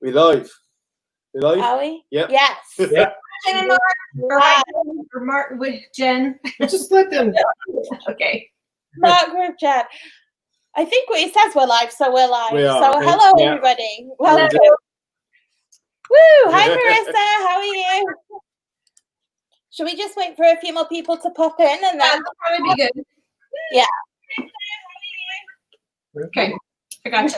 We live. We live? Are we? Yep. Yes. Yeah. Jen and Mark, Wow. or Mark with Jen. Just let them. Okay. Mark group chat. I think it says we're live, so we're live. We are, so I think. hello, Yeah. everybody. Hello. Welcome. Woo! Hi, Marissa. How are you? Should we just wait for a few more people to pop in and Yeah, then? that'll probably be good. Yeah. Okay. I got you.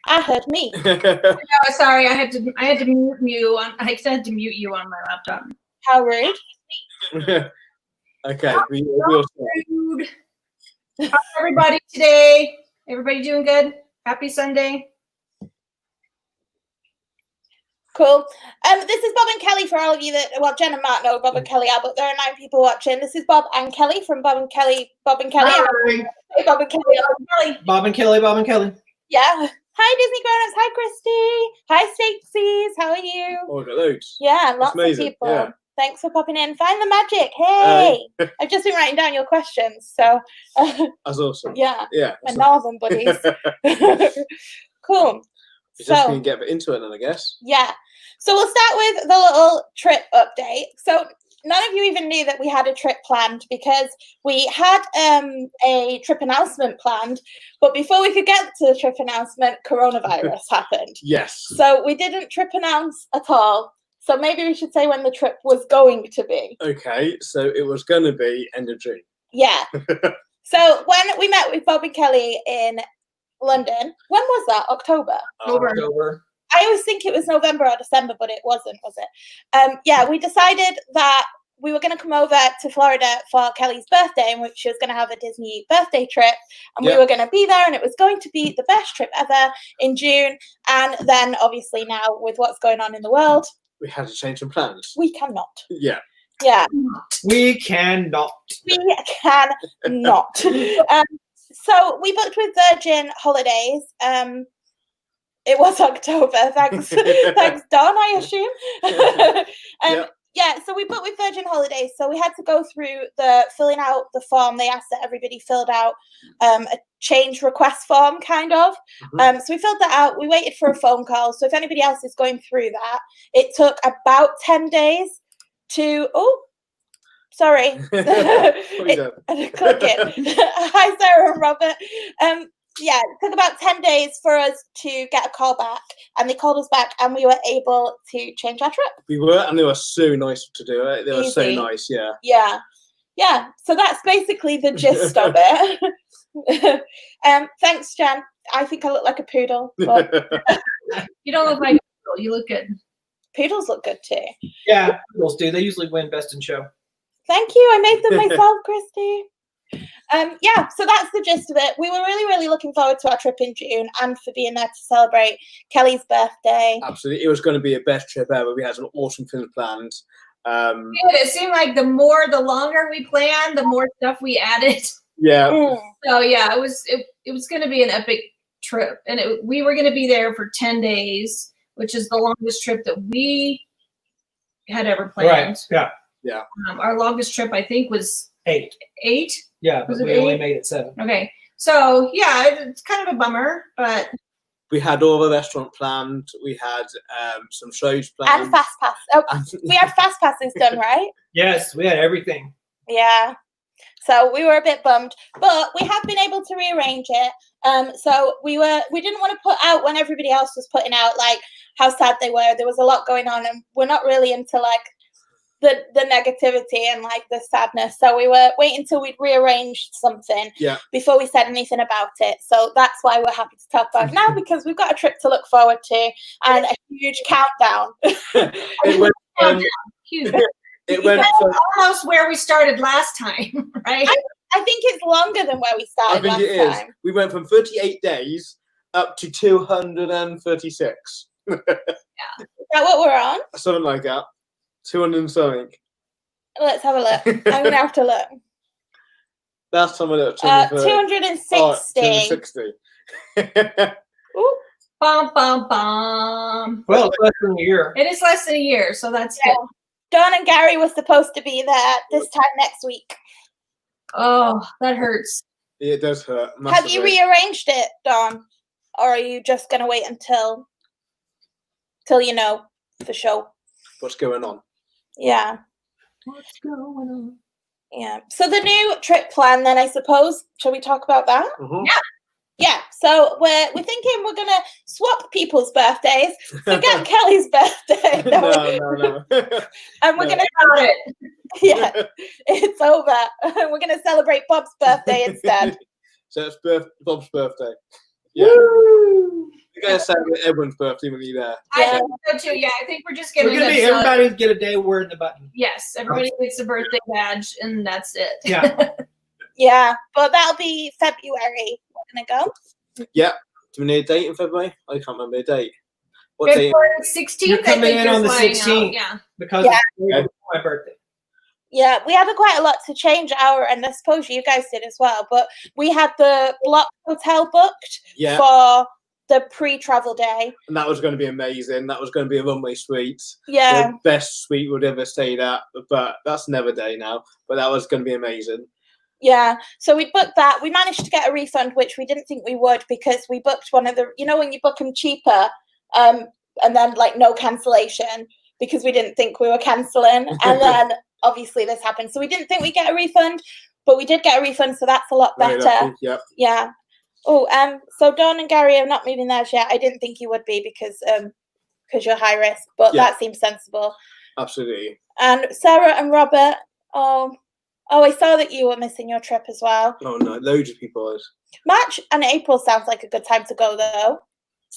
I heard me. No, sorry, I had to mute you on. I had to mute you on my laptop. How rude. Okay. We'll start. Rude. How's everybody today? Everybody doing good? Happy Sunday. Cool. This is Bob and Kelly for all of you that, well, Jen and Mark know Bob and Kelly are, but there are 9 people watching. This is Bob and Kelly from Bob and Kelly. Bob and Kelly. Hi. Hey, Bob and Kelly. Bob and Kelly. Bob and Kelly. Yeah. Hi, Disney Grown-ups. Hi, Christy. Hi, Stacey's. How are you? Oh, I got loads. Yeah, lots amazing, of people. yeah. Thanks for popping in. Find the magic. Hey. I've just been writing down your questions. So, That's awesome. yeah, Yeah. my northern buddies. Cool. We're just So, going to get into it then, I guess. yeah. So we'll start with the little trip update. So none of you even knew that we had a trip planned because we had a trip announcement planned, but before we could get to the trip announcement, coronavirus happened. Yes. So we didn't trip announce at all. So maybe we should say when the trip was going to be. Okay, so it was going to be end of June. Yeah. So when we met with Bob and Kelly in London, when was that? October? October. I always think it was November or December, but it wasn't, was it? Yeah, we decided that we were going to come over to Florida for Kelly's birthday, in which she was going to have a Disney birthday trip, and we were going to be there, and it was going to be the best trip ever in June. And then, obviously, now with what's going on in the world, We had to change some plans. we cannot. Yeah. Yeah, We cannot. we cannot. So we booked with Virgin Holidays. It was October. Thanks, thanks, Don. I assume. Yeah. So we booked with Virgin Holidays. So we had to go through filling out the form. They asked that everybody filled out a change request form, kind of. Mhm. So we filled that out. We waited for a phone call. So if anybody else is going through that, it took about 10 days to. Oh, sorry. Click it. Hi, Sarah and Robert. Yeah, it took about 10 days for us to get a call back, and they called us back, and we were able to change our trip. We were, and they were so nice to do it. They were so Easy. nice, yeah. Yeah. So that's basically the gist of it. Thanks, Jen. I think I look like a poodle, but You don't look like a girl. You look good. poodles look good too. Yeah, poodles do. They usually win best in show. Thank you. I made them myself, Christy. Yeah, so that's the gist of it. We were really, really looking forward to our trip in June and for being there to celebrate Kelly's birthday. Absolutely. It was going to be a best trip ever. We had some awesome things planned. It seemed like the longer we planned, the more stuff we added. Yeah. So yeah, it was going to be an epic trip, and we were going to be there for 10 days, which is the longest trip that we had ever planned. Right. Yeah. Our longest trip, I think, was 8. 8. Yeah, but Was it we only 8? made it 7. Okay, so yeah, it's kind of a bummer, but We had all the restaurant planned. We had some shows planned. And fast pass. Oh, we had fast passes done, right? Yes, we had everything. Yeah. So we were a bit bummed, but we have been able to rearrange it. So we didn't want to put out when everybody else was putting out like how sad they were. There was a lot going on, and we're not really into like the negativity and like the sadness. So we were waiting until we'd rearranged something before we said anything about it. So that's why we're happy to talk about it now, because we've got a trip to look forward to and a huge countdown. It went, huge. it went from, Almost where we started last time, right? I think it's longer than where we I started think last it is. time. We went from 38 days up to 236. Is that what we're on? Something like that. 200 and something. Let's have a look. I'm gonna have to look. Last time I looked, 260. 260. Ooh. Bum, bum, bum. Well, it's less than a year. It is less than a year, so that's Yeah. good. Dawn and Gary were supposed to be there this time next week. Oh, that hurts. It does hurt. Have Massively. you rearranged it, Dawn? Or are you just going to wait until... till you know for sure. What's going on? Yeah. What's going on? Yeah. So the new trip plan, then I suppose. Shall we talk about that? Mhm. Yeah. So we're thinking we're gonna swap people's birthdays. Forget Kelly's birthday. No. And we're No. gonna About it. yeah, it's over. We're gonna celebrate Bob's birthday instead. So it's Bob's birthday. Yeah. You're going to celebrate everyone's birthday when you're there. I Yeah. think so too. Yeah, I think we're just We're gonna. gonna be everybody get a day word in the button. Yes, everybody gets a birthday badge, and that's it. Yeah. Yeah, but that'll be February. We're gonna go. Do we need a date in February? I can't remember a date. What date? February 16th. You're coming I think in on the is flying out. 16th. Yeah. Because Yeah. it's my birthday. Yeah, we had quite a lot to change our, and I suppose you guys did as well. But we had the block hotel booked Yeah. for the pre-travel day. And that was going to be amazing. That was going to be a runway suite. Yeah, The best suite we'd ever stayed at. But that's never day now. But that was going to be amazing. yeah. So we booked that. We managed to get a refund, which we didn't think we would because we booked one of the, you know, when you book them cheaper, and then like no cancellation because we didn't think we were cancelling, and then obviously this happened. So we didn't think we'd get a refund, but we did get a refund, so that's a lot Very better. lucky. Yep. Yeah. Oh, so Dawn and Gary are not moving theirs yet. I didn't think you would be because you're high risk, but Yeah. that seems sensible. Absolutely. And Sarah and Robert, oh, I saw that you were missing your trip as well. Oh no, loads of people. March and April sounds like a good time to go though.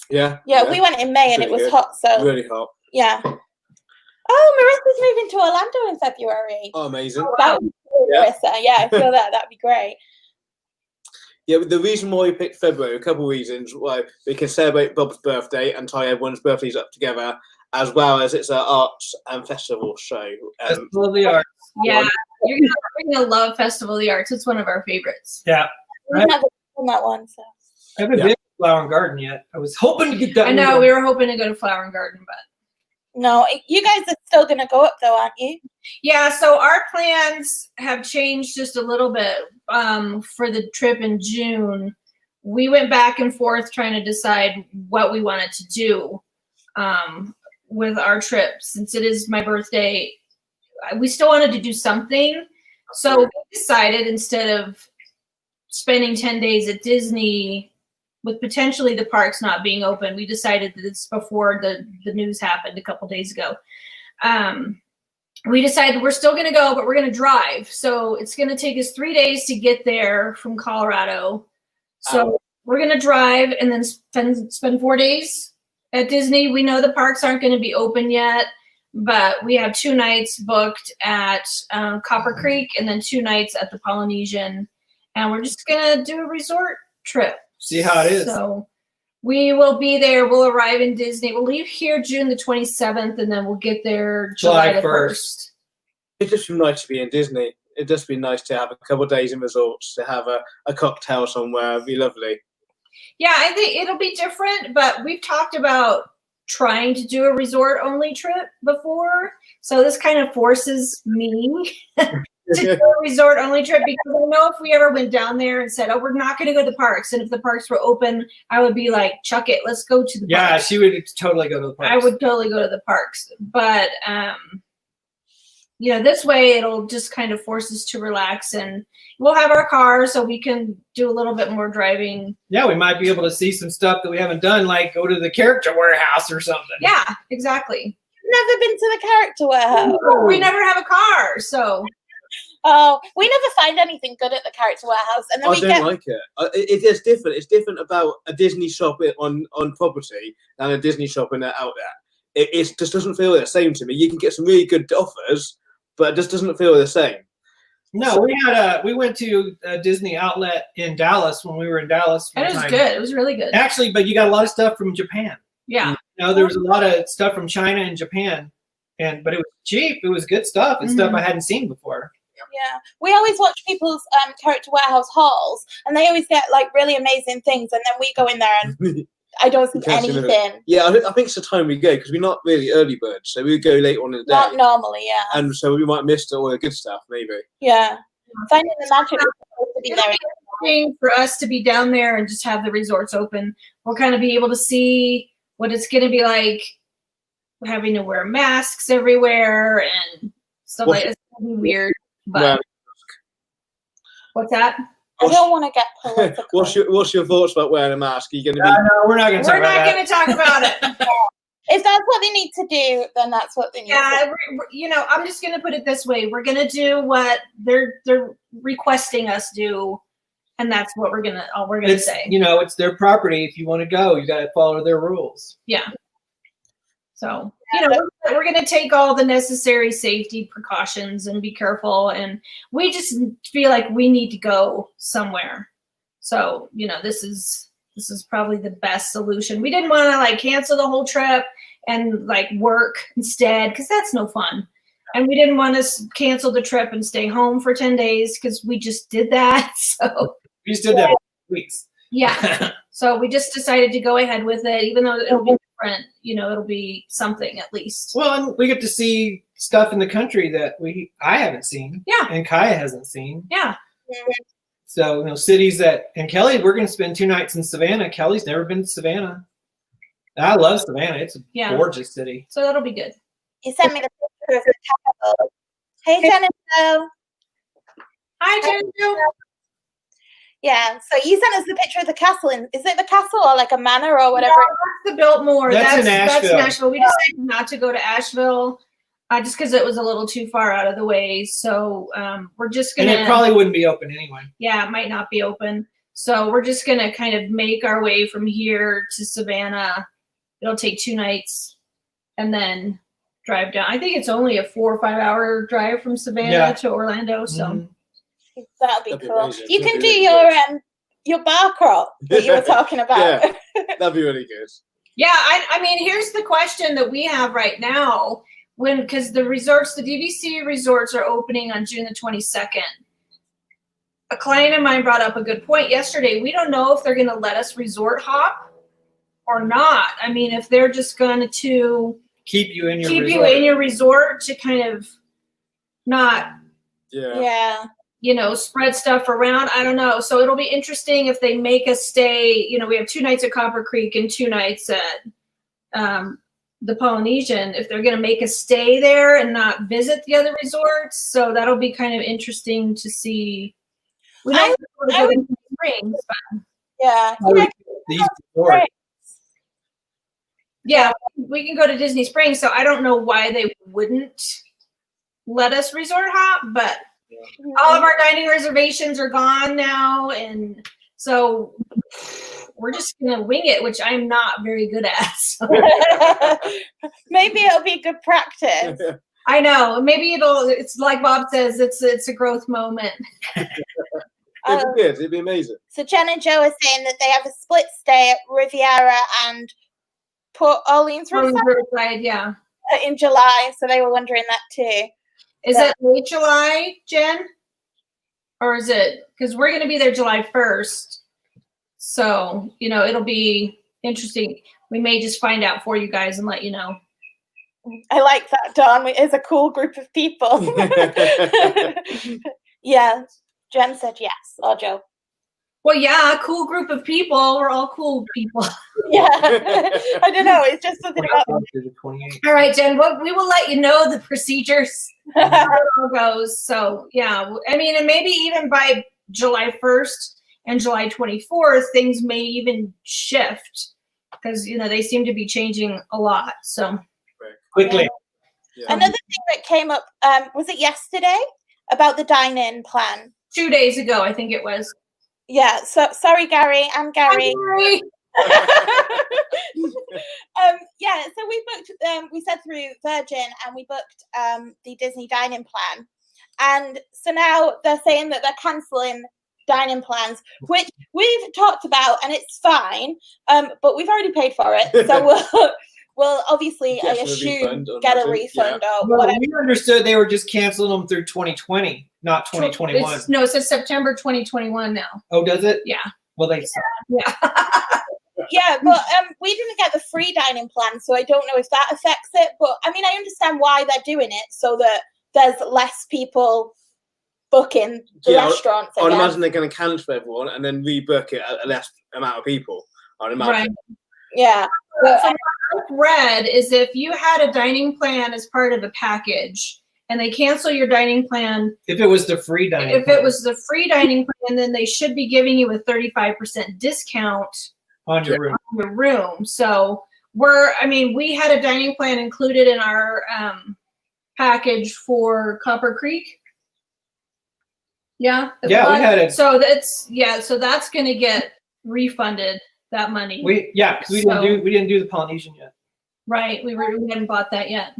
Yeah. Yeah, we went in May and it Really was good. hot, so Really hot. yeah. Oh, Marissa's moving to Orlando in February. Oh, amazing. That would be cool, Yeah. Marissa. Yeah, I feel that'd be great. Yeah, but the reason why we picked February, a couple of reasons why we can celebrate Bob's birthday and tie everyone's birthdays up together, as well as it's an arts and festival show. Festival of the Arts. Yeah. You're gonna love Festival of the Arts. It's one of our favorites. Yeah. We've Right. never done that one, so. I haven't Yeah. been to Flower and Garden yet. I was hoping to get that. I know we were hoping to go to Flower and Garden, but No, you guys are still gonna go up though, aren't you? yeah. So our plans have changed just a little bit for the trip in June. We went back and forth trying to decide what we wanted to do with our trip. Since it is my birthday, we still wanted to do something. So we decided instead of spending 10 days at Disney with potentially the parks not being open, we decided that it's before the news happened a couple days ago. We decided we're still going to go, but we're going to drive. So it's going to take us 3 days to get there from Colorado. So we're going to drive and then spend 4 days at Disney. We know the parks aren't going to be open yet, but we have 2 nights booked at Copper Creek and then 2 nights at the Polynesian. And we're just going to do a resort trip. See how it is. So we will be there. We'll arrive in Disney. We'll leave here June the 27th, and then we'll get there July the 1st. It'd just be nice to be in Disney. It'd just be nice to have a couple of days in resorts, to have a cocktail somewhere. It'd be lovely. Yeah, I think it'll be different, but we've talked about trying to do a resort-only trip before. So this kind of forces me to do a resort-only trip, because I know if we ever went down there and said, oh, we're not going to go to the parks, and if the parks were open, I would be like, chuck it, let's go to the Yeah, parks. she would totally go to the parks. I would totally go to the parks. But, this way it'll just kind of force us to relax, and we'll have our car so we can do a little bit more driving. Yeah, we might be able to see some stuff that we haven't done, like go to the character warehouse or something. Yeah, exactly. Never been to the character warehouse. We never have a car, so. Oh, we never find anything good at the character warehouse, and then I we don't get like it. It is different. It's different about a Disney shop on property than a Disney shop in an outlet. It just doesn't feel the same to me. You can get some really good offers, but it just doesn't feel the same. No, we went to a Disney outlet in Dallas when we were in Dallas. And one it was time. good. It was really good. Actually, but you got a lot of stuff from Japan. Yeah. There was a lot of stuff from China and Japan, but it was cheap. It was good stuff and stuff I hadn't seen before. Yeah, we always watch people's character warehouse hauls, and they always get like really amazing things, and then we go in there and I don't see can't see anything. anything. Yeah, I think it's the time we go, because we're not really early birds, so we go late on in the day, Not normally, yeah. and so we might miss all the good stuff, maybe. Yeah, finding the magic is supposed to be It'll there. be interesting for us to be down there and just have the resorts open. We'll kind of be able to see what it's going to be like having to wear masks everywhere and stuff like that. It's gonna be weird. But Well, what's that? I don't want to get political. what's your thoughts about wearing a mask? Are you going to be? No, we're not going to talk We're about not that. going to talk about it. If that's what they need to do, then that's what they need to Yeah, you know, I'm just going to put it this way: we're going to do what they're requesting us do, and that's what we're gonna It's, say. you know, it's their property. If you want to go, you got to follow their rules. Yeah. So, you know, we're going to take all the necessary safety precautions and be careful. And we just feel like we need to go somewhere. So, you know, this is probably the best solution. We didn't want to like cancel the whole trip and like work instead, because that's no fun. And we didn't want to cancel the trip and stay home for 10 days because we just did that. So We just did that for weeks. yeah. So we just decided to go ahead with it, even though it'll be different, you know, it'll be something at least. Well, and we get to see stuff in the country that I haven't seen. Yeah. And Kaya hasn't seen. Yeah. So, you know, cities and Kelly, we're going to spend 2 nights in Savannah. Kelly's never been to Savannah. And I love Savannah. It's a gorgeous city. So that'll be good. You sent me the picture of the castle. Hey, Jennifer. Hi, Jojo. Yeah, so you sent us the picture of the castle. Is it the castle or like a manor or whatever? No, that's the Biltmore. That's in Asheville. That's Nashville. We decided not to go to Asheville just because it was a little too far out of the way. So we're just going to. And it probably wouldn't be open anyway. Yeah, it might not be open. So we're just going to kind of make our way from here to Savannah. It'll take 2 nights and then drive down. I think it's only a 4 or 5 hour drive from Savannah to Orlando. So. Mhm. That'd be That'd be cool. amazing. You That'd can be do really your bar crawl that you were talking about. That'd be really good. Yeah, I mean, here's the question that we have right now. Because the DVC resorts are opening on June the 22nd. A client of mine brought up a good point yesterday. We don't know if they're going to let us resort hop or not. I mean, if they're just going to Keep you in your keep resort. you in your resort to kind of not, Yeah. you know, spread stuff around. I don't know. So it'll be interesting if they make us stay. You know, we have 2 nights at Copper Creek and 2 nights at the Polynesian, if they're going to make us stay there and not visit the other resorts. So that'll be kind of interesting to see. We don't go to Springs, but Yeah. These resorts. yeah, we can go to Disney Springs. So I don't know why they wouldn't let us resort hop, but all of our dining reservations are gone now. And so we're just going to wing it, which I'm not very good at. So. Maybe it'll be good practice. I know. Maybe it's like Bob says, it's a growth moment. It'd be good. It'd be amazing. So Jen and Joe are saying that they have a split stay at Riviera and Port Orleans Riverside, yeah. in July. So they were wondering that too. Is it late July, Jen? Or is it, because we're going to be there July 1st. So, you know, it'll be interesting. We may just find out for you guys and let you know. I like that, Dawn. It's a cool group of people. Yeah. Jen said yes. Or Joe. Well, yeah, cool group of people. We're all cool people. Yeah. I don't know. It's just something about The 28th. All right, Jen, we will let you know the procedures, how it all goes. So, yeah, I mean, and maybe even by July 1st and July 24th, things may even shift because, you know, they seem to be changing a lot. So, Quickly. Yeah. Another thing that came up, was it yesterday? About the dine-in plan. 2 days ago, I think it was. Yeah, so sorry, Gary. I'm Gary. Sorry. Yeah, so we booked, we said through Virgin and we booked the Disney dining plan. And so now they're saying that they're cancelling dining plans, which we've talked about and it's fine, but we've already paid for it. So we'll obviously, I Get a assume, refund or get a nothing, refund or Well, whatever. we understood they were just canceling them through 2020, not 2021. No, it says September 2021 now. Oh, does it? Yeah. Well, they Yeah. Yeah, but we didn't get the free dining plan, so I don't know if that affects it. But I mean, I understand why they're doing it, so that there's less people booking the restaurants. I'd again. imagine they're going to cancel everyone and then rebook it at a less amount of people. I'd imagine. Right. Yeah. From what I've read is if you had a dining plan as part of a package and they cancel your dining plan, If it was the free dining. if it was the free dining plan, then they should be giving you a 35% discount on your room. on your room. So we had a dining plan included in our package for Copper Creek. Yeah. Yeah, we had it. So that's going to get refunded, that money. Because we didn't do the Polynesian yet. Right. We hadn't bought that yet.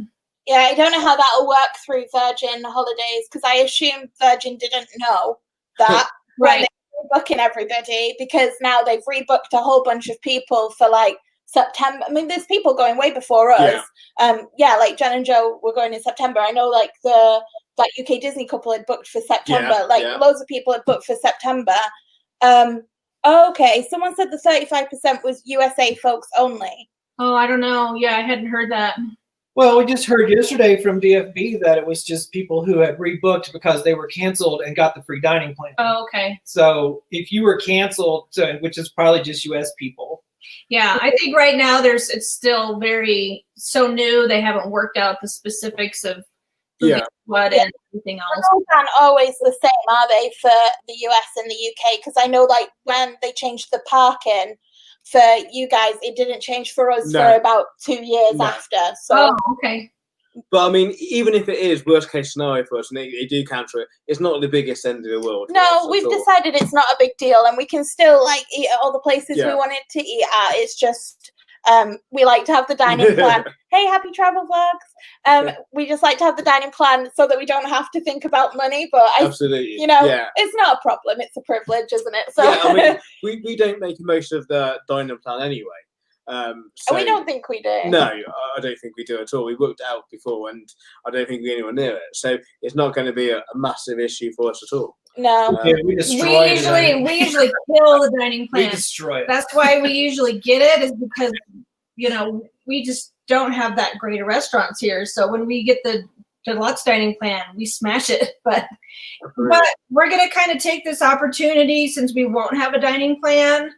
Yeah, I don't know how that'll work through Virgin Holidays because I assume Virgin didn't know that when Right. they were booking everybody, because now they've rebooked a whole bunch of people for like September. I mean, there's people going way before us. Like Jen and Joe were going in September. I know like the UK Disney couple had booked for September. Loads of people had booked for September. Okay, someone said the 35% was USA folks only. Oh, I don't know. Yeah, I hadn't heard that. Well, we just heard yesterday from DFB that it was just people who had rebooked because they were canceled and got the free dining plan. Oh, okay. So if you were canceled, which is probably just US people. Yeah, I think right now it's still so new. They haven't worked out the specifics of what and everything else. Rules aren't always the same, are they, for the US and the UK? Because I know like when they changed the parking for you guys, it didn't change for us for about 2 years after. So okay. But I mean, even if it is worst case scenario for us and they do counter it, it's not the biggest end of the world. no, we've decided it's not a big deal and we can still like eat at all the places we wanted to eat at. It's just we like to have the dining plan. Hey, happy travel vlogs. We just like to have the dining plan so that we don't have to think about money. But absolutely, it's not a problem. It's a privilege, isn't it? So I mean, we don't make most of the dining plan anyway. So we don't think we do. No, I don't think we do at all. We worked out before, and I don't think we're anywhere near it. So it's not going to be a massive issue for us at all. No, we usually kill the dining plan. We destroy it. That's why we usually get it, is because we just don't have that great of restaurants here. So when we get the deluxe dining plan, we smash it. But we're gonna kind of take this opportunity, since we won't have a dining plan,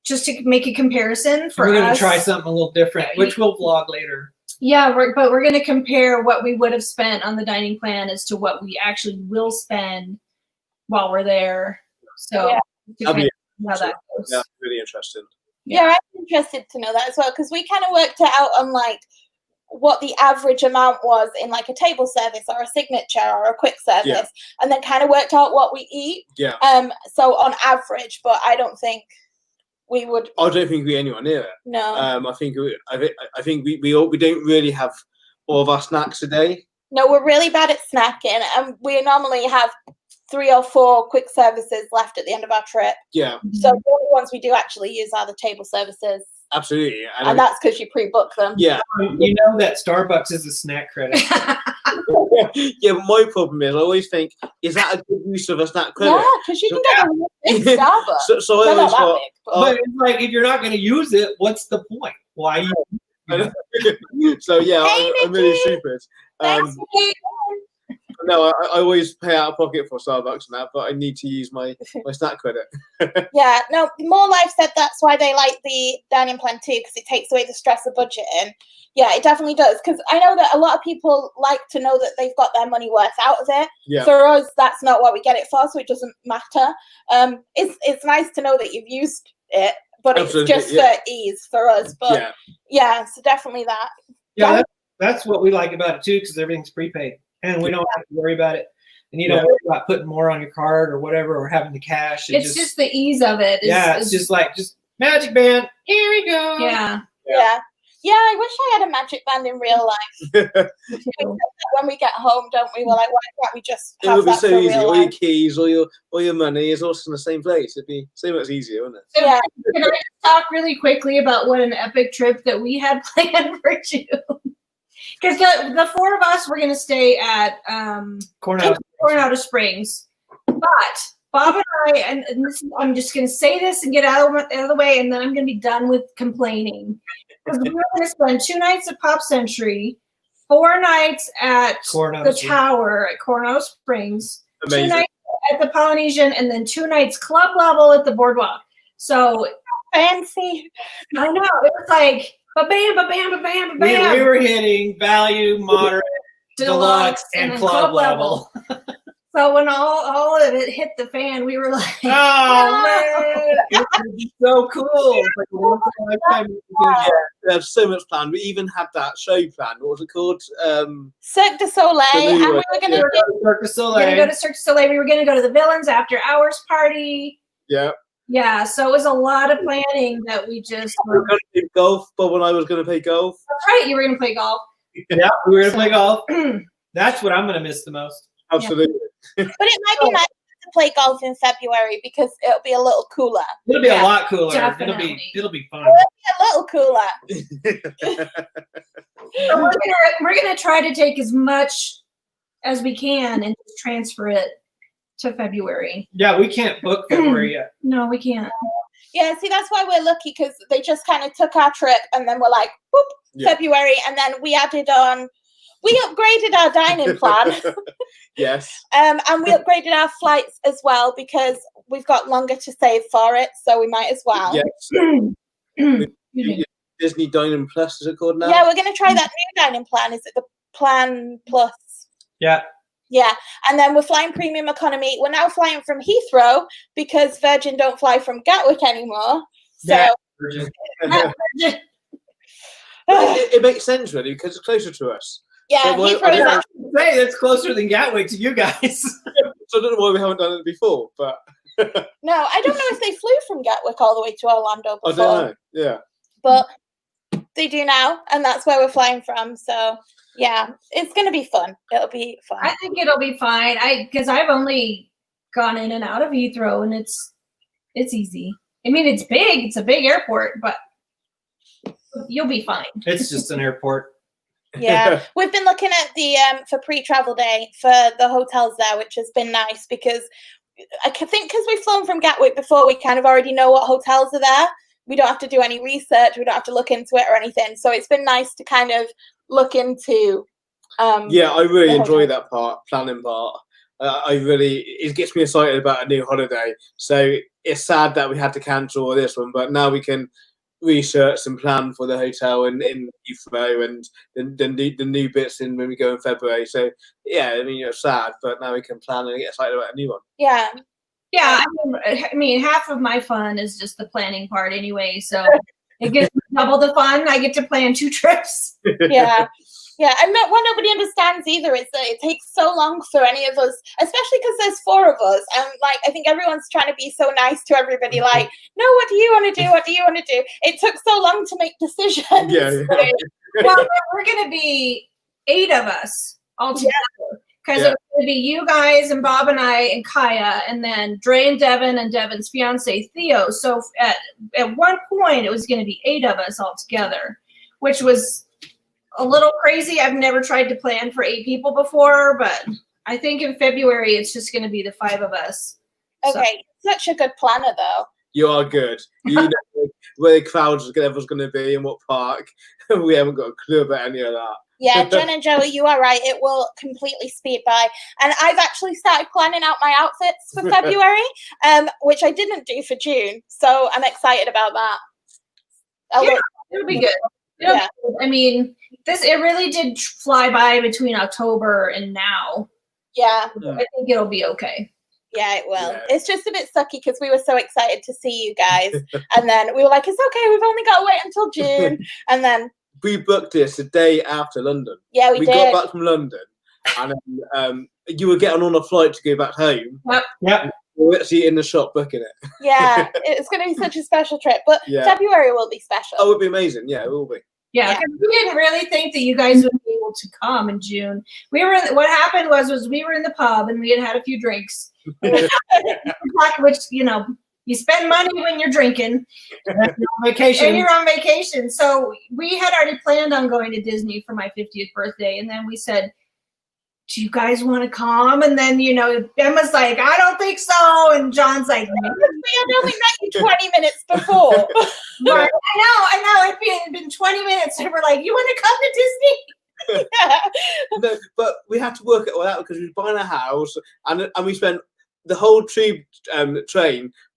just to make a comparison for us. We're gonna try something a little different, which we'll vlog later. Yeah, but we're gonna compare what we would have spent on the dining plan as to what we actually will spend while we're there. So how that goes. Yeah, really interesting. Yeah, I'm interested to know that as well, because we kind of worked it out on like what the average amount was in like a table service or a signature or a quick service, and then kind of worked out what we eat. Yeah. So on average, but I don't think we would. I don't think we're anywhere near it. No. I think we don't really have all of our snacks a day. No, we're really bad at snacking, and we normally have 3 or 4 quick services left at the end of our trip. Yeah. So the only ones we do actually use are the table services. Absolutely. And that's because you pre-book them. Yeah. You know that Starbucks is a snack credit. Yeah, but my problem is I always think, is that a good use of a snack credit? Yeah, because you can get a big Starbucks. So I They're always not that thought, big, But it's like, if you're not going to use it, what's the point? Why so yeah, Hey, I'm really Nikki. stupid. Thanks, Nikki. No, I always pay out of pocket for Starbucks and that, but I need to use my snack credit. Yeah, no, More Life said that's why they like the dining plan too, because it takes away the stress of budgeting. Yeah, it definitely does, because I know that a lot of people like to know that they've got their money worth out of it. Yeah. For us, that's not what we get it for, so it doesn't matter. It's nice to know that you've used it, but Absolutely, it's just for ease for us. But yeah, so definitely that. Yeah, that's what we like about it too, because everything's prepaid, and we don't have to worry about it. And you don't worry about putting more on your card or whatever, or having the cash. It's just the ease of it. It's just Magic Band. Here we go. Yeah. Yeah, I wish I had a Magic Band in real life. When we get home, don't we? We're like, why can't we just It have would be that so for easy. real All your life? keys, all your money is also in the same place. It'd be so much easier, wouldn't it? Yeah. Can I just talk really quickly about what an epic trip that we had planned for June? Because the 4 of us were going to stay at Coronado Springs. But Bob and I, and I'm just going to say this and get out of the way, and then I'm going to be done with complaining. Because we were going to spend 2 nights at Pop Century, 4 nights at the Tower at Coronado Springs, Amazing. 2 nights at the Polynesian, and then 2 nights club level at the Boardwalk. So fancy. I know. It was like ba-bam, ba-bam, ba-bam, ba-bam. We were hitting value, moderate, deluxe, and then club level. So when all of it hit the fan, we were like, Oh man, it was so cool. Like a once in a lifetime experience. We had so much planned. We even had that show planned. What was it called? Cirque du Soleil, and we were going to do Cirque du we were going to go Soleil. to Cirque du Soleil. We were going to go to the Villains After Hours party. Yeah. Yeah, so it was a lot of planning that we just. We were going to play golf. Bob and I was going to play golf. That's right. You were going to play golf. Yeah, we were gonna play golf. That's what I'm gonna miss the most. Absolutely. But it might be nice to play golf in February because it'll be a little cooler. It'll be Yeah, a lot cooler. definitely. It'll be fun. A little cooler. So we're gonna try to take as much as we can and just transfer it to February. Yeah, we can't book February yet. No, we can't. Yeah, see, that's why we're lucky because they just kind of took our trip and then we're like, whoop, Yeah. February. And then we added on, we upgraded our dining plan. Yes. And we upgraded our flights as well because we've got longer to save for it. So we might as well. Yes. Disney Dining Plus, is it called now? Yeah, we're going to try that new dining plan. Is it the Plan Plus? Yeah. Yeah, and then we're flying premium economy. We're now flying from Heathrow because Virgin don't fly from Gatwick anymore. So Yeah. It makes sense really because it's closer to us. yeah, So why- Heathrow is Yeah. actually, Hey, that's closer than Gatwick to you guys. So I don't know why we haven't done it before, but no, I don't know if they flew from Gatwick all the way to Orlando I before, don't know. Yeah. but they do now, and that's where we're flying from. So yeah, it's gonna be fun. It'll be fun. I think it'll be fine. Because I've only gone in and out of Heathrow, and it's easy. I mean, it's big. It's a big airport, but you'll be fine. It's just an airport. Yeah, we've been looking at the for pre-travel day for the hotels there, which has been nice because I think because we've flown from Gatwick before, we kind of already know what hotels are there. We don't have to do any research. We don't have to look into it or anything. So it's been nice to kind of look into. Yeah, I really the enjoy hotel. that planning part. It gets me excited about a new holiday. So it's sad that we had to cancel all this one, but now we can research and plan for the hotel in Heathrow and the new bits in when we go in February. So yeah, I mean it's sad, but now we can plan and get excited about a new one. Yeah, Yeah, I mean, half of my fun is just the planning part anyway. So it gives me double the fun. I get to plan 2 trips. yeah. Yeah, and what nobody understands either is that it takes so long for any of us, especially because there's 4 of us, and like I think everyone's trying to be so nice to everybody. Like, no, what do you want to do? What do you want to do? It took so long to make decisions. Yeah. Well, we're going to be 8 of us all together because Yeah. it's going to be you guys and Bob and I and Kaya, and then Dre and Devin and Devin's fiance Theo. So at one point, it was going to be 8 of us all together, which was a little crazy. I've never tried to plan for 8 people before, but I think in February it's just going to be the 5 of us. So- Okay, such a good planner though. You are good. You know where the crowds everyone's going to be and what park. We haven't got a clue about any of that. Yeah, Jen and Joey, you are right. It will completely speed by. And I've actually started planning out my outfits for February, which I didn't do for June. So I'm excited about that. Yeah. It'll be good. Yeah. I mean, it really did fly by between October and now. Yeah, I think it'll be okay. yeah, it will. Yeah. It's just a bit sucky because we were so excited to see you guys. And then we were like, it's okay, we've only got to wait until June. And then, We booked this the day after London. yeah, we We did. got back from London, and then, you were getting on a flight to go back home. Yep. We were actually in the shop booking it. Yeah, it's going to be such a special trip. But Yeah. February will be special. Oh, it'd be amazing. Yeah, it will be. Yeah, Yeah. 'cause we didn't really think that you guys would be able to come in June. What happened was we were in the pub and we had a few drinks, which you spend money when you're drinking Vacation. and you're on vacation. So we had already planned on going to Disney for my 50th birthday, and then we said, do you guys want to come? And then, Emma's like, I don't think so. And John's like, We had only met you 20 minutes before. I know. It'd been 20 minutes. And we're like, you want to come to Disney? Yeah. No, but we had to work it all out because we were buying a house, and we spent the whole train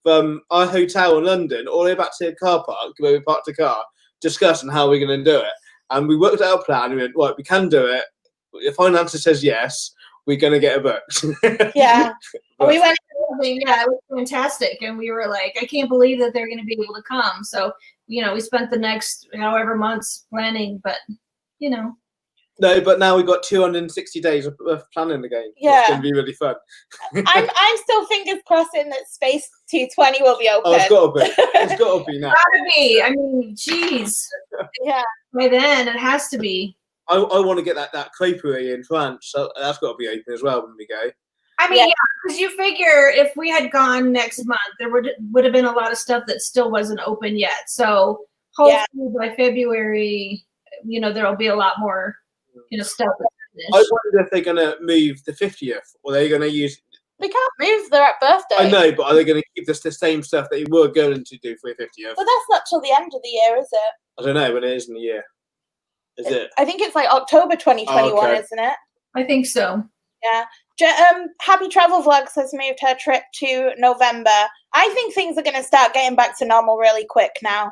from our hotel in London all the way back to the car park where we parked the car, discussing how we're going to do it. And we worked out a plan. We went, right, we can do it. If financer says yes, we're going to get a booked. Yeah. We went. Yeah, it was fantastic. And we were like, I can't believe that they're going to be able to come. So, we spent the next however months planning, but, No, but now we've got 260 days of planning the game. Yeah. It's going to be really fun. I'm still fingers crossing that Space 220 will be open. Oh, it's got to be. It's got to be now. Gotta be. I mean, geez. Yeah. By then, it has to be. I want to get that creperie in France. So that's got to be open as well when we go. I mean, yeah, because you figure if we had gone next month, there would have been a lot of stuff that still wasn't open yet. So hopefully by February, there'll be a lot more, stuff. I wonder if they're going to move the 50th, or they're going to use. They can't move their birthday. I know, but are they going to keep the same stuff that you were going to do for your 50th? But that's not till the end of the year, is it? I don't know when it is in the year. Is it? I think it's like October 2021, Oh, okay. isn't it? I think so. Yeah. Happy Travel Vlogs has moved her trip to November. I think things are going to start getting back to normal really quick now,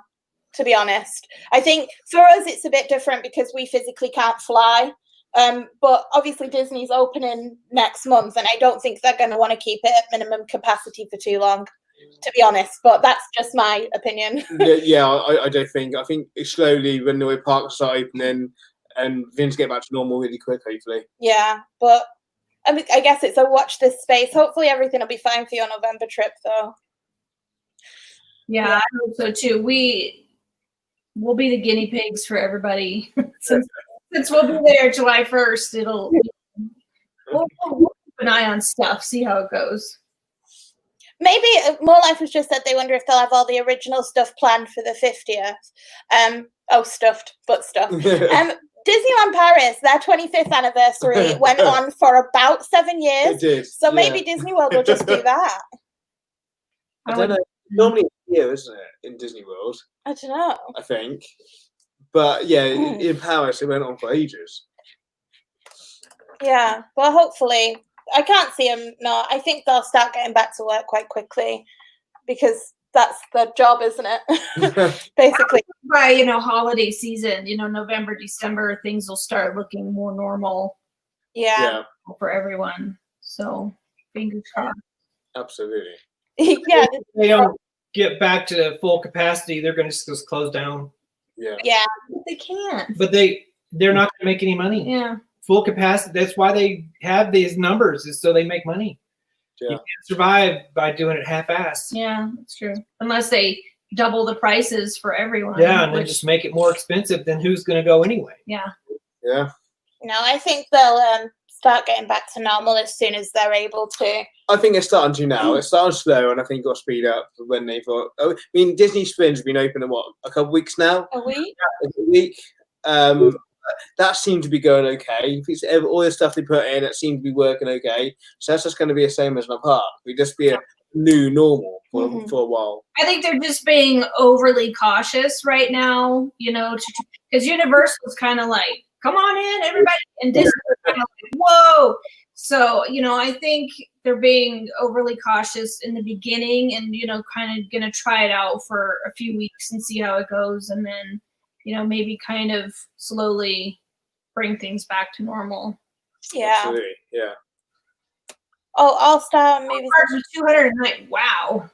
to be honest. I think for us it's a bit different because we physically can't fly. But obviously Disney's opening next month, and I don't think they're going to want to keep it at minimum capacity for too long, to be honest. But that's just my opinion. Yeah, I don't think. I think slowly when the parks start opening and things get back to normal really quick, hopefully. Yeah, but I mean, I guess it's a watch this space. Hopefully everything will be fine for your November trip, though. Yeah, I hope so too. We'll be the guinea pigs for everybody. Since we'll be there July 1st, we'll keep an eye on stuff, see how it goes. Maybe More Life has just said they wonder if they'll have all the original stuff planned for the 50th. Stuffed. Disneyland Paris, their 25th anniversary went on for about 7 years. It did. So maybe Disney World will just do that. I don't know. Normally it's a year, isn't it, in Disney World? I don't know. I think. But yeah, in Paris it went on for ages. Yeah, well, hopefully. I can't see them. No, I think they'll start getting back to work quite quickly because that's their job, isn't it? Basically. By, holiday season, November, December, things will start looking more normal Yeah. for everyone. So fingers crossed. Absolutely. Yeah. If they don't get back to full capacity, they're going to just close down. Yeah. Yeah. But they can't. But they're not going to make any money. Yeah. Full capacity. That's why they have these numbers, is so they make money. Yeah. You can't survive by doing it half-assed. Yeah, that's true. Unless they double the prices for everyone. Yeah, and then just make it more expensive, then who's going to go anyway? Yeah. Yeah. No, I think they'll start getting back to normal as soon as they're able to. I think it's starting to now. It's starting slow, and I think it'll speed up when they thought. I mean, Disney Springs has been open in a couple of weeks now. A week? A week. That seemed to be going okay. All the stuff they put in, it seemed to be working okay. So that's just going to be the same as the park. We just be a new normal for a while. I think they're just being overly cautious right now, because Universal's kind of like, come on in, everybody. And Disney's kind of like, whoa. So, I think they're being overly cautious in the beginning and, kind of going to try it out for a few weeks and see how it goes. And then, maybe kind of slowly bring things back to normal. Yeah. Absolutely. Yeah. Oh, All-Star movies. $209. Wow.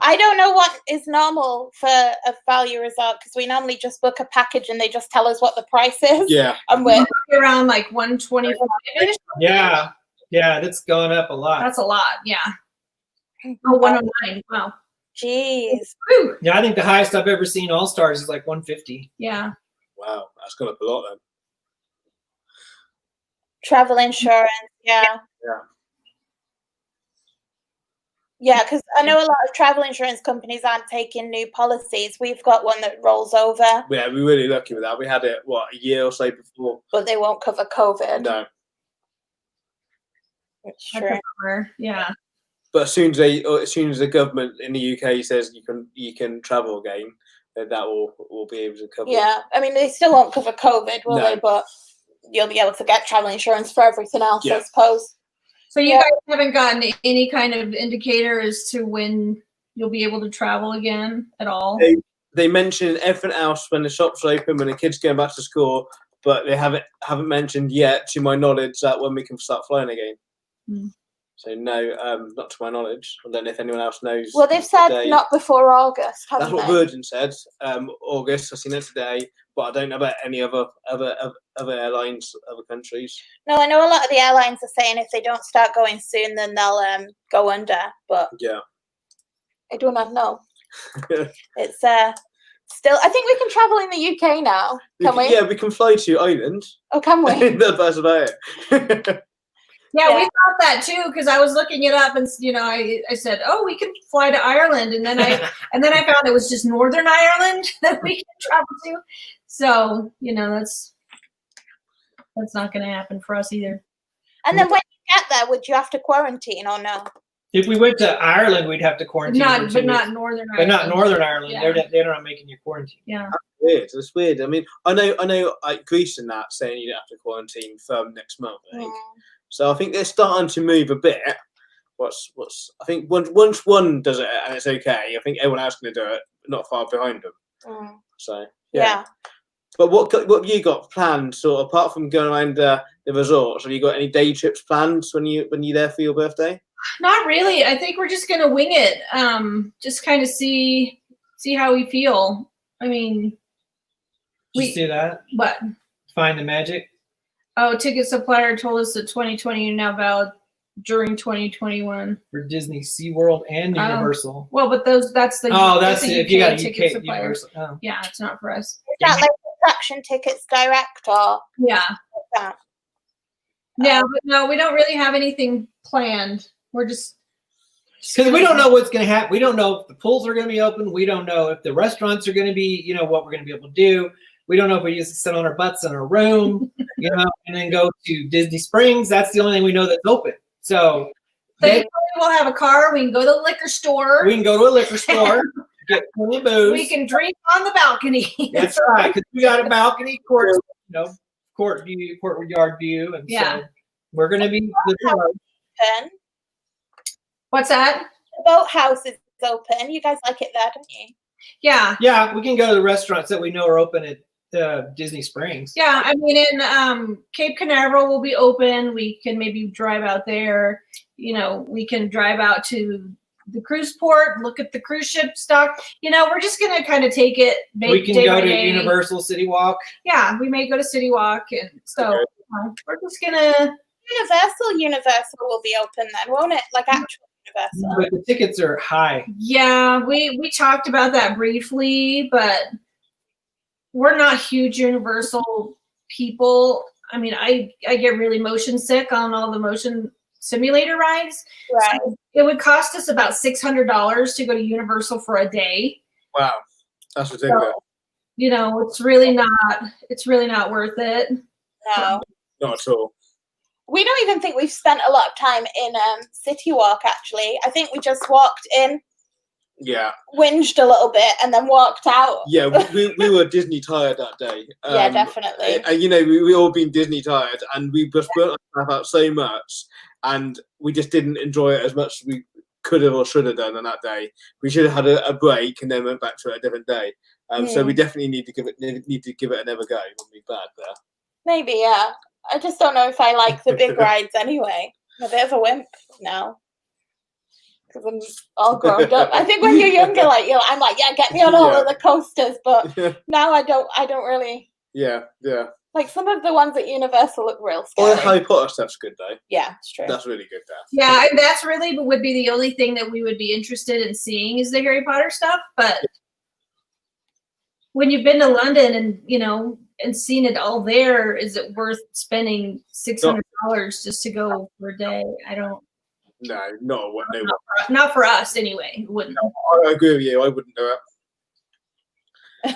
I don't know what is normal for a value resort because we normally just book a package and they just tell us what the price is. Yeah. And we're Around like 125. Yeah, that's gone up a lot. That's a lot. Yeah. Oh, 109. Wow. jeez. Whew. Yeah, I think the highest I've ever seen All Stars is like 150. Yeah. Wow, that's gone up a lot then. Travel insurance, yeah. Yeah. Yeah, because I know a lot of travel insurance companies aren't taking new policies. We've got one that rolls over, Yeah, we're really lucky with that. We had it, a year or so before? but they won't cover COVID. No. It's I true. prefer. Yeah. But as soon as the government in the UK says you can travel again, then that will be able to cover. Yeah, I mean, they still won't cover COVID, will No. they? But you'll be able to get travel insurance for everything else, I Yeah. suppose. So you Yeah. guys haven't gotten any kind of indicator as to when, you'll be able to travel again at all. They mention everything else when the shops are open, when the kids going back to school, but they haven't mentioned yet, to my knowledge, that when we can start flying again. Mm. So no, not to my knowledge. I don't know if anyone else knows. Well, they've said today. not before August, haven't That's what they? Virgin said. August. I've seen it today, but I don't know about any other airlines, other countries. No, I know a lot of the airlines are saying if they don't start going soon, then they'll go under. But Yeah. I do not know. It's still. I think we can travel in the UK now. Can we? Yeah, we can fly to Ireland. Oh, can we? That's about it. Yeah, we Yeah. thought that too because I was looking it up, and I said, "Oh, we can fly to Ireland," and then I found it was just Northern Ireland that we can travel to. So that's not going to happen for us either. And then when you get there, would you have to quarantine or no? If we went to Ireland, we'd have to quarantine. for 2 weeks. Not Northern Ireland. But not Northern Ireland. Yeah. They're not making you quarantine. Yeah. Weird. It's weird. I mean, I know, like Greece and that saying you don't have to quarantine from next month. I think. So I think they're starting to move a bit. I think once one does it and it's okay, I think everyone else is going to do it, not far behind them. So Yeah. But what have you got planned? So apart from going around the resorts, have you got any day trips planned when you're there for your birthday? Not really. I think we're just going to wing it. Just kind of see how we feel. I mean, Just do that. what? Find the magic. Oh, ticket supplier told us that 2020 is now valid during 2021. For Disney, SeaWorld, and Oh. Universal. Well, but that's the That's the if you got a ticket UK supplier. Universal. Oh. Yeah, it's not for us. Is that like attraction tickets direct or Yeah. that? Yeah, but no, we don't really have anything planned. We're just Because we don't know what's going to happen. We don't know if the pools are going to be open. We don't know if the restaurants are going to be, what we're going to be able to do. We don't know if we just sit on our butts in our room, and then go to Disney Springs. That's the only thing we know that's open. So Thankfully, we'll have a car. We can go to the liquor store. we can go to a liquor store, get plenty of booze. We can drink on the balcony. That's right, because we got a balcony, courtyard view, and Yeah. so we're going to be Open. What's that? The boathouse is open. You guys like it there, don't you? Yeah. Yeah, we can go to the restaurants that we know are open at Disney Springs. Yeah, I mean, in Cape Canaveral will be open. We can maybe drive out there. We can drive out to the cruise port, look at the cruise ship stock. We're just going to kind of take it We can day go by to day. Universal City Walk. Yeah, we may go to City Walk. And so we're just going to. Universal will be open then, won't it? Like actual Universal. But the tickets are high. Yeah, we talked about that briefly, but we're not huge Universal people. I mean, I get really motion sick on all the motion simulator rides. Right. So it would cost us about $600 to go to Universal for a day. Wow, that's ridiculous. It's really not worth it. No. Not at all. We don't even think we've spent a lot of time in City Walk, actually. I think we just walked in, Yeah. whinged a little bit, and then walked out. Yeah, we were Disney tired that day. Yeah, definitely. And we all been Disney tired, and we just burnt ourselves out so much, and we just didn't enjoy it as much as we could have or should have done on that day. We should have had a break and then went back to it a different day. So we definitely need to give it another go when we're back there. Maybe, yeah. I just don't know if I like the big rides anyway. I'm a bit of a wimp now. Because I'm all grown up. I think when you're younger, I'm like, yeah, get me on all of the coasters. But now I don't really. Yeah. Like some of the ones at Universal look real All scary. the Harry Potter stuff's good though. Yeah, it's true. That's really good there. Yeah, and that's really would be the only thing that we would be interested in seeing is the Harry Potter stuff. But when you've been to London and seen it all there, is it worth spending $600 just to go for a day? I don't. No, not what no. Not for us anyway. It wouldn't. I agree with you. I wouldn't do it.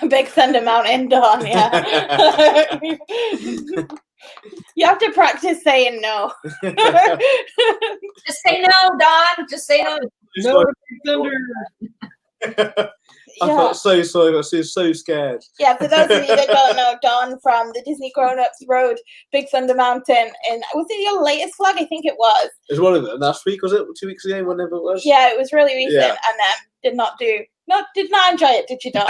Big Thunder Mountain, Dawn, yeah. You have to practice saying no. Just say no, Don. Just say no. No, Thunder. I felt so sorry. I was so scared. Yeah, for those of you that don't know, Dawn from the Disney Grown Ups rode Big Thunder Mountain. And was it your latest vlog? I think it was. It was one of them last week, was it? 2 weeks ago, whenever it was. Yeah, it was really recent. Yeah. And did not enjoy it, did you, Don?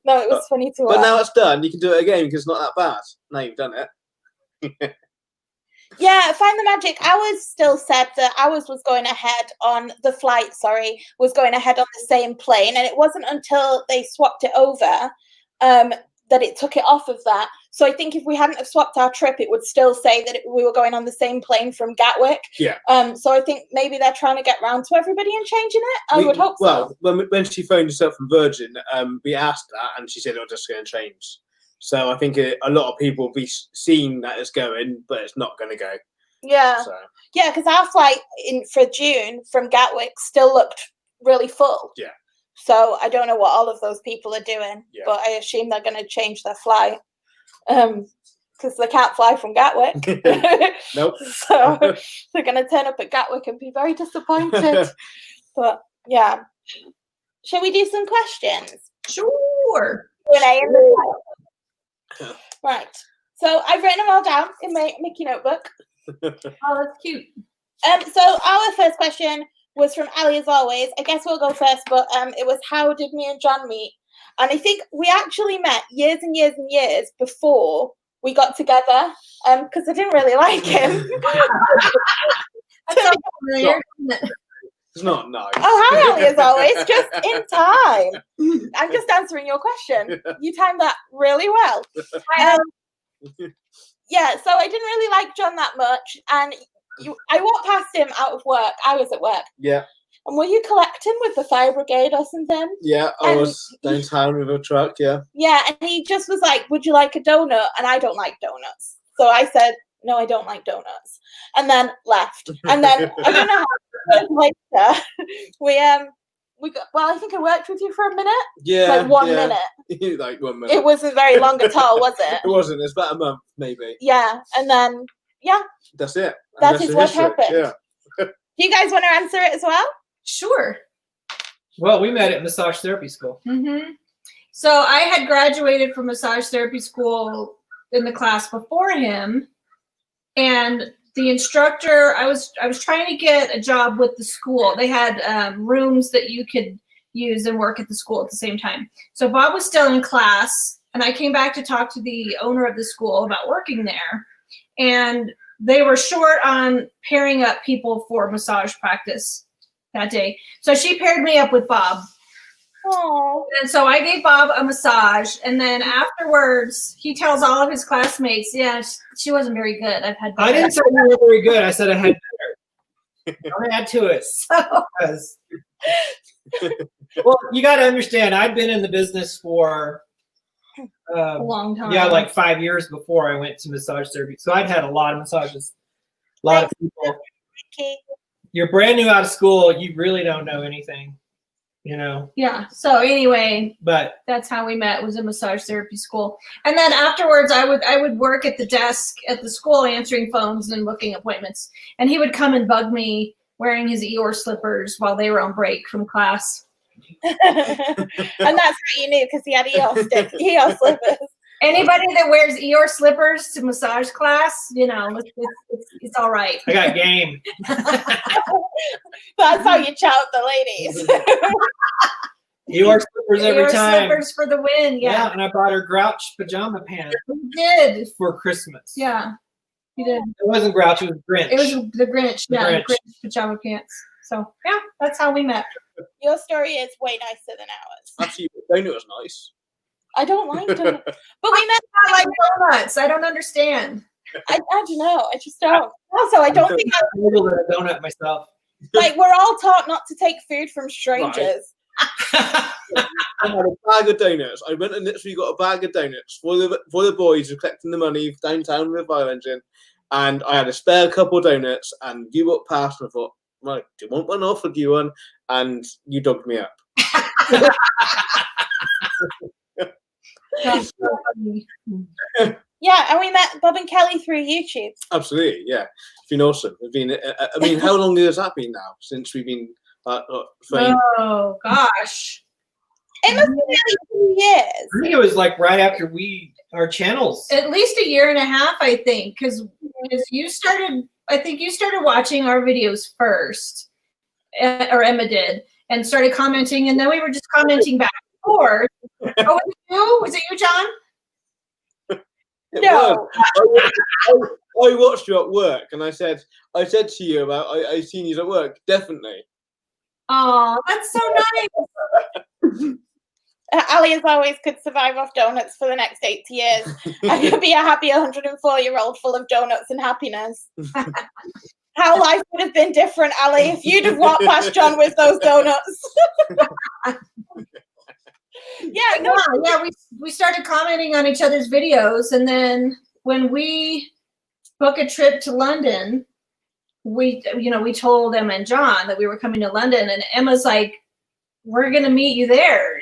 No, it was funny to watch. But now it's done. You can do it again because it's not that bad. Now you've done it. Yeah, Find the Magic. Ours still said that ours was going ahead on the flight, was going ahead on the same plane. And it wasn't until they swapped it over that it took it off of that. So I think if we hadn't have swapped our trip, it would still say that we were going on the same plane from Gatwick. Yeah. So I think maybe they're trying to get round to everybody and changing it. I would hope so. Well, when she phoned herself from Virgin, we asked that and she said it was just going to change. So I think a lot of people will be seeing that it's going, but it's not going to go. Yeah. So. Yeah, because our flight for June from Gatwick still looked really full. Yeah. So I don't know what all of those people are doing, but I assume they're going to change their flight because they can't fly from Gatwick. Nope. So they're going to turn up at Gatwick and be very disappointed. But yeah. Shall we do some questions? Sure. Q&A in the title. Right. So I've written them all down in my Mickey notebook. Oh, that's cute. So our first question was from Ali, as always. I guess we'll go first, but it was, how did me and John meet? And I think we actually met years and years and years before we got together, because I didn't really like him. It's not nice. Oh, hi, Ali, as always. Just in time. I'm just answering your question. You timed that really well. Yeah, so I didn't really like John that much, and I walked past him out of work. I was at work. Yeah. And were you collecting with the fire brigade or something? Yeah, I was downtown with a truck, yeah. Yeah, and he just was like, would you like a donut? And I don't like donuts. So I said, no, I don't like donuts. And then left. And then, I don't know how later, we got, well, I think I worked with you for a minute. Yeah. Like 1 minute. Like 1 minute. It wasn't very long at all, was it? It wasn't. It's about a month, maybe. Yeah. And then, yeah. That's it. That is what happened. Yeah. Do you guys want to answer it as well? Sure. Well, we met at massage therapy school. Mm-hmm. So I had graduated from massage therapy school in the class before him, and the instructor, I was trying to get a job with the school. They had rooms that you could use and work at the school at the same time. So Bob was still in class, and I came back to talk to the owner of the school about working there, and they were short on pairing up people for massage practice that day. So she paired me up with Bob. Oh. And so I gave Bob a massage, and then afterwards, he tells all of his classmates, "Yeah, she wasn't very good. I've had better." I didn't say you were very good. I said I had better. Don't add to it. Well, you got to understand, I've been in the business for a long time. Yeah, like 5 years before I went to massage therapy. So I've had a lot of massages. A lot of people. You're brand new out of school. You really don't know anything. You know. Yeah. So anyway, but that's how we met, was in massage therapy school. And then afterwards I would work at the desk at the school answering phones and booking appointments. And he would come and bug me wearing his Eeyore slippers while they were on break from class. And that's how you knew, because he had Eeyore slippers. Anybody that wears Eeyore slippers to massage class, you know, it's all right. I got game. That's how you chout the ladies. Eeyore slippers every Eeyore time. Slippers for the win, yeah. And I bought her Grouch pajama pants. You did. For Christmas. Yeah, you did. It wasn't Grouch, it was Grinch. It was the Grinch, The yeah, Grinch. the Grinch pajama pants. So, yeah, that's how we met. Your story is way nicer than ours. Actually, the donut was nice. I don't like donuts. But we met. I like donuts. I don't understand. I don't know. I just don't. Also, I don't think I'm able to donut myself. like we're all taught not to take food from strangers. I had a bag of donuts. I went and literally got a bag of donuts for the boys who were collecting the money downtown with the fire engine, and I had a spare couple of donuts. And you walked past, and I thought, right, do you want one? I'll give you one, and you dogged me up. That's so funny. Yeah, and we met Bob and Kelly through YouTube. Absolutely, yeah. It's been awesome. It's been, I mean, how long has that been now since we've been friends? Oh gosh, It must be nearly 2 years. I think it was like right after our channels. at least a year and a half, I think, because you started. I think you started watching our videos first, or Emma did, and started commenting, and then we were just commenting back and forth. Oh, was it you? Was it you, John? It No. was. I watched you at work, and I said to you about I seen you at work. Definitely. Oh, that's so nice. Ali, as always, could survive off donuts for the next 80 years. I could be a happy 104-year-old full of donuts and happiness. How life would have been different, Ali, if you'd have walked past John with those donuts. Yeah, no, Yeah, we started commenting on each other's videos, and then when we book a trip to London, we told Emma and John that we were coming to London, and Emma's like, "We're gonna meet you there."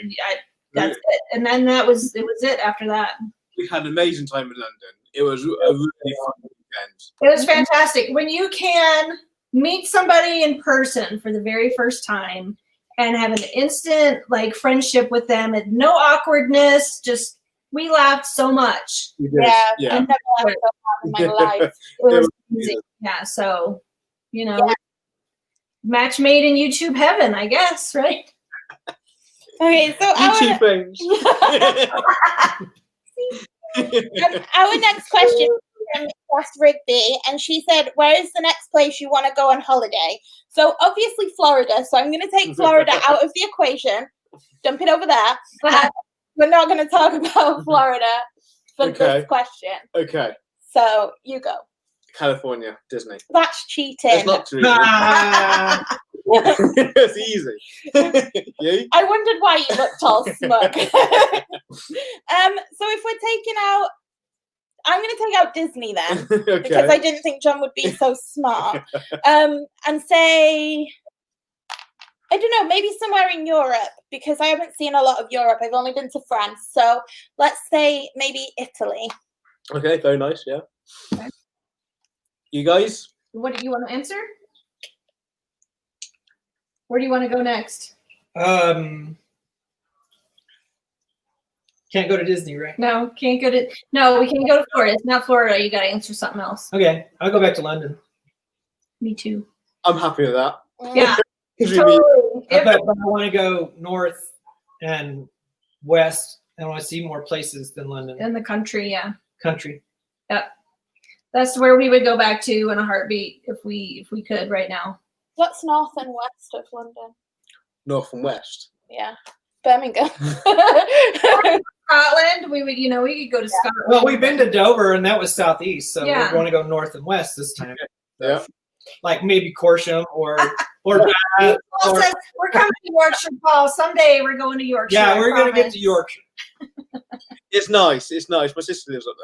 That's it, and then it was it after that. We had an amazing time in London. It was a really fun weekend. It was fantastic when you can meet somebody in person for the very first time and have an instant like friendship with them and no awkwardness. Just we laughed so much. We did. yeah, I've never had so hard in my life. It was easy. Yeah, so match made in YouTube heaven, I guess, right? Okay, so YouTube things. our next question is from Jess Rigby, and she said, "Where is the next place you want to go on holiday?" So obviously Florida. So I'm going to take Florida out of the equation, dump it over there. We're not going to talk about Florida for this question. Okay. So you go. California, Disney. That's cheating. It's not too easy. It's easy. You? I wondered why you looked all smug. So if we're taking out, I'm going to take out Disney then, because I didn't think John would be so smart. And say, I don't know, maybe somewhere in Europe, because I haven't seen a lot of Europe. I've only been to France. So let's say maybe Italy. Okay, very nice, yeah. Okay. You guys? What do you want to answer? Where do you want to go next? Can't go to Disney, right? No, can't go to. No, we can't go to Florida. It's not Florida. You got to answer something else. Okay, I'll go back to London. Me too. I'm happy with that. Yeah. Because Totally. But I want to go north and west. I want to see more places than London. In the country, yeah. Country. That's where we would go back to in a heartbeat if we could right now. What's north and west of London? North and west. Yeah. Birmingham. Scotland, we could go to Scotland. Well, we've been to Dover, and that was southeast, so Yeah. we're going to go north and west this time. Yeah. Like maybe Corsham or Bath. Paul or- says, we're coming to Yorkshire, Paul. Someday we're going to Yorkshire. yeah, I we're going to get promise. to Yorkshire. It's nice. It's nice. My sister lives up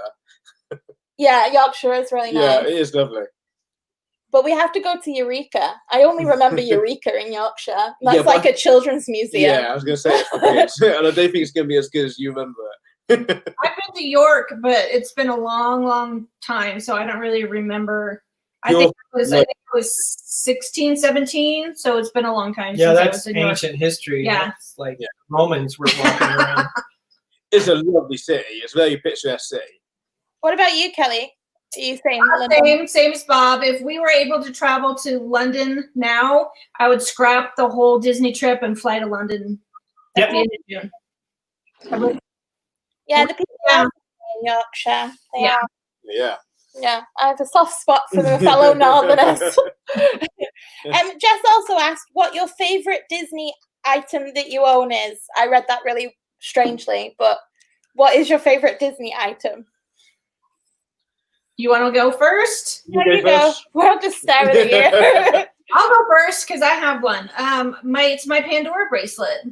there. Yeah, Yorkshire is really Yeah, nice. it is lovely. But we have to go to Eureka. I only remember Eureka in Yorkshire. That's Yeah, but- like a children's museum. Yeah, I was going to say it for kids. And I don't think it's going to be as good as you remember it. I've been to York, but it's been a long, long time, so I don't really remember. I think it was 16, 17, so it's been a long time Yeah, since I that's was in York. ancient history. Yeah. That's like Romans were walking around. It's a lovely city. It's a very picturesque city. What about you, Kelly? Are you saying London? Same as Bob. If we were able to travel to London now, I would scrap the whole Disney trip and fly to London at the end of June. Yeah, the people Yeah. in Yorkshire. They Yeah. are. Yeah. Yeah, I have a soft spot for the fellow Northerners. Jess also asked what your favorite Disney item that you own is. I read that really strangely, but what is your favorite Disney item? You want to go first? There you go. We'll just stare at you. I'll go first because I have one. It's my Pandora bracelet.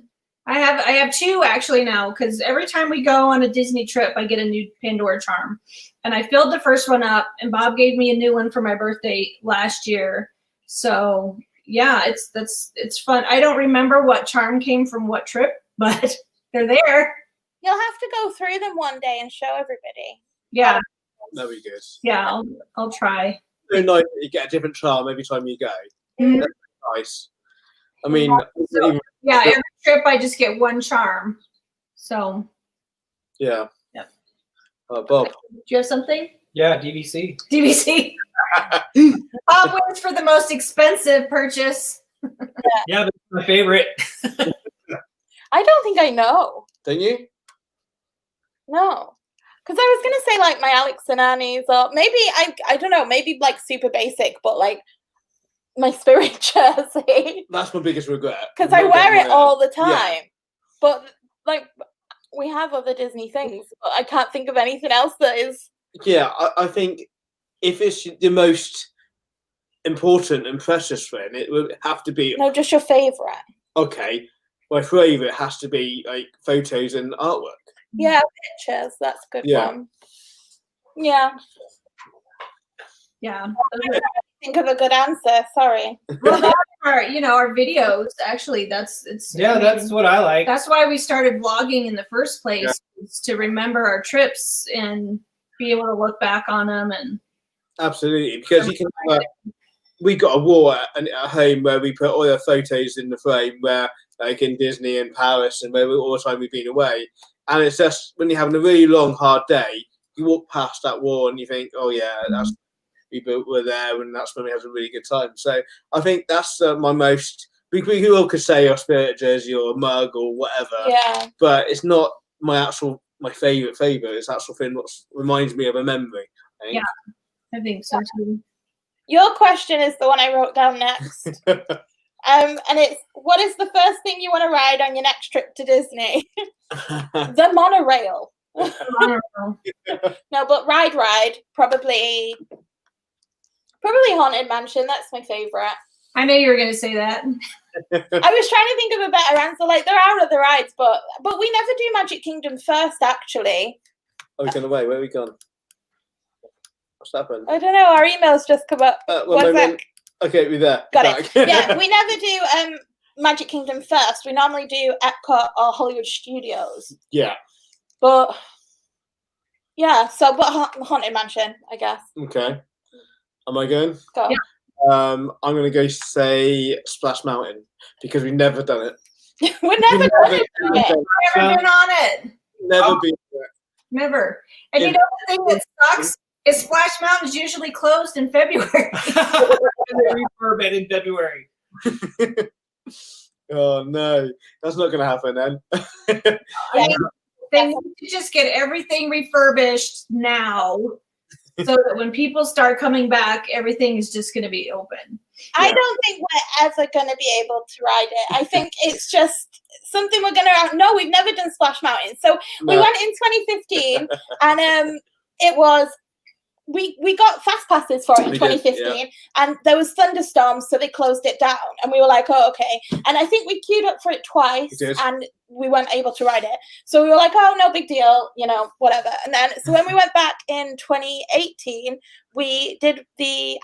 I have two actually now because every time we go on a Disney trip, I get a new Pandora charm, and I filled the first one up, and Bob gave me a new one for my birthday last year. So yeah, it's fun. I don't remember what charm came from what trip, but they're there. You'll have to go through them one day and show everybody. Yeah, That'd be good. yeah, I'll try. So nice that you get a different charm every time you go. Mhm. That's nice. I mean, So- even- Yeah, every trip I just get one charm. So, yeah. Yep. Bob. do you have something? Yeah, DVC. DVC. Bob wins for the most expensive purchase. Yeah, but it's my favorite. I don't think I know. Don't you? No. Because I was gonna say like my Alex and Annie's, or maybe I don't know, maybe like super basic, but like my Spirit jersey. That's my biggest regret. Because I Not wear getting it my- all the Yeah. time. But like we have other Disney things, but I can't think of anything else that is. Yeah, I think if it's the most important and precious thing, it would have to be No, just your favorite. okay. My favourite has to be like photos and artwork. Yeah, pictures. That's a good Yeah. one. Yeah. Yeah. Think of a good answer. Sorry. Well, that's our videos. Actually, that's what I like. that's why we started vlogging in the first place, is to remember our trips and be able to look back on them. And Absolutely, because you can. We got a wall at home where we put all the photos in the frame, where like in Disney and Paris, and where all the time we've been away. And it's just when you're having a really long, hard day, you walk past that wall and you think, "Oh yeah, that's we were there, and that's when we had a really good time." So I think that's my most. We all could say a Spirit jersey or a mug or whatever, Yeah. but it's not my favorite. It's actual thing that reminds me of a memory. I think. I think so too. Your question is the one I wrote down next. And it's, what is the first thing you want to ride on your next trip to Disney? The monorail. No, but ride. Probably Haunted Mansion. That's my favorite. I know you were going to say that. I was trying to think of a better answer. Like, there are other rides, but we never do Magic Kingdom first, actually. Oh, we've gone away. Where are we gone? What's happened? I don't know. Our emails just come up. One One moment. Okay, we're there. Got Back. it. Yeah, we never do Magic Kingdom first. We normally do Epcot or Hollywood Studios. Yeah. But yeah, but Haunted Mansion, I guess. Okay. Am I going? Go. Yeah. I'm gonna go say Splash Mountain because we've never done it. We're never going to do it. Never been on it. Never been there. Never. And Yeah. you know the thing that sucks is Splash Mountain is usually closed in February. They refurb it in February. Oh no, that's not gonna happen then. I mean, they need to just get everything refurbished now, so that when people start coming back, everything is just going to be open. I Yeah. don't think we're ever going to be able to ride it. I think it's just something we're going to. No, we've never done Splash Mountain. So we No. went in 2015, and it was. We got fast passes for it in We did, 2015, and there was thunderstorms, so they closed it down. And we were like, "Oh, okay." And I think we queued up for it twice, We did. and we weren't able to ride it. So we were like, "Oh, no big deal, whatever." And then, so when we went back in 2018, we did the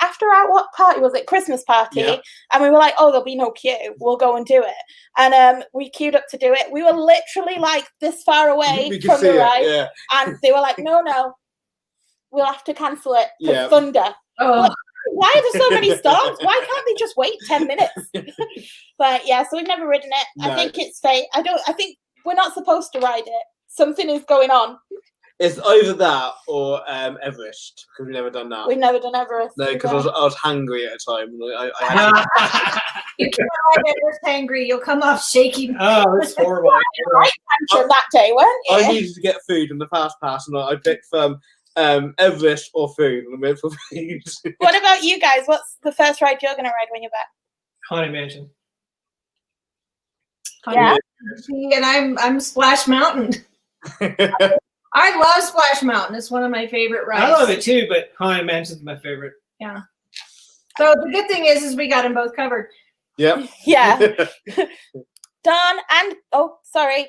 what party was it? Christmas party, Yeah. and we were like, "Oh, there'll be no queue. We'll go and do it." And we queued up to do it. We were literally like this far away We can from see the it. ride, Yeah. and they were like, no, we'll have to cancel it for Yeah. thunder. Oh, Why are there so many storms? Why can't they just wait 10 minutes? But yeah, so we've never ridden it. No. I think it's fate. I think we're not supposed to ride it. Something is going on. It's either that or Everest because we've never done that. We've never done Everest. No, because either. I was hungry at a time. I had you can't ride Everest hangry. You'll come off shaky. Oh, it's horrible. Mansion that day, weren't you? I needed to get food on the fast pass, and I picked from Everest or food. And I went for food. What about you guys? What's the first ride you're going to ride when you're back? Haunted Mansion. Yeah. And I'm Splash Mountain. I love Splash Mountain. It's one of my favorite rides. I love it too, but Haunted Mansion's my favorite. So the good thing is we got them both covered. Yep. Yeah. Don and, sorry.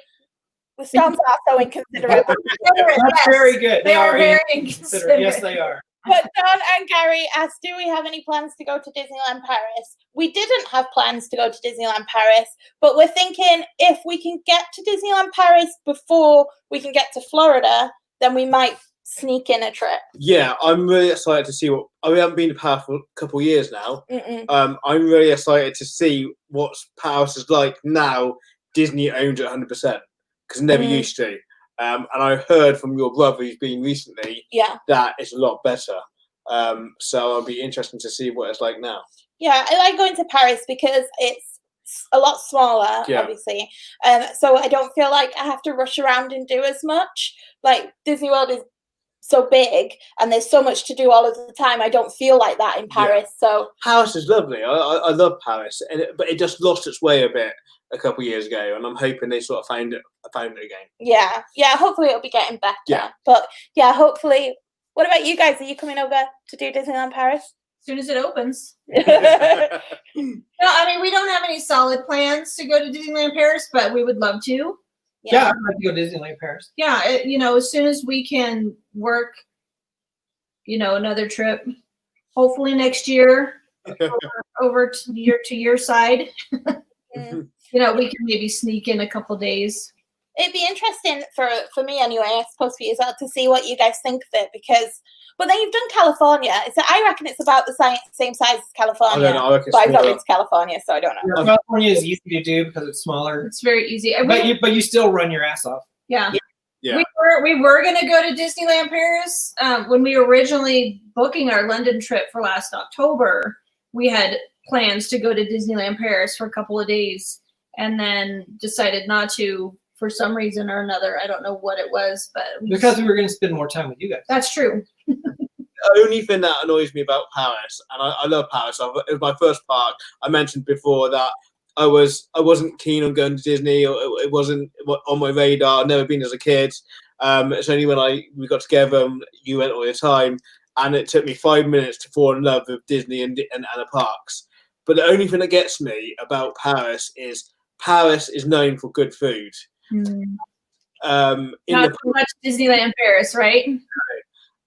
The storms are so inconsiderate. That's very good. They are very inconsiderate. inconsiderate. Yes, they are. But Don and Gary asked, do we have any plans to go to Disneyland Paris? We didn't have plans to go to Disneyland Paris, but we're thinking if we can get to Disneyland Paris before we can get to Florida, then we might sneak in a trip. Yeah, I'm really excited to see what. We haven't been to Paris for a couple of years now. Mm-mm. I'm really excited to see what Paris is like now. Disney owns it 100% because it never used to. And I heard from your brother who's been recently Yeah. that it's a lot better. So it'll be interesting to see what it's like now. Yeah, I like going to Paris because it's a lot smaller, Yeah. obviously. So I don't feel like I have to rush around and do as much. Like Disney World is so big and there's so much to do all of the time. I don't feel like that in Paris. So Paris is lovely. I love Paris, but it just lost its way a bit a couple of years ago, and I'm hoping they sort of found it again. yeah, hopefully it'll be getting better. Yeah. But yeah, hopefully. What about you guys? Are you coming over to do Disneyland Paris? As soon as it opens. Yeah. No, I mean, we don't have any solid plans to go to Disneyland Paris, but we would love to. Yeah, I'd like to go to Disneyland Paris. Yeah, as soon as we can work, another trip, hopefully next year, over to your side. Mm. We can maybe sneak in a couple days. It'd be interesting for me anyway, I suppose for you as well, to see what you guys think of it but then you've done California. I reckon it's about the same size as California. I don't know. I reckon But I've not smaller. been to California, so I don't know. Yeah, California is easy to do because it's smaller, It's very easy. but you still run your ass off. Yeah. Yeah. We were gonna go to Disneyland Paris when we were originally booking our London trip for last October. We had plans to go to Disneyland Paris for a couple of days, and then decided not to for some reason or another. I don't know what it was, but Because we were going to spend more time with you guys. that's true. The only thing that annoys me about Paris, and I love Paris. It was my first park. I mentioned before that I wasn't keen on going to Disney, or it wasn't on my radar. I'd never been as a kid. It's only when we got together and you went all the time, and it took me 5 minutes to fall in love with Disney and the parks. But the only thing that gets me about Paris is known for good food. Not too much Disneyland Paris, right?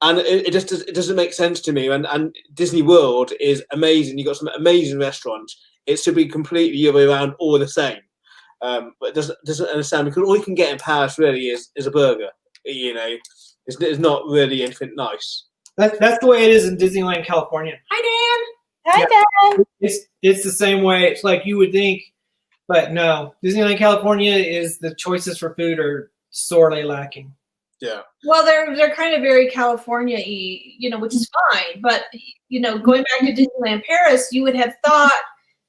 And it doesn't make sense to me. And Disney World is amazing. You've got some amazing restaurants. It should be completely year round, all the same. But it doesn't understand, because all you can get in Paris really is a burger. It's not really anything nice. That's the way it is in Disneyland California. Hi, Hi, Dan. It's the same way. It's like you would think, but no. Disneyland California is the choices for food are sorely lacking. Yeah. Dan. Well, they're kind of very California-y, which is fine. But going back to Disneyland Paris, you would have thought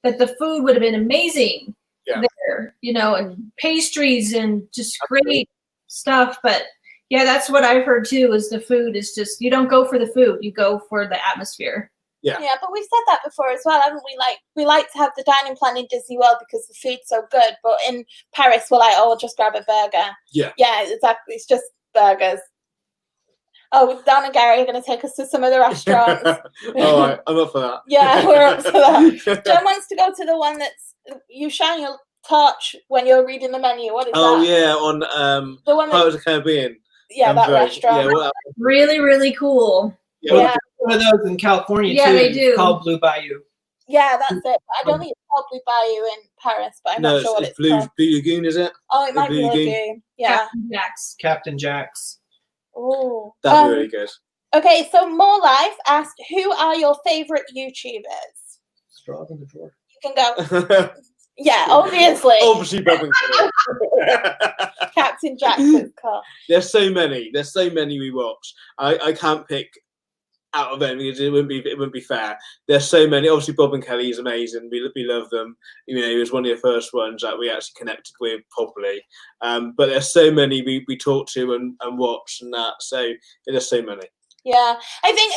that the food would have been amazing there, and pastries and just great stuff. But yeah, that's what I've heard too, is the food is just, you don't go for the food, you go for the atmosphere. Yeah, but we've said that before as well, haven't we? Like, we like to have the dining plan in Disney World because the food's so good, but in Paris we're like, oh, we'll just grab a burger. Yeah. Yeah, exactly. It's just burgers. Oh, Dan and Gary are going to take us to some of the restaurants. All right, I'm up for that. Yeah, we're up for that. Jen wants to go to the one that's, you shine your torch when you're reading the menu. What is Oh that? yeah, on The one Pirates of the Caribbean. yeah, that Right. restaurant. Yeah, well, Really, really cool. Yeah. One of those in California Yeah, too. they It's do. called Blue Bayou. Yeah, that's it. I don't think it's called Blue Bayou in Paris, but I'm no, not sure what it's it's Blue called. Lagoon, is it? Oh, it might be Blue Lagoon. Lagoon. Yeah. Captain Jack's. Captain Jack's. Ooh. That'd be really good. Okay, so More Life asked, who are your favorite YouTubers? Straws in the drawer. You can go. Yeah, obviously. Obviously, Bob and Captain Jackson's car. There's so many we watch. I can't pick out of them because it wouldn't be fair. There's so many. Obviously, Bob and Kelly is amazing. We love them. He was one of the first ones that we actually connected with properly. But there's so many we talk to and watch and that. So there's so many. Yeah, I think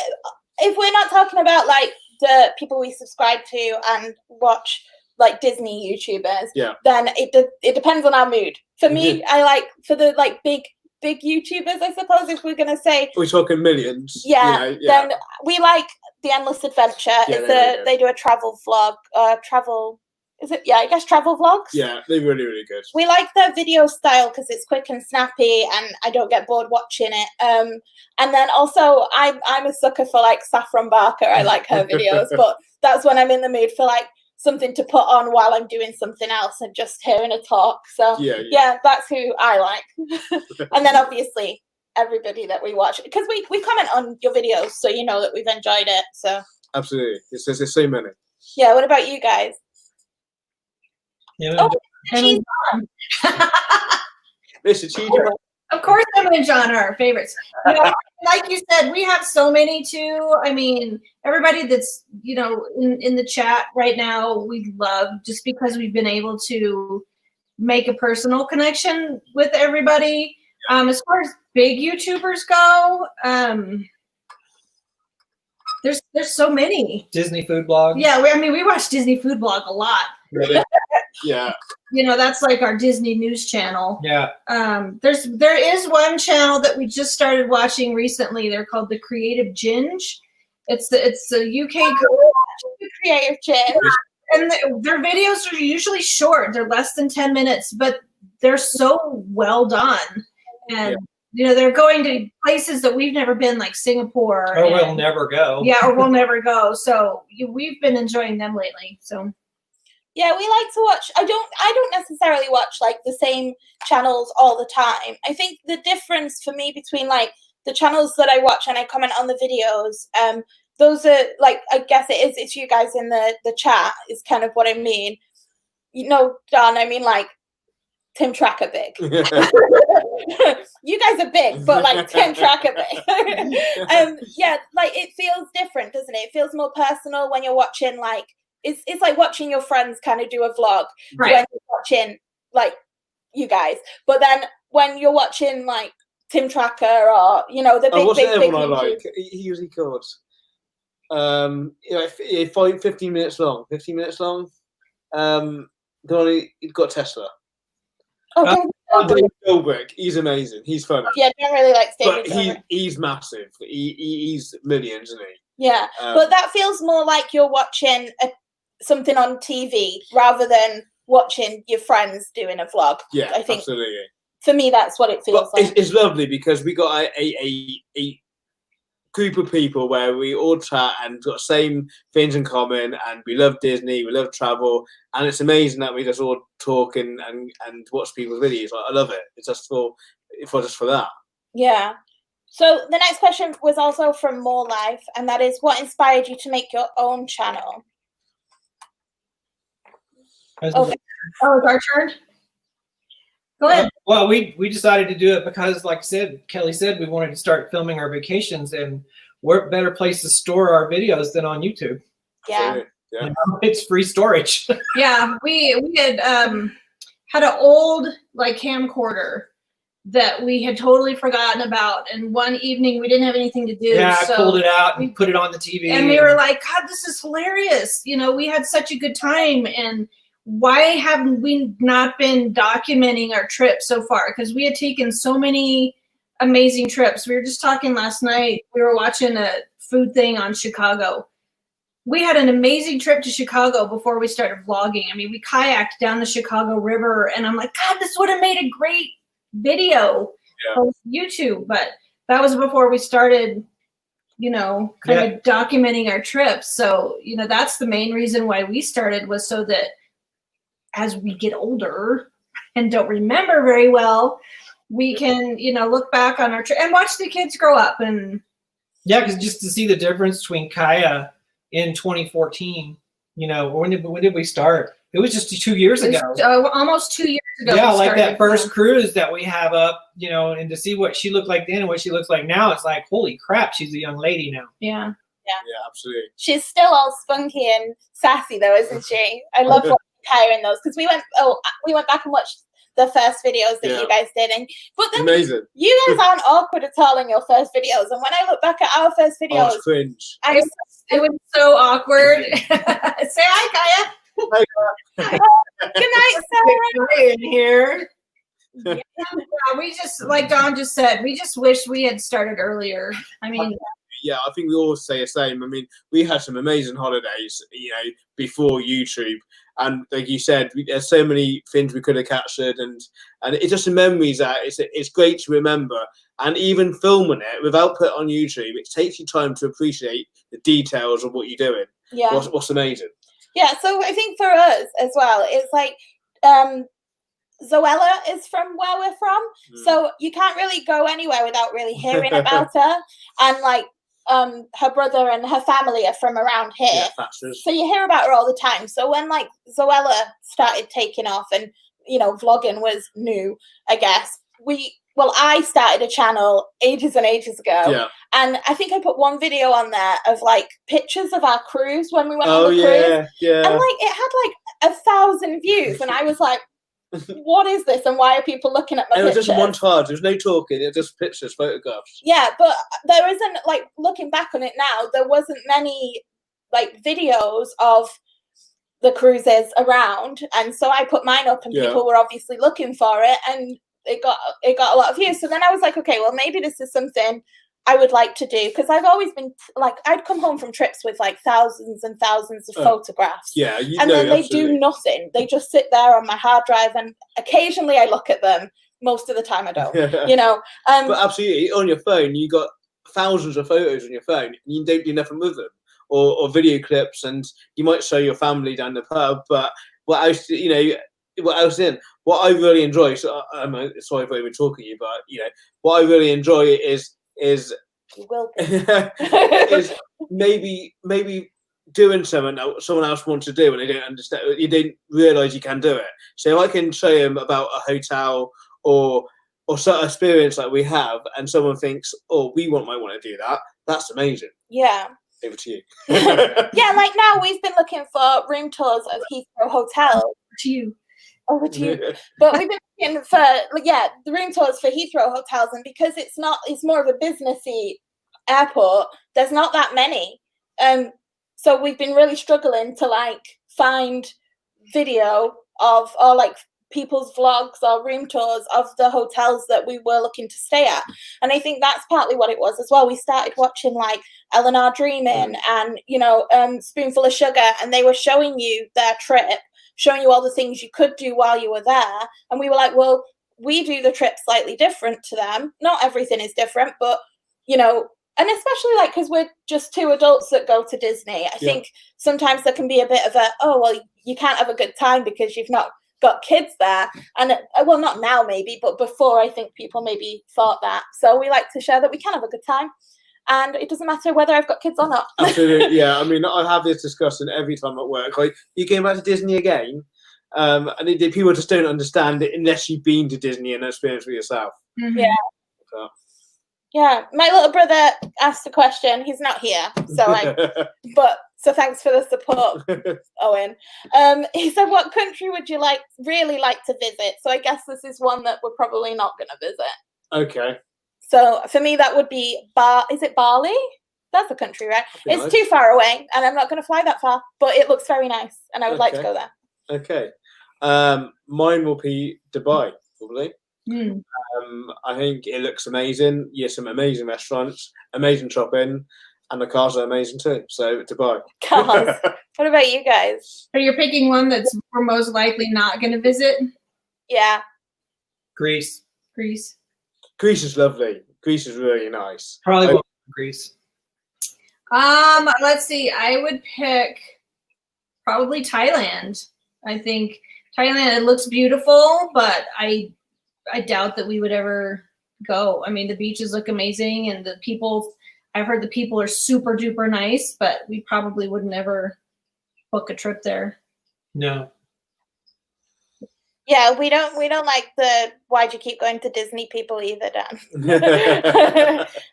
if we're not talking about like the people we subscribe to and watch, like Disney YouTubers, then it depends on our mood. For me, I like for the like big YouTubers, I suppose, if we're gonna say We're talking millions. Then we like The Endless Adventure. They do a travel vlog, travel vlogs. Yeah, they're really, really good. We like their video style because it's quick and snappy, and I don't get bored watching it. And then also, I'm a sucker for like Saffron Barker. I like her videos, but that's when I'm in the mood for like something to put on while I'm doing something else and just hearing a talk. So yeah, that's who I like. And then obviously everybody that we watch, because we comment on your videos, so you know that we've enjoyed it. So absolutely, there's so many. Yeah. What about you guys? Yeah. Cheese. Listen, cheese. Of course, Emma and John are our favorites. like you said, we have so many too. I mean, everybody that's, you know, in the chat right now, we love just because we've been able to make a personal connection with everybody. As far as big YouTubers go, there's so many. Disney food blog. Yeah, we watch Disney Food Blog a lot. Yeah. You know, that's like our Disney news channel. Yeah. There is one channel that we just started watching recently. They're called the Creative Ginge. It's the UK Creative Ginge. and their videos are usually short. They're less than 10 minutes, but they're so well done. And you know, they're going to places that we've never been, like Singapore. Or we'll never go. Yeah, or we'll never go. So we've been enjoying them lately. So Yeah, we like to watch. I don't necessarily watch like the same channels all the time. I think the difference for me between like the channels that I watch and I comment on the videos, those are like, I guess it's you guys in the chat is kind of what I mean. You know, Don, I mean like Tim Tracker big. You guys are big, but like Tim Tracker big. Yeah, like it feels different, doesn't it? It feels more personal when you're watching like it's like watching your friends kind of do a vlog Right. when you're watching like you guys. But then when you're watching like Tim Tracker or you know the big what's big the other big one I YouTube- like? He usually called. You know, 15 minutes long. 15 minutes long. The one he's got Tesla. Oh, David Dobrik. He's amazing. He's funny. yeah, I don't really like But David Dobrik. he's massive. He's millions, isn't he? Yeah, but that feels more like you're watching something on TV rather than watching your friends doing a vlog. Yeah, I think absolutely. for me that's what it feels But like. it's lovely because we got a group of people where we all chat and got the same things in common, and we love Disney, we love travel, and it's amazing that we just all talk and watch people's videos. I love it. It's just for that. Yeah. So the next question was also from More Life, and that is, what inspired you to make your own channel? Okay. Oh, it's our turn? Go ahead. Well, we decided to do it because, like Kelly said, we wanted to start filming our vacations, and what better place to store our videos than on YouTube? Yeah. So, yeah. It's free storage. Yeah, we had had an old like camcorder that we had totally forgotten about, and one evening we didn't have anything to do. Yeah, I so pulled it out and put it on the TV. and we were like, God, this is hilarious. You know, we had such a good time, and why haven't we not been documenting our trip so far? Because we had taken so many amazing trips. We were just talking last night. We were watching a food thing on Chicago. We had an amazing trip to Chicago before we started vlogging. I mean, we kayaked down the Chicago River, and I'm like, God, this would have made a great video for YouTube. But that was before we started, you know, kind of documenting our trips. So, you know, that's the main reason why we started, was so that as we get older and don't remember very well, we can, you know, look back on our trip and watch the kids grow up. And yeah, because just to see the difference between Kaya in 2014, you know, when did we start? It was just 2 years ago. Almost 2 years ago. Yeah, we like that started, first cruise that we have up, you know, and to see what she looked like then and what she looks like now, it's like, holy crap, she's a young lady now. Yeah. Yeah, absolutely. She's still all spunky and sassy though, isn't she? I love watching Kyra in those because we went back and watched the first videos that you guys did, and but then Amazing. you guys aren't awkward at all in your first videos. And when I look back at our first Oh, videos, it's cringe. It was so awkward. Say hi, Kaya. good night, Sarah. In here. Yeah, we just, like Don just said, we just wish we had started earlier. I mean, Yeah, I think we all say the same. I mean, we had some amazing holidays, you know, before YouTube, and like you said, there's so many things we could have captured, and it's just the memories that it's great to remember. And even filming it without putting it on YouTube, it takes you time to appreciate the details of what you're doing. Yeah. What's amazing. Yeah, so I think for us as well, it's like Zoella is from where we're from, so you can't really go anywhere without really hearing about her. And like her brother and her family are from around here. Yeah, Thatchers. So you hear about her all the time. So when like Zoella started taking off and, you know, vlogging was new, I guess, we well, I started a channel ages and ages ago. Yeah. And I think I put one video on there of like pictures of our cruise when we went on Oh the cruise. yeah, yeah. And like it had like 1,000 views. And I was like, what is this? And why are people looking at my And it was pictures? just a montage. There was no talking. It was just pictures, photographs. Yeah, but there isn't, like, looking back on it now, there wasn't many like videos of the cruises around, and so I put mine up, and Yeah. people were obviously looking for it, and it got a lot of views. So then I was like, okay, well, maybe this is something I would like to do, because I've always been like, I'd come home from trips with like thousands and thousands of photographs. Yeah, you And know, then they absolutely. do nothing. They just sit there on my hard drive, and occasionally I look at them. Most of the time I don't. You know. But absolutely, on your phone, you got thousands of photos on your phone, and you don't do nothing with them, or video clips, and you might show your family down the pub. But what else? You know, what else in? What I really enjoy. So I'm sorry if we're talking to you, but you know, what I really enjoy is You will be. is maybe doing something that someone else wants to do and they don't understand, you don't realize you can do it. So if I can show them about a hotel or certain experience that we have, and someone thinks, oh, might want to do that, that's amazing. Yeah. Over to you. Yeah, like now we've been looking for room tours of Heathrow Hotel. To you. Over to you. But we've been looking for, the room tours for Heathrow hotels, and because it's more of a businessy airport, there's not that many. So we've been really struggling to like find video of, or like people's vlogs or room tours of the hotels that we were looking to stay at. And I think that's partly what it was as well. We started watching like Eleanor Dreaming and, you know, Spoonful of Sugar, and they were showing you their trip, showing you all the things you could do while you were there. And we were like, well, we do the trip slightly different to them. Not everything is different, but, you know, and especially like, because we're just two adults that go to Disney, I think sometimes there can be a bit of you can't have a good time because you've not got kids there. And well, not now maybe, but before, I think people maybe thought that. So we like to share that we can have a good time, and it doesn't matter whether I've got kids or not. Absolutely, yeah. I mean, I have this discussion every time at work. Like, you came back to Disney again, and people just don't understand it unless you've been to Disney and experienced for yourself. Mm-hmm. Yeah. So. Yeah, my little brother asked a question. He's not here, so so thanks for the support, Owen. He said, "What country would you really like to visit?" So I guess this is one that we're probably not going to visit. Okay. So for me, that would be Is it Bali? That's a country, right? It's nice. too far away, and I'm not going to fly that far. But it looks very nice, and I would like to go there. Okay. Mine will be Dubai, probably. I think it looks amazing. Yes, some amazing restaurants, amazing shopping, and the cars are amazing too. So Dubai. Cars. What about you guys? So you're picking one that's we're most likely not going to visit? Yeah. Greece. Greece. Greece is lovely. Greece is really nice. Probably Greece. Let's see. I would pick probably Thailand. I think Thailand, it looks beautiful, but I doubt that we would ever go. I mean, the beaches look amazing, and I've heard the people are super duper nice, but we probably wouldn't ever book a trip there. No. Yeah, we don't like the why'd you keep going to Disney people either, Dan.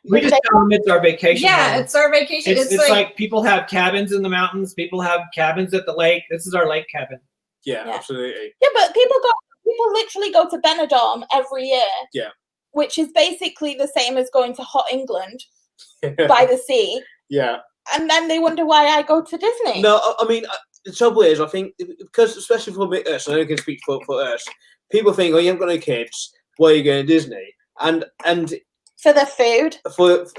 We just tell them it's our vacation. Yeah, home. It's our vacation. It's like people have cabins in the mountains. People have cabins at the lake. This is our lake cabin. Yeah, absolutely. Yeah, but people literally go to Benidorm every year. Yeah. Which is basically the same as going to hot England by the sea. Yeah. And then they wonder why I go to Disney. No, I mean, the trouble is, I think, because especially for us, I know I can speak for us, people think, oh, you haven't got no kids, why are you going to Disney? And for the food.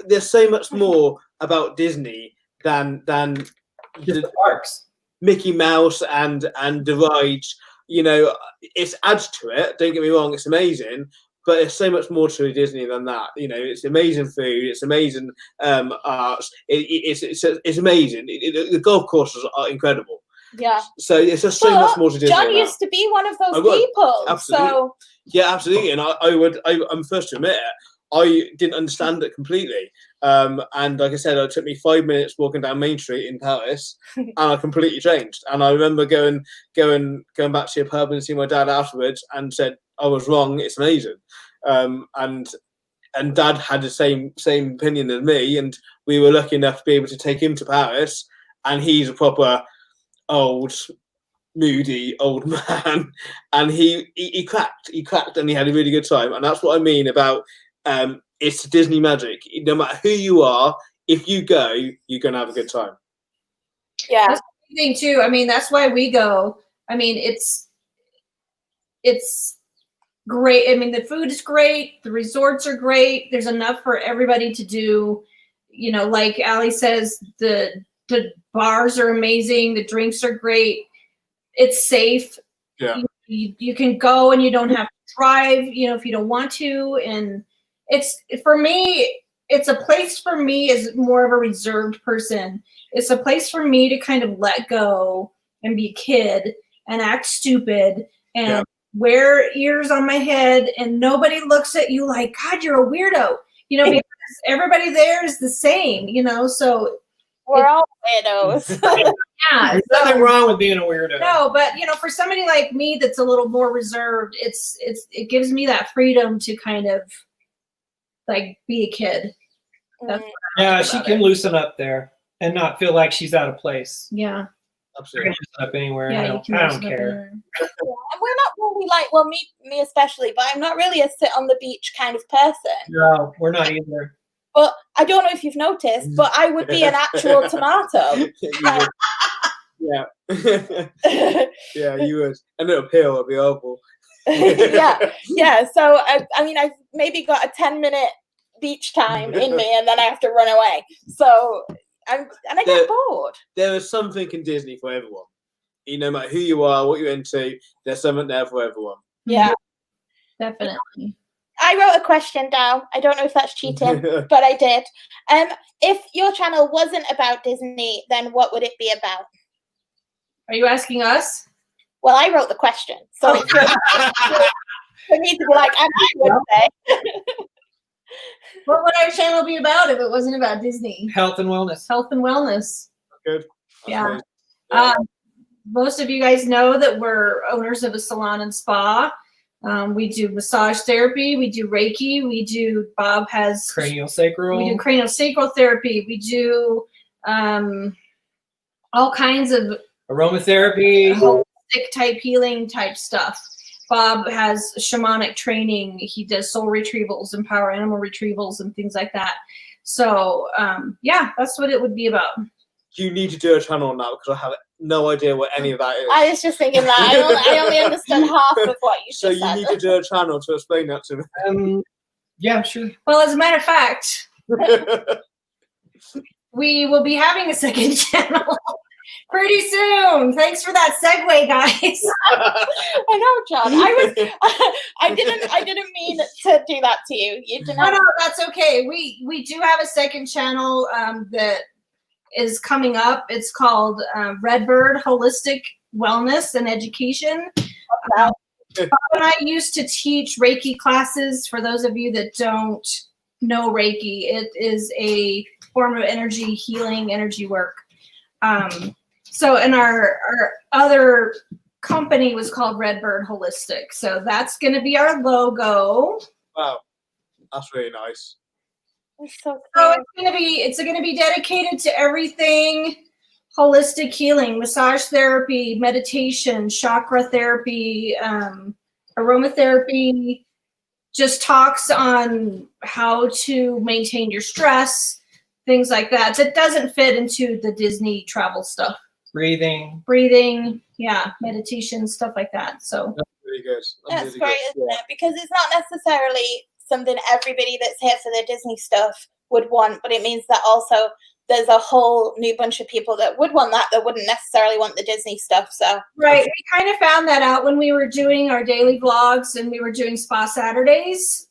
There's so much more about Disney than the parks. Mickey Mouse and the rides. You know, it adds to it. Don't get me wrong, it's amazing. But there's so much more to Disney than that. You know, it's amazing food. It's amazing arts. It's amazing. The golf courses are incredible. Yeah. So it's just so much more to Disney. John used to be one of those people. Absolutely. So. Yeah, absolutely. And I'm first to admit it. I didn't understand it completely. And like I said, it took me 5 minutes walking down Main Street in Paris, and I completely changed. And I remember going back to a pub and seeing my dad afterwards and said, I was wrong. It's amazing. and Dad had the same opinion as me, and we were lucky enough to be able to take him to Paris, and he's a proper old, moody old man, and he cracked, and he had a really good time, and that's what I mean about it's Disney magic. No matter who you are, if you go, you're gonna have a good time. Yeah. That's the thing too. I mean, that's why we go. I mean, it's great. I mean, the food is great. The resorts are great. There's enough for everybody to do. You know, like Allie says, the bars are amazing. The drinks are great. It's safe. Yeah. You can go and you don't have to drive, you know, if you don't want to. And it's, for me, it's a place for me as more of a reserved person. It's a place for me to kind of let go and be a kid and act stupid and wear ears on my head, and nobody looks at you like, God, you're a weirdo, you know, because everybody there is the same, you know, so we're all weirdos. yeah. There's nothing wrong with being a weirdo. No, but you know, for somebody like me that's a little more reserved, it gives me that freedom to kind of like be a kid. That's what I Yeah, like she about can it. loosen up there and not feel like she's out of place. Yeah. She Absolutely. can loosen up anywhere. Yeah, I you don't, can I loosen don't up care. anywhere. And we're not really like, well, me especially, but I'm not really a sit on the beach kind of person. No, we're not either. But I don't know if you've noticed, but I would be an actual tomato. Yeah. Yeah, you would. A little pill would be awful. yeah. So I mean, I've maybe got a 10-minute beach time in me, and then I have to run away. So I get bored. There is something in Disney for everyone. No matter who you are, what you're into, there's something there for everyone. Yeah, Definitely. I wrote a question down. I don't know if that's cheating, but I did. If your channel wasn't about Disney, then what would it be about? Are you asking us? Well, I wrote the question, so it's for me to be like, and I would say. What would our channel be about if it wasn't about Disney? Health and wellness. Health and wellness. Good. Yeah. Yeah. Most of you guys know that we're owners of a salon and spa. We do massage therapy. We do Reiki. Bob has Craniosacral. We do craniosacral therapy. We do all kinds of Aromatherapy. holistic type healing type stuff. Bob has shamanic training. He does soul retrievals and power animal retrievals and things like that. So yeah, that's what it would be about. You need to do a channel now because I have no idea what any of that is. I was just thinking that. I only understood half of what you So just you said. need to do a channel to explain that to me. Yeah, sure. Well, as a matter of fact, we will be having a second channel pretty soon. Thanks for that segue, guys. I know, John. I didn't mean to do that to you. You didn't. No, that's okay. We do have a second channel that is coming up. It's called Redbird Holistic Wellness and Education. Bob and I used to teach Reiki classes. For those of you that don't know Reiki, it is a form of energy healing, energy work. So, and our other company was called Redbird Holistic. So that's going to be our logo. Wow, that's really nice. It's so So cool. it's gonna be dedicated to everything holistic healing, massage therapy, meditation, chakra therapy, aromatherapy, just talks on how to maintain your stress, things like that. That doesn't fit into the Disney travel stuff. Breathing, yeah, meditation, stuff like that. So That's really good. That's really great, good. isn't it? Because it's not necessarily something everybody that's here for the Disney stuff would want, but it means that also there's a whole new bunch of people that would want that wouldn't necessarily want the Disney stuff. So right, we kind of found that out when we were doing our daily vlogs and we were doing Spa Saturdays.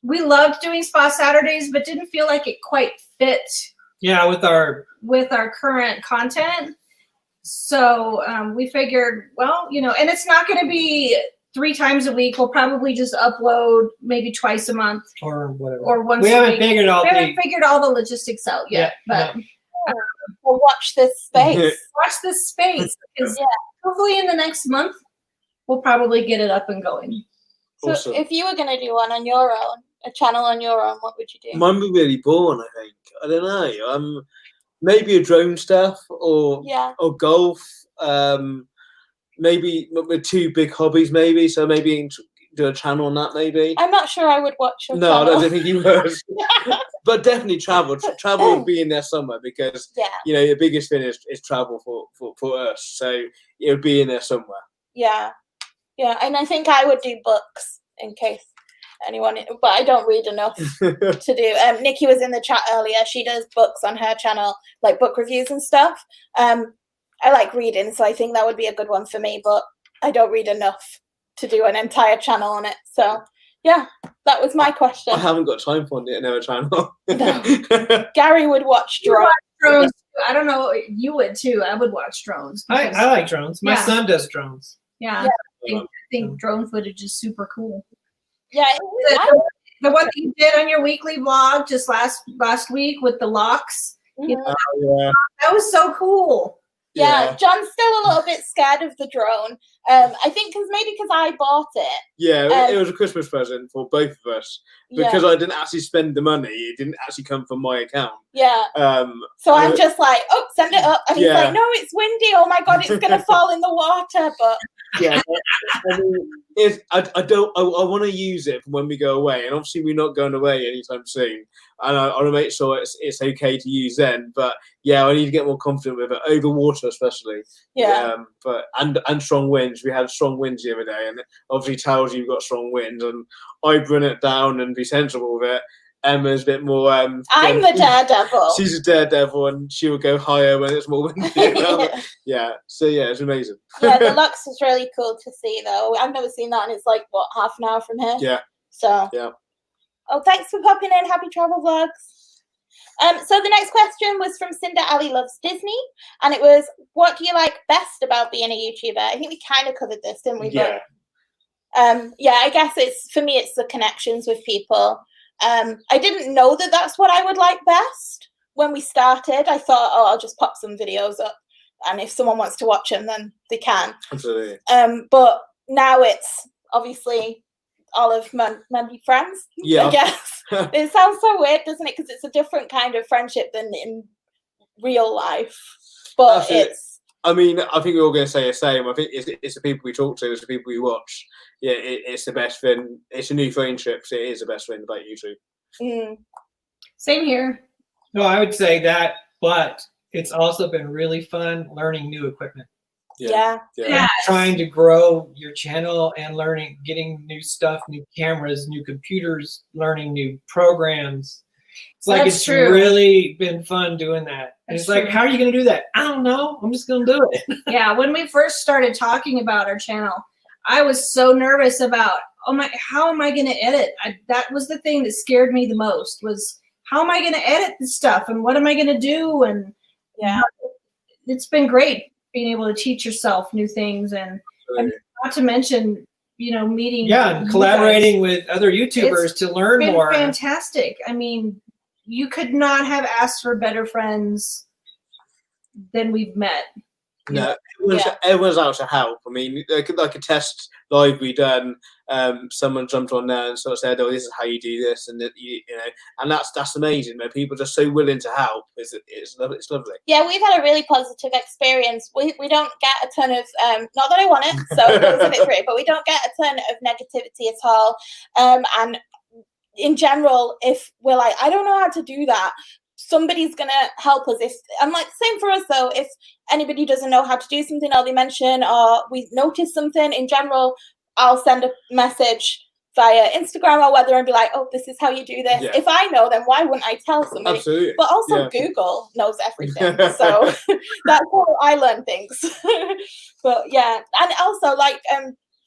We loved doing Spa Saturdays, but didn't feel like it quite fit Yeah, with our current content. So we figured, well, you know, and it's not going to be 3 times a week. We'll probably just upload maybe twice a month or whatever. or once We a haven't week. figured out We haven't figured all the logistics out yet, Yeah, but we'll watch this space. watch this space because hopefully in the next month we'll probably get it up and going. So Awesome. if you were going to do one on your own, a channel on your own, what would you do? Mine would be really boring, I think. I don't know. Maybe a drone stuff or Yeah. golf. Maybe with two big hobbies, maybe. So maybe do a channel on that, maybe. I'm not sure I would watch your No, I channel. don't think you would. But definitely travel. Travel would be in there somewhere because Yeah. the biggest thing is travel for us. So it would be in there somewhere. Yeah. Yeah. And I think I would do books in case anyone, but I don't read enough to do. Nikki was in the chat earlier. She does books on her channel, like book reviews and stuff. I like reading, so I think that would be a good one for me, but I don't read enough to do an entire channel on it. So yeah, that was my question. I haven't got time for another channel. No. Gary would watch You drones. watch drones. I don't know. You would too. I would watch drones. I because- like drones. My Yeah. son does drones. yeah, I think drone footage is super cool. Yeah, The one that you did on your weekly vlog just last week with the locks, mhm. Yeah. that was so cool. Yeah, John's still a little bit scared of the drone. I think because I bought it. Yeah, it was a Christmas present for both of us because I didn't actually spend the money. It didn't actually come from my account. Yeah. So I'm just like, oh, send it up, and he's like, no, it's windy. Oh my god, it's gonna fall in the water. But yeah, I mean, I want to use it for when we go away, and obviously we're not going away anytime soon. And I want to make sure it's okay to use then. But yeah, I need to get more confident with it over water, especially. yeah, But and strong winds. We had strong winds the other day, and it obviously tells you've got strong winds. And I bring it down and be sensible with it. Emma's a bit more. I'm the daredevil. She's a daredevil, and she will go higher when it's more windy. Yeah. So yeah, it's amazing. Yeah, the Lux is really cool to see though. I've never seen that, and it's like what, half an hour from here. Yeah. So Yeah. Oh, thanks for popping in. Happy travel vlogs. So the next question was from Cinder Ali Loves Disney, and it was, what do you like best about being a YouTuber? I think we kind of covered this, didn't we? Yeah. But, yeah, I guess for me, it's the connections with people. I didn't know that that's what I would like best when we started. I thought, oh, I'll just pop some videos up, and if someone wants to watch them, then they can. Absolutely. But now it's obviously all of my friends. Yeah. I guess it sounds so weird, doesn't it? Because it's a different kind of friendship than in real life. But Absolutely. it's. I mean, I think we're all going to say the same. I think it's the people we talk to, it's the people we watch. Yeah, it's the best thing. It's a new friendship. So it is the best thing about YouTube. Same here. No, I would say that, but it's also been really fun learning new equipment. Yeah. Trying to grow your channel and getting new stuff, new cameras, new computers, learning new programs. It's like That's it's true. really been fun doing that. And That's it's like, true. how are you going to do that? I don't know. I'm just going to do it. Yeah, when we first started talking about our channel, I was so nervous about, how am I going to edit? That was the thing that scared me the most, was how am I going to edit this stuff and what am I going to do? And Yeah. it's been great being able to teach yourself new things, and not to mention, meeting. Yeah, you and guys. collaborating with other YouTubers to learn Been more. fantastic. I mean, you could not have asked for better friends than we've met. No, everyone's out to help. I mean, like a test live we done. Someone jumped on there and sort of said, "Oh, this is how you do this," and and that's amazing. Man, people are just so willing to help. It's lovely. Yeah, we've had a really positive experience. We don't get a ton of not that I want it, so it goes a bit free, but we don't get a ton of negativity at all. And in general, if we're like, I don't know how to do that, somebody's gonna help us. I'm like, same for us though. If anybody doesn't know how to do something, or they mention, or we notice something in general, I'll send a message via Instagram or whether and be like, oh, this is how you do this. Yeah. If I know, then why wouldn't I tell somebody? Absolutely. But also Yeah. Google knows everything. So that's how I learn things. But yeah. And also, like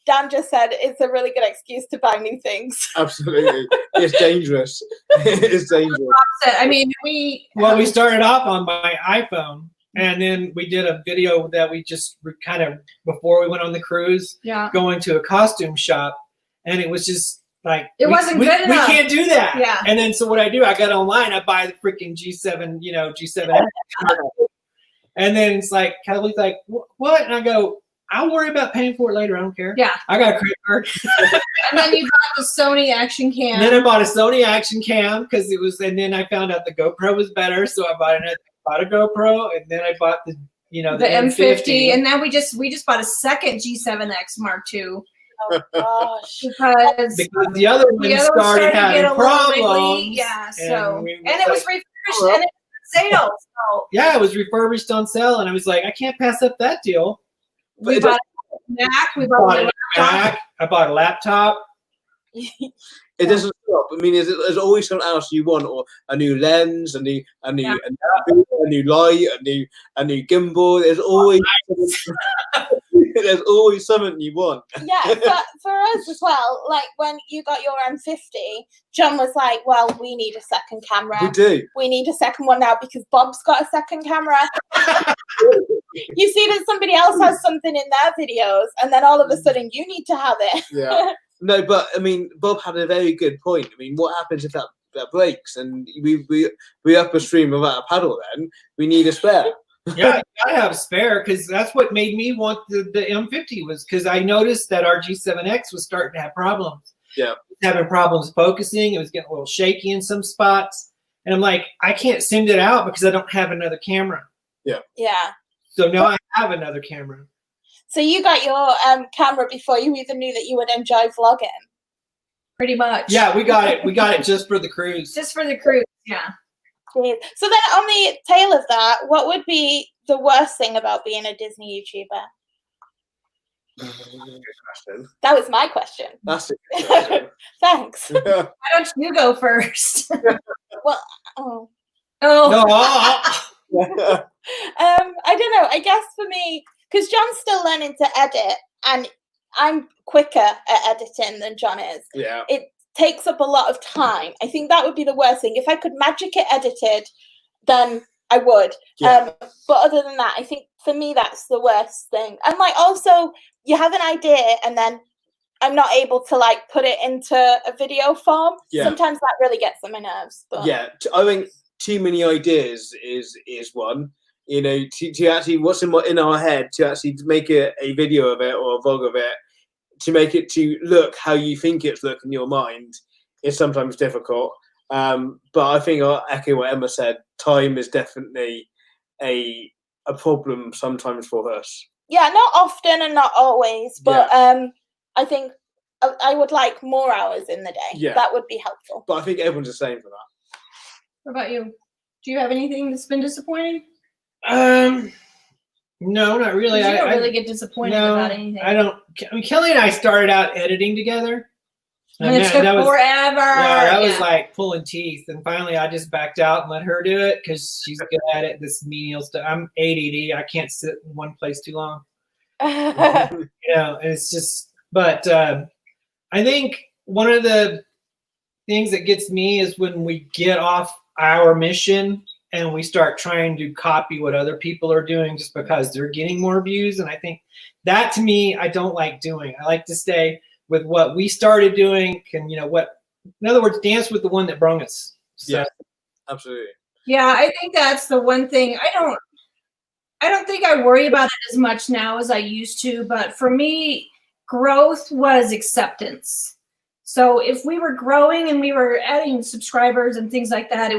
Dan just said, it's a really good excuse to buy new things. Absolutely. It's dangerous. It's dangerous. I mean, we started off on my iPhone, and then we did a video that we just kind of, before we went on the cruise, going to a costume shop, and it was just like, It wasn't good we enough. can't do that. Yeah. And then so what I do, I got online, I buy the freaking G7, G7. And then it's like, Kelly's like, what? And I go, I'll worry about paying for it later. I don't care. Yeah. I got a credit card. And then you bought the Sony Action Cam. And then I bought a Sony Action Cam because it was, and then I found out the GoPro was better, so I bought a GoPro, and then I bought the M50, and then we just bought a second G7X Mark II Oh gosh. because the other one started to get having a little problems. wiggly. Yeah, so and it was refurbished and it was on sale. So yeah, it was refurbished on sale, and I was like, I can't pass up that deal. we bought a Mac. We bought a Mac. I bought a laptop. It doesn't stop. I mean, there's always something else you want, or a new lens, a new light, a new gimbal. There's always there's always something you want. Yeah, for us as well, like when you got your M50, John was like, well, we need a second camera. We do. We need a second one now because Bob's got a second camera. You see that somebody else has something in their videos, and then all of a sudden you need to have it. Yeah. No, but I mean, Bob had a very good point. I mean, what happens if that breaks and we up a stream without a paddle? Then we need a spare. Yeah, you gotta have a spare because that's what made me want the M50 was because I noticed that our G7X was starting to have problems. Yeah, having problems focusing. It was getting a little shaky in some spots, and I'm like, I can't send it out because I don't have another camera. Yeah. So now I have another camera. So you got your camera before you even knew that you would enjoy vlogging. pretty much. Yeah, we got it. We got it just for the cruise. Just for the cruise. Yeah. Jeez. So then on the tail of that, what would be the worst thing about being a Disney YouTuber? Good question. That was my question. That's a good question. Thanks. Why don't you go first? Well, oh. No, I don't know. I guess for me, because John's still learning to edit, and I'm quicker at editing than John is. Yeah. It takes up a lot of time. I think that would be the worst thing. If I could magic it edited, then I would. Yeah. But other than that, I think for me that's the worst thing. And like also, you have an idea and then I'm not able to like put it into a video form. Yeah. Sometimes that really gets on my nerves. But Yeah, I think too many ideas is one. You know, to actually what's in our head, to actually make a video of it or a vlog of it, to make it to look how you think it's looking in your mind is sometimes difficult. But I think I'll echo what Emma said. Time is definitely a problem sometimes for us. yeah, not often and not always, but I think I would like more hours in the day. Yeah. That would be helpful. But I think everyone's the same for that. What about you? Do you have anything that's been disappointing? no, not really. You don't I really get disappointed no, about anything. I don't. I mean, Kelly and I started out editing together. And it took that was, forever. yeah, that was Yeah. like pulling teeth. And finally, I just backed out and let her do it because she's good at it. This menial stuff. I'm ADD. I can't sit in one place too long. You know, and it's just. But I think one of the things that gets me is when we get off our mission and we start trying to copy what other people are doing just because they're getting more views. And I think that to me, I don't like doing. I like to stay with what we started doing and, you know, in other words, dance with the one that brung us. So, Yeah, absolutely. Yeah, I think that's the one thing. I don't think I worry about it as much now as I used to, but for me, growth was acceptance. So if we were growing and we were adding subscribers and things like that,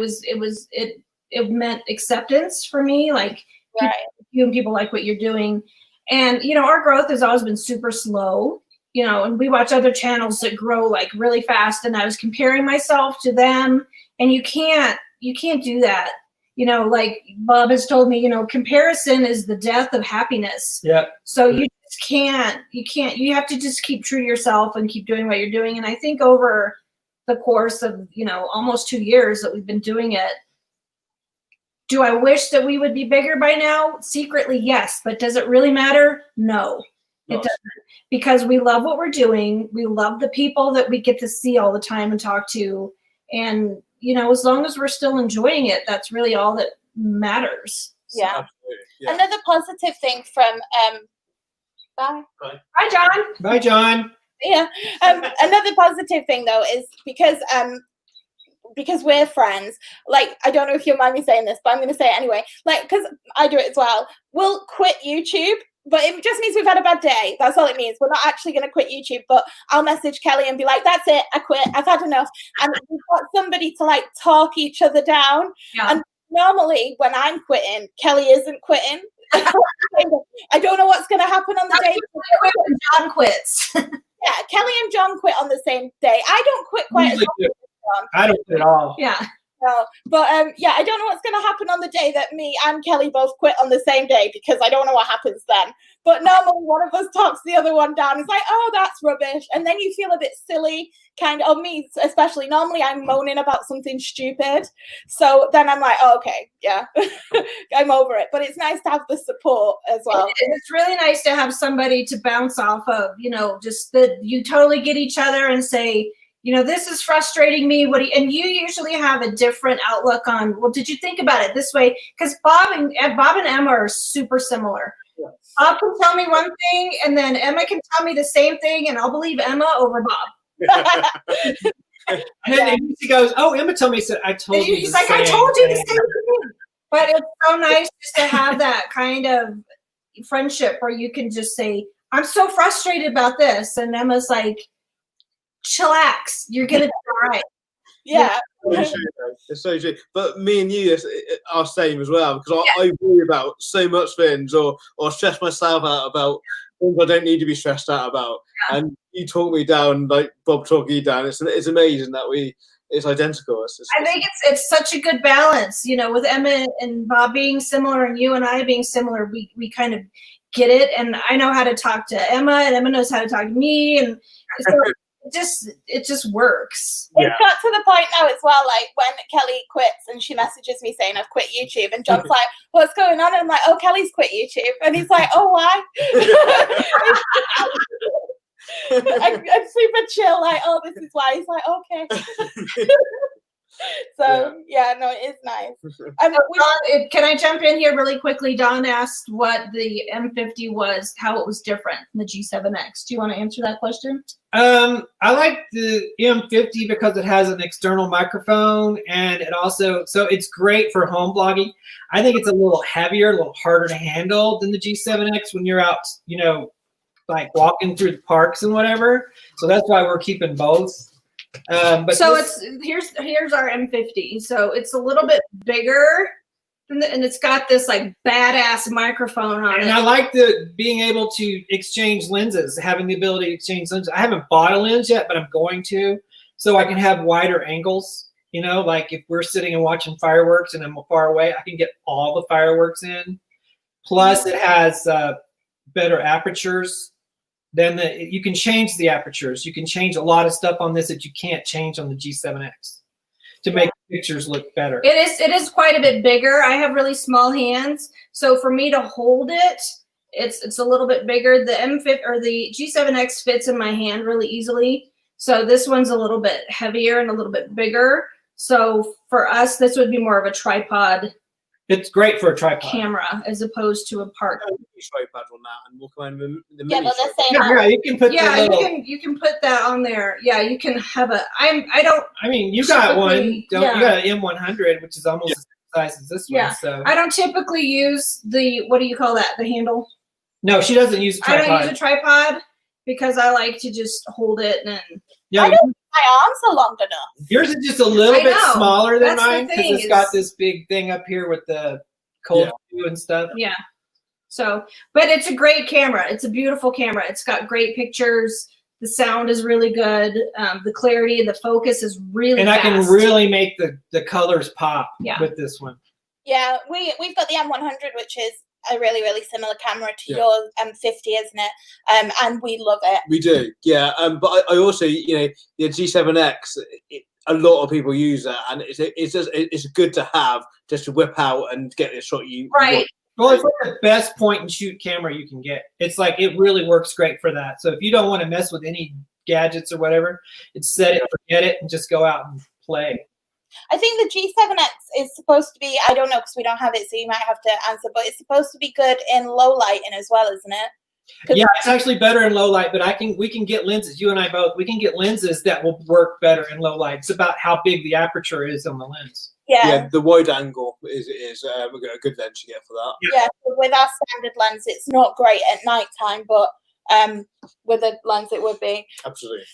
it meant acceptance for me. Like Right. you and people like what you're doing. And, you know, our growth has always been super slow, you know, and we watch other channels that grow like really fast. And I was comparing myself to them, and you can't do that. You know, like Bob has told me, you know, comparison is the death of happiness. yeah. So you just you have to just keep true to yourself and keep doing what you're doing. And I think over the course of, you know, almost 2 years that we've been doing it, do I wish that we would be bigger by now? Secretly, yes. But does it really matter? No, it doesn't. Because we love what we're doing. We love the people that we get to see all the time and talk to. And, you know, as long as we're still enjoying it, that's really all that matters. Yeah. Absolutely. Yeah. Another positive thing from bye. Hi, John. Bye, John. Yeah. Another positive thing though is because we're friends. Like, I don't know if you'll mind me saying this, but I'm going to say it anyway. Like, because I do it as well. We'll quit YouTube but it just means we've had a bad day. That's all it means. We're not actually going to quit YouTube, but I'll message Kelly and be like, that's it, I quit, I've had enough. And we've got somebody to like talk each other down. Yeah. And normally when I'm quitting, Kelly isn't quitting. I don't know what's going to happen on the day. Quit when John quits. Yeah, Kelly and John quit on the same day. I don't quit quite as Usually often as John. I don't quit at all. Yeah. No, but yeah, I don't know what's going to happen on the day that me and Kelly both quit on the same day because I don't know what happens then. But normally one of us talks the other one down. It's like, oh, that's rubbish. And then you feel a bit silly, kind of, me especially. Normally I'm moaning about something stupid. So then I'm like, oh, okay, yeah, I'm over it. But it's nice to have the support as well. It's really nice to have somebody to bounce off of, you know, just that you totally get each other and say, you know, this is frustrating me. And you usually have a different outlook on, well, did you think about it this way? Because Bob and Emma are super similar. Yeah. Bob can tell me one thing, and then Emma can tell me the same thing, and I'll believe Emma over Bob. And then he goes, "Oh, Emma told me." So I told you. He's like, I told you the same thing. But it's so nice just to have that kind of friendship where you can just say, I'm so frustrated about this. And Emma's like, chillax, you're going to be all right. Yeah. It's so true. But me and you are same as well, because I worry about so much things or stress myself out about things I don't need to be stressed out about. Yeah. And you talk me down like Bob talking you down. It's amazing that it's identical. I think it's such a good balance, you know, with Emma and Bob being similar and you and I being similar, we kind of get it. And I know how to talk to Emma and Emma knows how to talk to me. And so it just works. It's got to the point now as well, like when Kelly quits and she messages me saying I've quit YouTube, and John's like, what's going on? And I'm like, oh, Kelly's quit YouTube. And he's like, oh, why? I'm super chill, like, oh, this is why. He's like, okay. So yeah, no, it is nice. Don, can I jump in here really quickly? Don asked what the M50 was, how it was different from the G7X. Do you want to answer that question? I like the M50 because it has an external microphone, and it also, so it's great for home vlogging. I think it's a little heavier, a little harder to handle than the G7X when you're out, you know, like walking through the parks and whatever. So that's why we're keeping both. But so here's our M50. So it's a little bit bigger, and it's got this like badass microphone on it. And I like being able to exchange lenses, having the ability to exchange lenses. I haven't bought a lens yet, but I'm going to, so I can have wider angles. You know, like if we're sitting and watching fireworks and I'm far away, I can get all the fireworks in. Plus, it has better apertures. Then you can change the apertures. You can change a lot of stuff on this that you can't change on the G7X to make pictures look better. It is quite a bit bigger. I have really small hands, so for me to hold it, it's a little bit bigger. The M50 or the G7X fits in my hand really easily. So this one's a little bit heavier and a little bit bigger. So for us, this would be more of a tripod. It's great for a tripod camera as opposed to a park. Tripod on that, and walk around the yeah, but the same. Yeah, you can put. Yeah, you can put that on there. Yeah, you can have a. I mean, you got one. You got an M100, which is almost the size as this one. So I don't typically use the, what do you call that? The handle. No, she doesn't use a tripod. I don't use a tripod because I like to just hold it and. Yeah, my arms are long enough. Yours is just a little bit smaller than That's mine because it's got this big thing up here with the cold view and stuff. Yeah. So, but it's a great camera. It's a beautiful camera. It's got great pictures. The sound is really good. The clarity, the focus is really fast. I can really make the colors pop with this one. Yeah, we've got the M100, which is a really, really similar camera to your M50, isn't it? And we love it. We do, yeah. But I also, you know, the G7X, a lot of people use that, and it's good to have just to whip out and get the shot you want. Well, it's like the best point and shoot camera you can get. It's like it really works great for that. So if you don't want to mess with any gadgets or whatever, it's set it, forget it, and just go out and play. I think the G7X is supposed to be, I don't know because we don't have it, so you might have to answer, but it's supposed to be good in low lighting as well, isn't it? Yeah, it's actually better in low light, but we can get lenses, you and I both, we can get lenses that will work better in low light. It's about how big the aperture is on the lens. Yeah. the wide angle is a good lens you get for that. Yeah, so with our standard lens, it's not great at night time, but with a lens, it would be. Absolutely.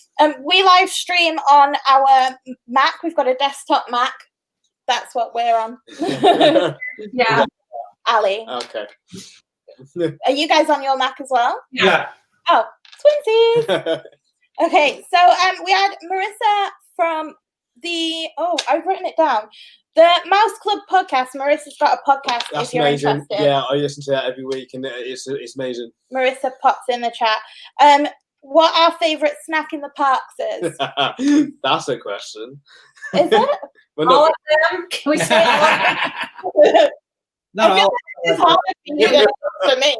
We live stream on our Mac. We've got a desktop Mac. That's what we're on. Yeah. Ali, Okay. are you guys on your Mac as well? Yeah. Oh, twinsies. Okay, so we had Marissa from I've written it down. The Mouse Club podcast. Marissa's got a podcast. That's if you're amazing. interested. Yeah, I listen to that every week, and it's amazing. Marissa pops in the chat. What our favourite snack in the parks is? That's a question. Is it? Well, All no, of them? Can we say all of them? Not I feel all. It's harder for you than it is for me.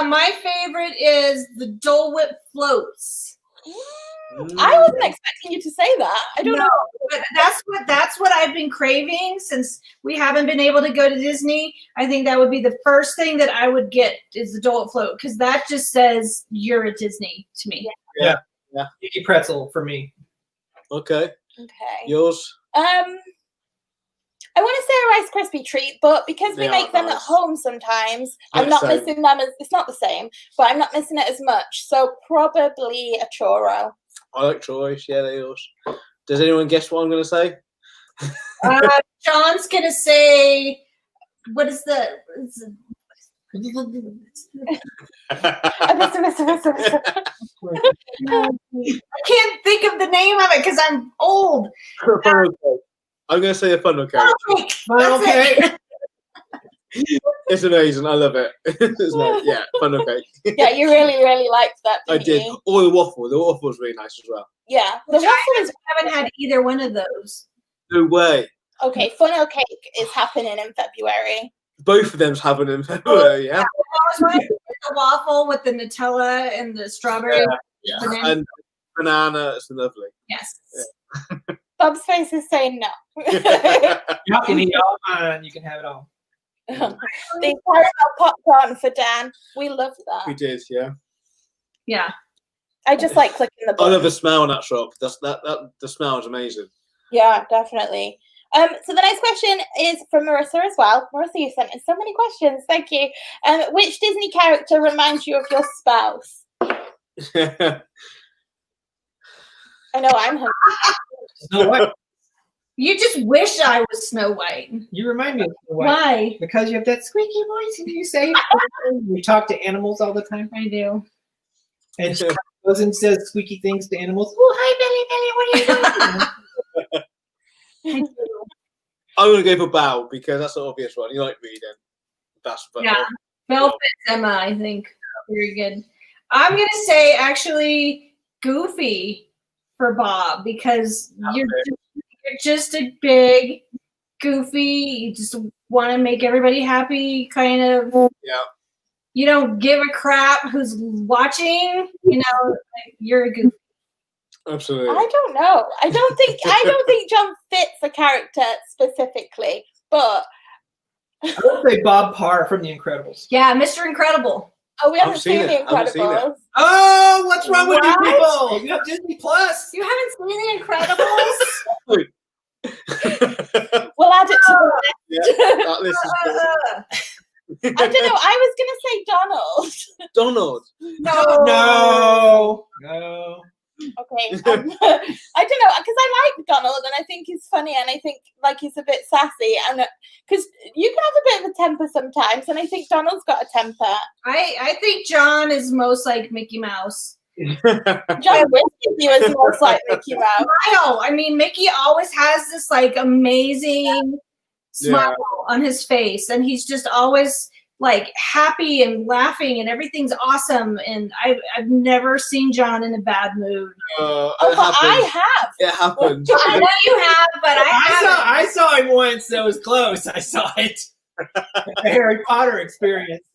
My favorite is the Dole Whip floats. I wasn't expecting you to say that. I don't No, know. but that's what I've been craving since we haven't been able to go to Disney. I think that would be the first thing that I would get is the Dole Whip float because that just says you're at Disney to me. Sticky pretzel for me. Okay. Okay. Yours? I want to say a Rice Krispie treat, but because we They make are them at nice. home sometimes, They're I'm not the same. missing them as it's not the same, but I'm not missing it as much. So probably a churro. I like choice. Yeah, they're yours. Does anyone guess what I'm going to say? John's gonna say, what is the? I can't think of the name of it because I'm old. Funnel cake. I'm going to say a funnel cake. That's it. It's amazing. I love it. It's nice. Yeah, funnel cake. Yeah, you really, really liked that, I didn't did. you? Oh, the waffle. The waffle was really nice as well. Yeah. The Which waffle is I haven't had either one of those. No way. okay. Funnel cake is happening in February. Both of them's happening in February, yeah? I was wanting to get the waffle with the Nutella and the strawberry. Yeah. Banana. And banana. It's lovely. Yes. Bob's face is saying no. You can eat all mine. You can have it all. The caramel popcorn for Dan. We love We that. did, yeah. Yeah. I just like clicking the I button. love the smell in that shop. The smell is amazing. Yeah, definitely. So the next question is from Marissa as well. Marissa, you sent in so many questions. Thank you. Which Disney character reminds you of your spouse? I know I'm hungry. Snow White. You just wish I was Snow White. You remind me of Snow White. Why? Because you have that squeaky voice and you say you talk to animals all the time. I do. And she goes and says squeaky things to animals. Oh, hi, Billy, Billy, what are you doing? I'm going to go for Bow because that's the obvious one. You like reading. That's Yeah. Belle fits Emma, I think. Very good. I'm going to say actually Goofy for Bob because you're just a big Goofy. You just want to make everybody happy, kind of. Yeah. You don't give a crap who's watching. You know, like, you're a Goofy. Absolutely. I don't know. I don't think John fits a character specifically, but I would say Bob Parr from The Incredibles. Yeah, Mr. Incredible. we haven't I've seen seen The it. I haven't seen it. Incredibles. Oh, what's wrong with you What? people? You have Disney Plus. You haven't seen The Incredibles? We'll add it to the list. Yeah, that list is good. I don't know. I was gonna say Donald. Donald. No. Okay. I don't know because I like Donald and I think he's funny and I think like he's a bit sassy and because you can have a bit of a temper sometimes and I think Donald's got a temper. I think John is most like Mickey Mouse. John wishes he was most like Mickey Mouse. Smile. I mean, Mickey always has this like amazing smile on his face, and he's just always like happy and laughing, and everything's awesome. And I've never seen John in a bad mood. Oh, but I have. It happens. I know you have, but I saw him once. That was close. I saw it. The Harry Potter experience.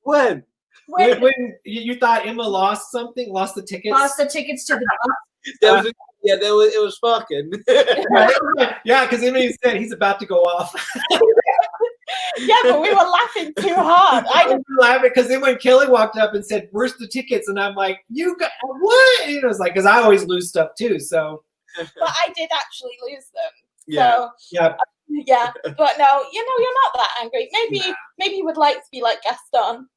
When? When you thought Emma lost something, lost the tickets. lost the tickets to the It was fucking. Yeah, because Emily said he's about to go off. Yeah, but we were laughing too hard. I was laughing because then when Kelly walked up and said, "Where's the tickets?" and I'm like, "You got what?" And it was like, because I always lose stuff too. So But I did actually lose them. Yeah. So yeah, but no, you're not that angry. Maybe you would like to be like Gaston.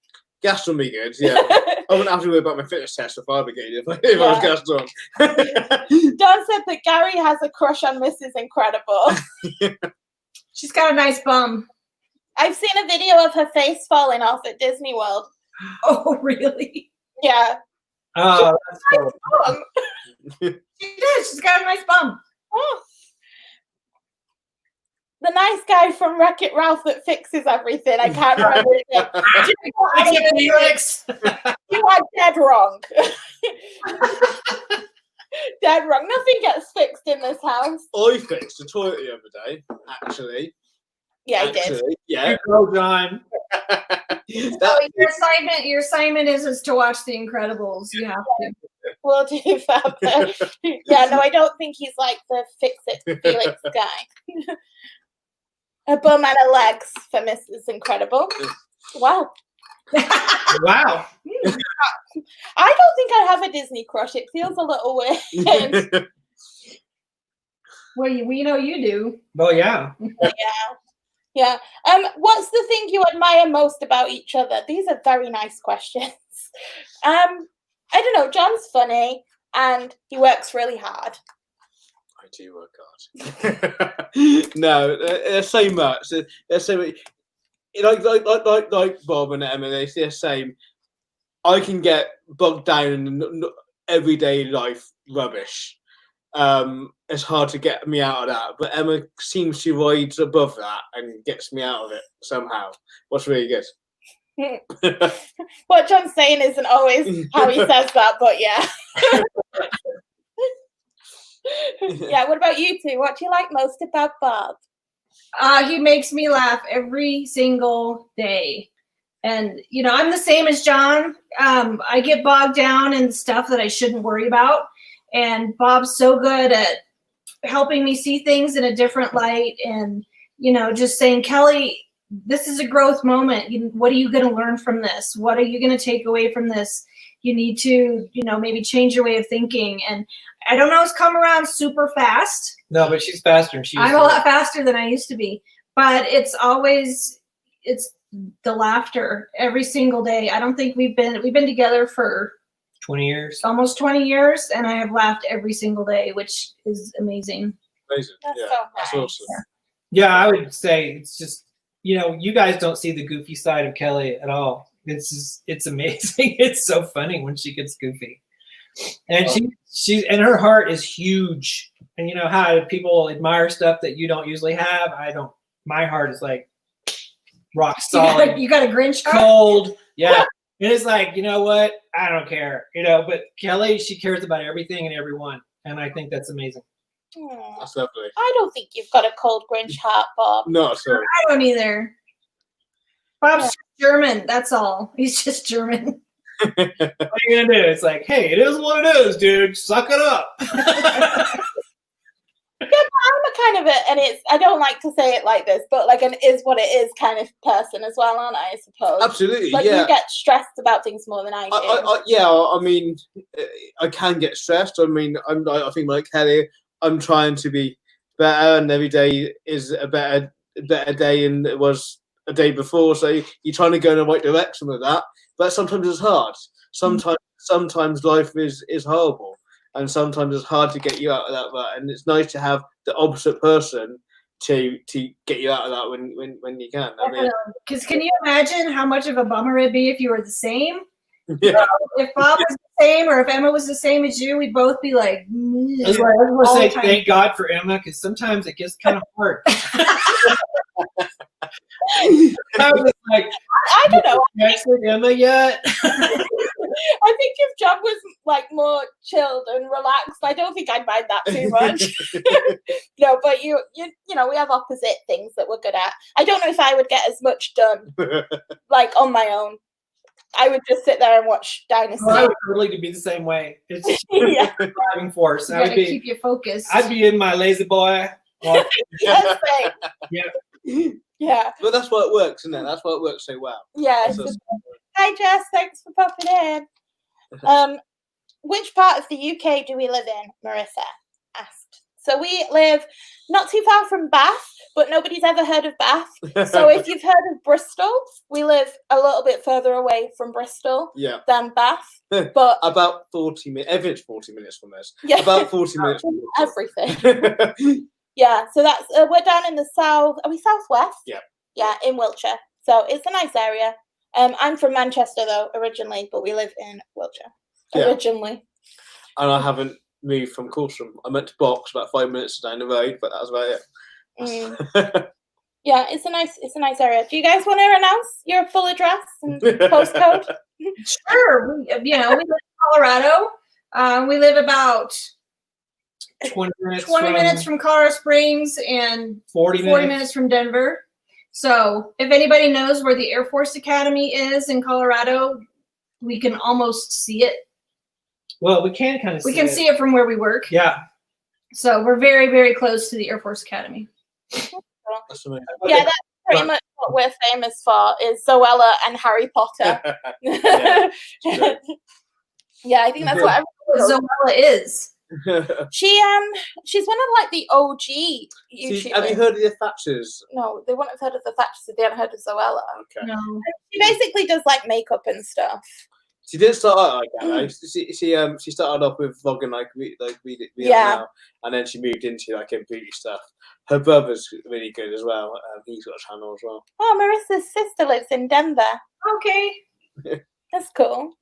Gaston be good, yeah. I wouldn't have to worry about my fitness test for Fire Brigade if I was Gaston. Don said that Gary has a crush on Mrs. Incredible. She's got a nice bum. I've seen a video of her face falling off at Disney World. Oh, really? Yeah. Oh, that's cool. She does. She's got a nice bum. Oh. The nice guy from Wreck-It Ralph that fixes everything. I can't remember his name. Felix. You are dead wrong. Dead wrong. Nothing gets fixed in this house. I fixed the toilet the other day, actually. Yeah, I did. Yeah. You go, John. So your assignment is to watch The Incredibles. You have to. We'll do that. Yeah, no, I don't think he's like the fix-it Felix guy. A bum and a legs for Mrs. Incredible. Wow. Wow. I don't think I have a Disney crush. It feels a little weird. Well, we know you do. Well, yeah. Yeah. What's the thing you admire most about each other? These are very nice questions. I don't know. John's funny and he works really hard. I do work hard. No, they're so much. They're so much. Like Bob and Emma, they're the same. I can get bogged down in everyday life rubbish. It's hard to get me out of that, but Emma seems to rise above that and gets me out of it somehow. What's really good. What John's saying isn't always how he says that, but yeah. Yeah, what about you two? What do you like most about Bob? He makes me laugh every single day. And, I'm the same as John. I get bogged down in stuff that I shouldn't worry about. And Bob's so good at helping me see things in a different light and, just saying, Kelly, this is a growth moment. What are you going to learn from this? What are you going to take away from this? You need to, maybe change your way of thinking. And I don't know, it's come around super fast. No, but she's faster than she used I'm to a be. lot faster than I used to be. But it's the laughter every single day. I don't think we've been together for 20 years. almost 20 years, and I have laughed every single day, which is amazing. Amazing. That's Yeah, so that's nice. awesome. Yeah, I would say it's just, you guys don't see the goofy side of Kelly at all. It's amazing. It's so funny when she gets goofy. And she's and her heart is huge. And you know how people admire stuff that you don't usually have? I don't. My heart is like rock solid. You got a Grinch heart? Cold. Yeah. And it's like, you know what? I don't care. But Kelly, she cares about everything and everyone. And I think that's amazing. That's lovely. I don't think you've got a cold Grinch heart, Bob. Not at all. I don't either. Bob's German. That's all. He's just German. What are you going to do? It's like, hey, it is what it is, dude. Suck it up. Yeah, I'm a kind of and I don't like to say it like this, but like an is what it is kind of person as well, aren't I suppose? Absolutely, like yeah. You get stressed about things more than I do. Yeah, I mean, I can get stressed. I mean, I think like Kelly, I'm trying to be better, and every day is a better day than it was a day before. So you're trying to go in the right direction with that, but sometimes it's hard. Sometimes life is horrible. And sometimes it's hard to get you out of that rut, and it's nice to have the opposite person to get you out of that when you can. I mean, because can you imagine how much of a bummer it'd be if you were the same? yeah. If Bob was the same, or if Emma was the same as you, we'd both be like. I was going to say thank God for Emma, because sometimes it gets kind of hard. I was like, I don't know. next with Emma yet? I think if John was like more chilled and relaxed, I don't think I'd mind that too much. No, but you know, we have opposite things that we're good at. I don't know if I would get as much done like on my own. I would just sit there and watch Dynasty. I would totally be the same way. It's Yeah. a driving force. You I would gotta be. keep you focused. I'd be in my lazy boy. Yes, babe. Yeah. Yeah. But that's why it works, isn't it? That's why it works so well. Yeah. That's awesome. Hi, Jess. Thanks for popping in. Which part of the UK do we live in? Marissa asked. So we live not too far from Bath, but nobody's ever heard of Bath. So if you've heard of Bristol, we live a little bit further away from Bristol Yeah, than Bath. But about 40 minutes. Everything's 40 minutes from us. yeah, About 40 minutes. From everything. Yeah, so that's we're down in the south. Are we southwest? Yeah. Yeah, in Wiltshire. So it's a nice area. I'm from Manchester though originally, but we live in Wiltshire Yeah. originally. And I haven't moved from Corsham. I meant to Box about 5 minutes down the road, but that was about it. Mm. Yeah, it's a nice area. Do you guys want to announce your full address and postcode? Sure. We live in Colorado. We live about 20 minutes. 20 minutes from Colorado Springs and 40 40 minutes from Denver. So if anybody knows where the Air Force Academy is in Colorado, we can almost see it. Well, we can kind of. We can see it from where we work. Yeah. So we're very, very close to the Air Force Academy. That's amazing. Yeah, that's pretty much what we're famous for is Zoella and Harry Potter. Yeah, true. Yeah, I think that's what everyone Zoella is. she's one of like the OG See, YouTubers. have you heard of the Thatchers? No, they wouldn't have heard of the Thatchers if they hadn't heard of Zoella. Okay. No. She basically does like makeup and stuff. She didn't start out like that. Though. She started off with vlogging like we are now, and then she moved into like beauty stuff. Her brother's really good as well. He's got a channel as well. Oh, Marissa's sister lives in Denver. Okay. That's cool.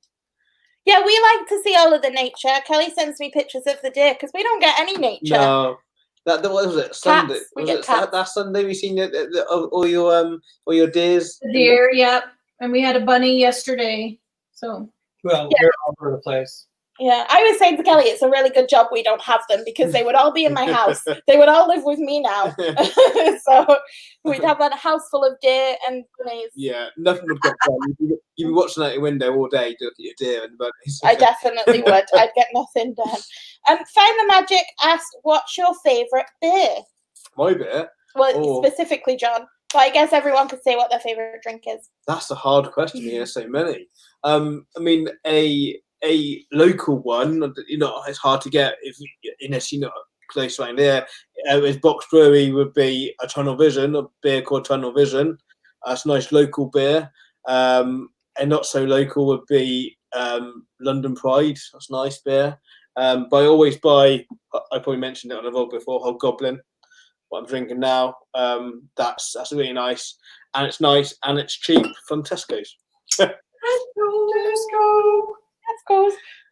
Yeah, we like to see all of the nature. Kelly sends me pictures of the deer because we don't get any nature. No, that what was it? Sunday. We Was get it cats. that Sunday? We seen all your deers. The deer, yep. And we had a bunny yesterday. So Well, Yeah. we're all over the place. Yeah, I was saying to Kelly, it's a really good job we don't have them because they would all be in my house. They would all live with me now. So we'd have a house full of deer and bunnies. Yeah, nothing would get done. You'd be watching out your window all day to look at your deer and bunnies. I definitely would. I'd get nothing done. Find the Magic asked, what's your favourite beer? My beer. Well, Oh. specifically John. But I guess everyone could say what their favourite drink is. That's a hard question. There's so many. I mean, a local one. It's hard to get unless you're not close around here. Is Box Brewery would be a Tunnel Vision, a beer called Tunnel Vision. That's a nice local beer. And not so local would be London Pride. That's a nice beer. But I always buy. I probably mentioned it on a vlog before. Hobgoblin. What I'm drinking now. That's really nice, and it's nice and it's cheap from Tesco's. Let's go.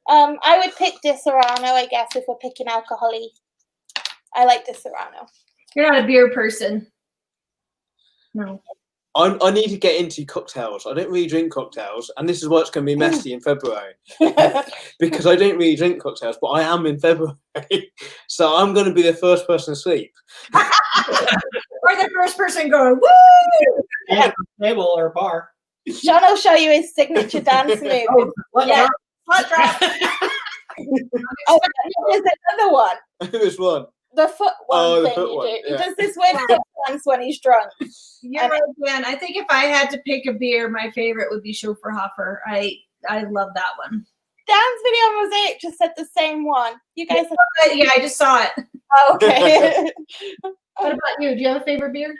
I would pick Di Serrano, I guess, if we're picking alcohol-y. I like Di Serrano. you're not a beer person. No. I need to get into cocktails. I don't really drink cocktails, and this is why it's going to be messy in February because I don't really drink cocktails, but I am in February, so I'm going to be the first person to sleep. Or the first person going, woo! Yeah. Table or bar. John will show you his signature dance move. Yeah. Hot drop. Oh, there's another one. This one. The foot one Oh, the thing foot you one, do. yeah. He does this weird foot dance when he's drunk. You're right, Dan. I think if I had to pick a beer, my favorite would be Schoferhofer. I love that one. Dan's video on Mosaic just said the same one. You guys have Yeah, I just saw it. oh, okay. What about you? Do you have a favorite beer?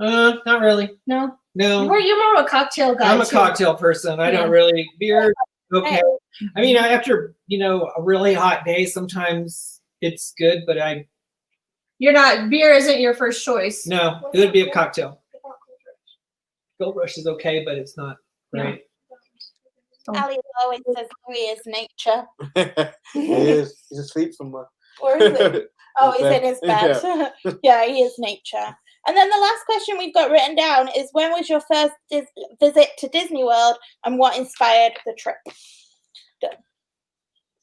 Not really. No. No. You're more of a cocktail guy. I'm a too. cocktail person. I don't really beer. Okay. I mean, after a really hot day, sometimes it's good, but You're not. Beer isn't your first choice. no, it would be a cocktail. Gold Rush is okay, but it's not right. Ali always says Louis is nature. He is. He's asleep somewhere. Where is it? Oh, he's in his bed. Yeah, he is nature. And then the last question we've got written down is when was your first visit to Disney World and what inspired the trip? Done.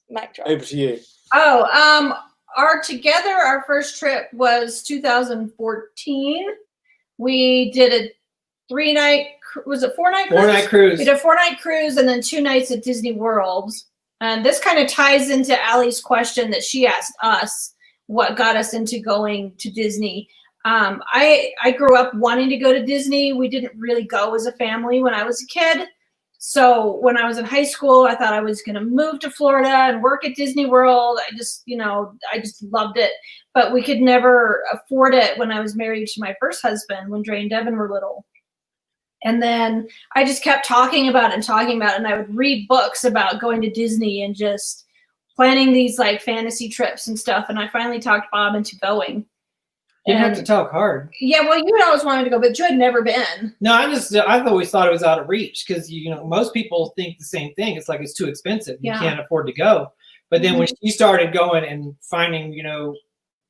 Mic drop. Over to you. Oh, our first trip was 2014. We did a 3-night, was it 4-night cruise? 4-night cruise. We did a 4-night cruise and then 2 nights at Disney World. And this kind of ties into Allie's question that she asked us, what got us into going to Disney. I grew up wanting to go to Disney. We didn't really go as a family when I was a kid. So when I was in high school, I thought I was going to move to Florida and work at Disney World. I just loved it. But we could never afford it when I was married to my first husband, when Dre and Devin were little. And then I just kept talking about it, and I would read books about going to Disney and just planning these like fantasy trips and stuff. And I finally talked Bob into going. You didn't have to talk hard. Yeah, well, you had always wanted to go, but you had never been. No, I've always thought it was out of reach because most people think the same thing. It's like it's too expensive. You can't afford to go. But then when she started going and finding,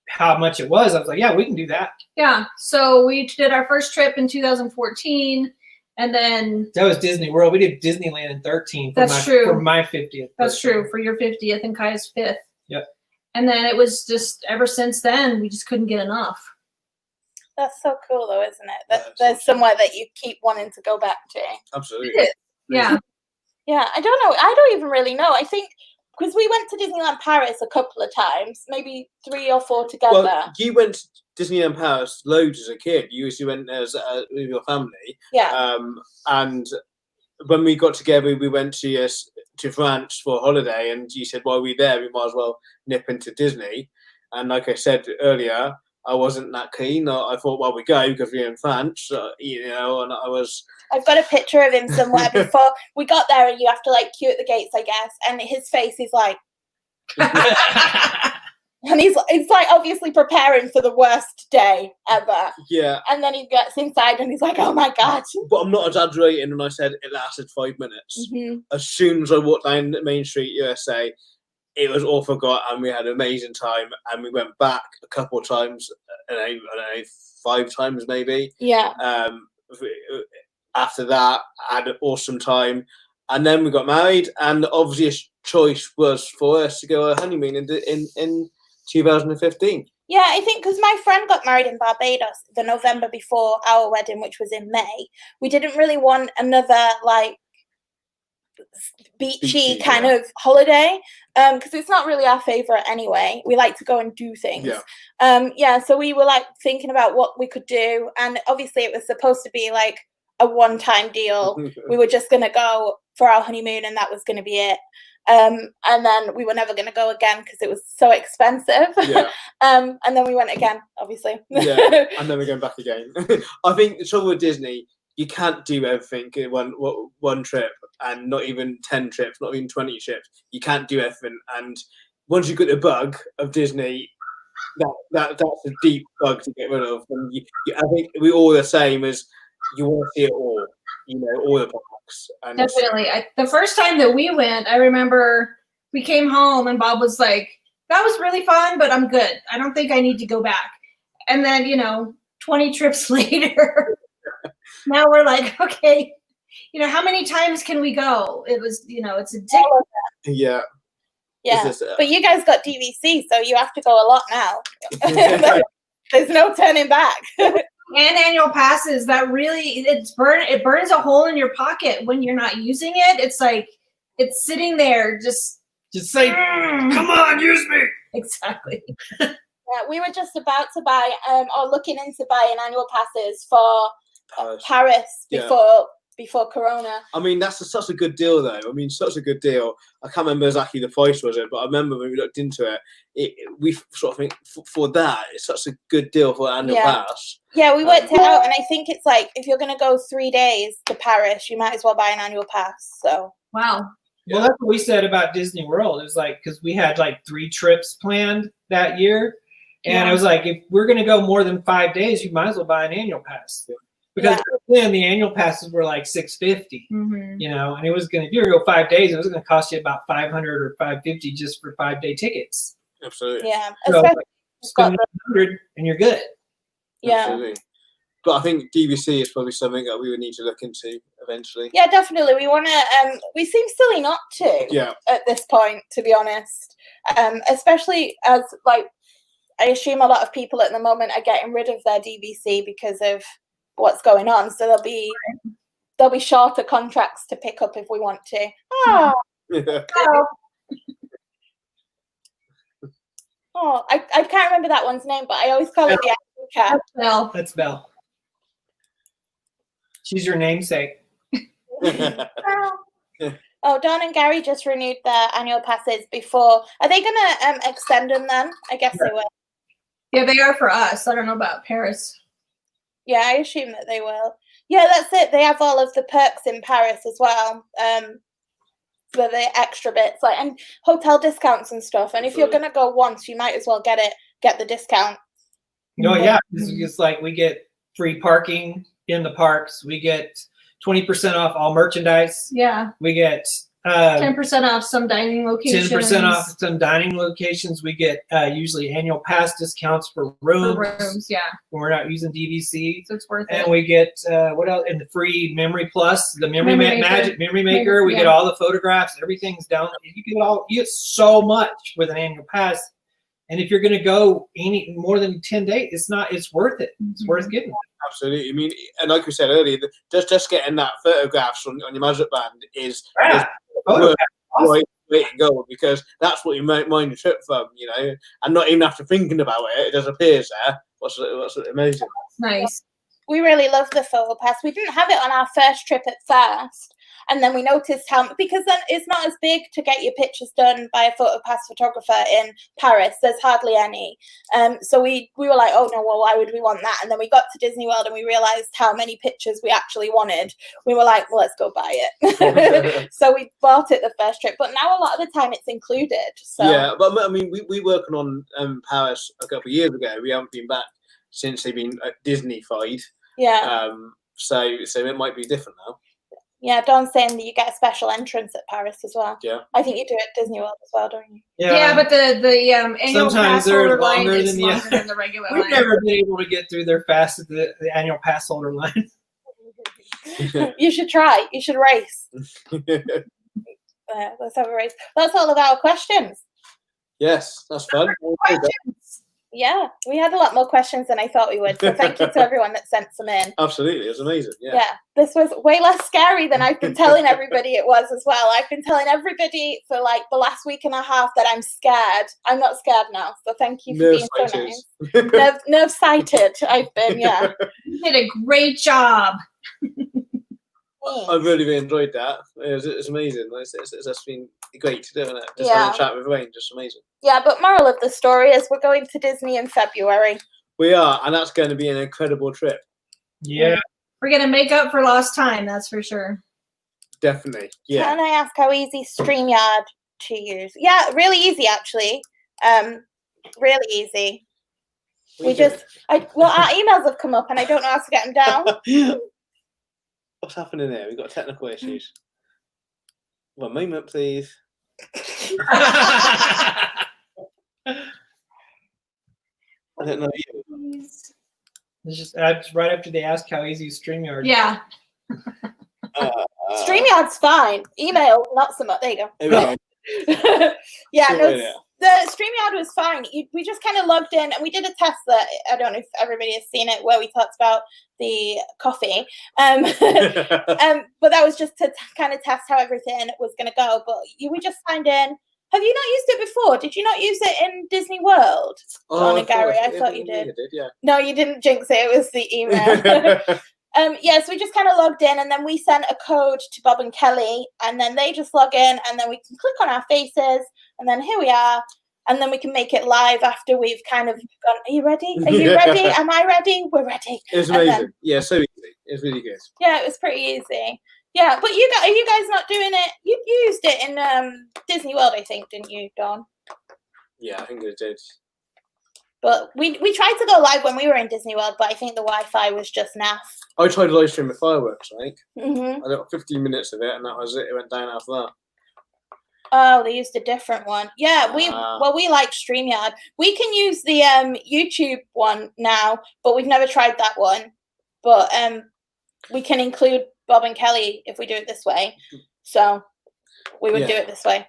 how much it was, I was like, yeah, we can do that. Yeah. So we did our first trip in 2014, and then that was Disney World. We did Disneyland in 13. For my 50th. That's true, for your 50th and Kai's 5th. Yep. And then it was just ever since then, we just couldn't get enough. That's so cool, though, isn't it? That there's somewhere that you keep wanting to go back to. Absolutely. Yeah. Yeah, I don't know. I don't even really know. I think because we went to Disneyland Paris a couple of times, maybe 3 or 4 together. Well, you went to Disneyland Paris loads as a kid. You used to went as with your family. Yeah. And when we got together, we went to France for a holiday, and you said, while we're there, we might as well nip into Disney. And like I said earlier, I wasn't that keen. I thought, well, we go because we're in France, and I was... I've got a picture of him somewhere before we got there, and you have to like queue at the gates, I guess. And his face is like, and he's like obviously preparing for the worst day ever. Yeah. And then he gets inside, and he's like, "Oh my god!" But I'm not exaggerating when I said it lasted 5 minutes. Mm-hmm. As soon as I walked down Main Street, USA, it was all forgot, and we had an amazing time. And we went back a couple of times, I don't know, 5 times maybe. Yeah. After that, I had an awesome time, and then we got married. And the obvious choice was for us to go on a honeymoon in 2015. Yeah, I think because my friend got married in Barbados the November before our wedding, which was in May. We didn't really want another like beachy kind of holiday because it's not really our favorite anyway. We like to go and do things. Yeah. So we were like thinking about what we could do, and obviously it was supposed to be like a one-time deal. We were just gonna go for our honeymoon, and that was gonna be it. And then we were never going to go again because it was so expensive. Yeah. And then we went again, obviously. Yeah, and then we're going back again. I think the trouble with Disney, you can't do everything in one trip, and not even 10 trips, not even 20 trips. You can't do everything. And once you get the bug of Disney, that's a deep bug to get rid of. And I think we're all the same as you want to see it all, all the parks. And definitely. The first time that we went, I remember we came home and Bob was like, that was really fun, but I'm good. I don't think I need to go back. And then, 20 trips later, now we're like, okay, how many times can we go? It was, it's addictive. Yeah. Yeah. But you guys got DVC, so you have to go a lot now. There's no turning back. And annual passes, that really it burns a hole in your pocket when you're not using it. It's like it's sitting there just say, come on, use me. Exactly. Yeah, we were just about to buy or looking into buying annual passes for Paris before Corona. I mean, that's such a good deal, though. I mean, such a good deal. I can't remember exactly the price was it, but I remember when we looked into it, we sort of think for that, it's such a good deal for an annual pass. Yeah, we worked it out, and I think it's like if you're going to go 3 days to Paris, you might as well buy an annual pass. So wow. Well, that's what we said about Disney World. It was like because we had like 3 trips planned that year, and I was like, if we're going to go more than 5 days, you might as well buy an annual pass. Because then the annual passes were like $650, and it was if you were to go 5 days, it was going to cost you about $500 or $550 just for 5-day tickets. Absolutely. Yeah. So spend $100 and you're good. Yeah. Absolutely. But I think DVC is probably something that we would need to look into eventually. Yeah, definitely. We want to. We seem silly not to. Yeah. At this point, to be honest, especially as like I assume a lot of people at the moment are getting rid of their DVC because of what's going on. So there'll be shorter contracts to pick up if we want to. Oh. Oh, I can't remember that one's name, but I always call it the African cat. Belle. That's Belle. She's your namesake. Oh. Oh, Dawn and Gary just renewed their annual passes before. Are they gonna extend them then? I guess they will. Yeah, they are for us. I don't know about Paris. Yeah, I assume that they will. Yeah, that's it. They have all of the perks in Paris as well. For the extra bits, like, and hotel discounts and stuff. And if you're gonna go once, you might as well get the discount. No, yeah, it's like we get free parking in the parks. We get 20% off all merchandise. Yeah, We get 10% off some dining locations. 10% off some dining locations. We get usually annual pass discounts for rooms. for rooms. Yeah, When we're not using DVC. so it's worth And it. we get what else? And the free Memory Plus, the Memory Memory Maker. Magic Memory Maker. We get Yeah. all the photographs. Everything's down. You get so much with an annual pass. And if you're going to go any more than 10 days, it's worth it. It's worth getting. Absolutely. I mean, and like we said earlier, just getting that photographs on your Magic Band is Oh, right way to go, because that's what you might mind your trip from, and not even after thinking about it, it just appears there. What's amazing. Nice. We really love the photo pass. We didn't have it on our first trip at first, and then we noticed how, because then it's not as big to get your pictures done by a photo pass photographer in Paris. There's hardly any. So we were like, oh no, well, why would we want that? And then we got to Disney World and we realized how many pictures we actually wanted. We were like, well, let's go buy it. So we bought it the first trip, but now a lot of the time it's included. So Yeah, but I mean, we working on Paris a couple of years ago. We haven't been back since they've been Disney-fied. yeah. So it might be different now. Yeah, Dawn's saying that you get a special entrance at Paris as well. Yeah. I think you do it at Disney World as well, don't you? Yeah, but the annual Sometimes pass they're holder line longer is than the- longer than the regular we've line. never been able to get through there fast at the annual pass holder line. You should try. You should race. Let's have a race. That's all of our questions. Yes, that's fun. Questions? Yeah, we had a lot more questions than I thought we would. So thank you to everyone that sent some in. Absolutely, it's amazing. Yeah. Yeah, this was way less scary than I've been telling everybody it was as well. I've been telling everybody for like the last week and a half that I'm scared. I'm not scared now. So thank you for being so nice. Nerve-sighted, I've been, yeah. You did a great job. I've really enjoyed that. It's amazing. It's been great to do, isn't it? Just Yeah. having a chat with Wayne, just amazing. Yeah, but moral of the story is we're going to Disney in February. We are, and that's going to be an incredible trip. Yeah. We're gonna make up for lost time, that's for sure. Definitely. Yeah. Can I ask how easy StreamYard to use? Yeah, really easy actually. Really easy. Our emails have come up and I don't know how to get them down. What's happening there? We've got technical issues. 1 moment, please. I don't know you. It's just right after they ask how easy is StreamYard. Yeah. StreamYard's fine. Email, not so much. There you Here we go. go. Yeah, no, Sorted it. the StreamYard was fine. We just kind of logged in and we did a test that I don't know if everybody has seen it, where we talked about the coffee. But that was just to kind of test how everything was going to go. But we just signed in. Have you not used it before? Did you not use it in Disney World? Dawn and Gary, I thought you did. Yeah. No, you didn't jinx it. It was the email. Yeah, so we just kind of logged in and then we sent a code to Bob and Kelly and then they just log in and then we can click on our faces and then here we are and then we can make it live after we've kind of gone, are you ready? Are you ready? Am I ready? We're ready. It's And amazing. then- Yeah, so easy. It's really good. Yeah, it was pretty easy. Yeah, but are you guys not doing it? You used it in Disney World, I think, didn't you, Dawn? Yeah, I think it did. But we tried to go live when we were in Disney World, but I think the Wi-Fi was just naff. I tried live stream with fireworks, right? Mm-hmm. I got 15 minutes of it, and that was it. It went down after that. Oh, they used a different one. Yeah, we like StreamYard. We can use the YouTube one now, but we've never tried that one. But we can include Bob and Kelly if we do it this way. So we would do it this way.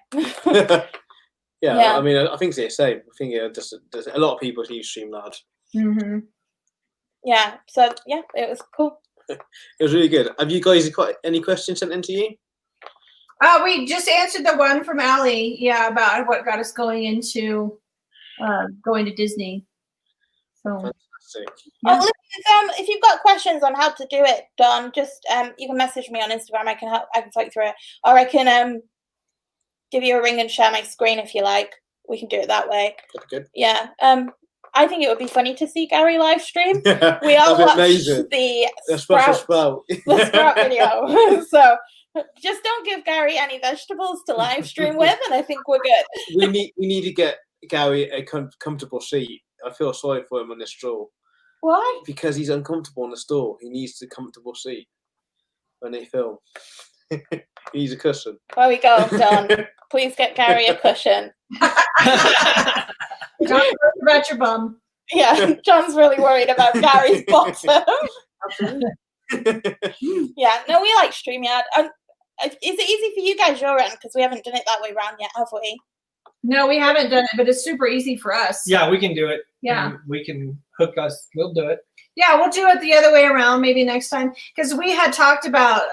Yeah, I mean, I think it's the same. I think just a lot of people use Streamyard. Mm-hmm. Yeah, so yeah, it was cool. It was really good. Have you guys got any questions sent in to you? We just answered the one from Allie, about what got us going into going to Disney. So see. Oh, listen, if you've got questions on how to do it, Don, just you can message me on Instagram. I can help. I can talk through it, or I can give you a ring and share my screen if you like. We can do it that way. That'd be good. Yeah. I think it would be funny to see Gary live stream. We all That'd be watched amazing. the special Sprout, Sprout. the Sprout video. So just don't give Gary any vegetables to live stream with, and I think we're good. we need to get Gary a comfortable seat. I feel sorry for him on this stool Why? because he's uncomfortable on the stool. He needs a comfortable seat when they film. He needs a cushion. There we go, Don. Please get Gary a cushion. Don't worry about your bum. Yeah, John's really worried about Gary's bottom. Yeah, no, we like StreamYard. Is it easy for you guys your end? Because we haven't done it that way round yet, have we? No, we haven't done it, but it's super easy for us. Yeah, we can do it. Yeah. And we can hook us. We'll do it. Yeah, we'll do it the other way around maybe next time. Because we had talked about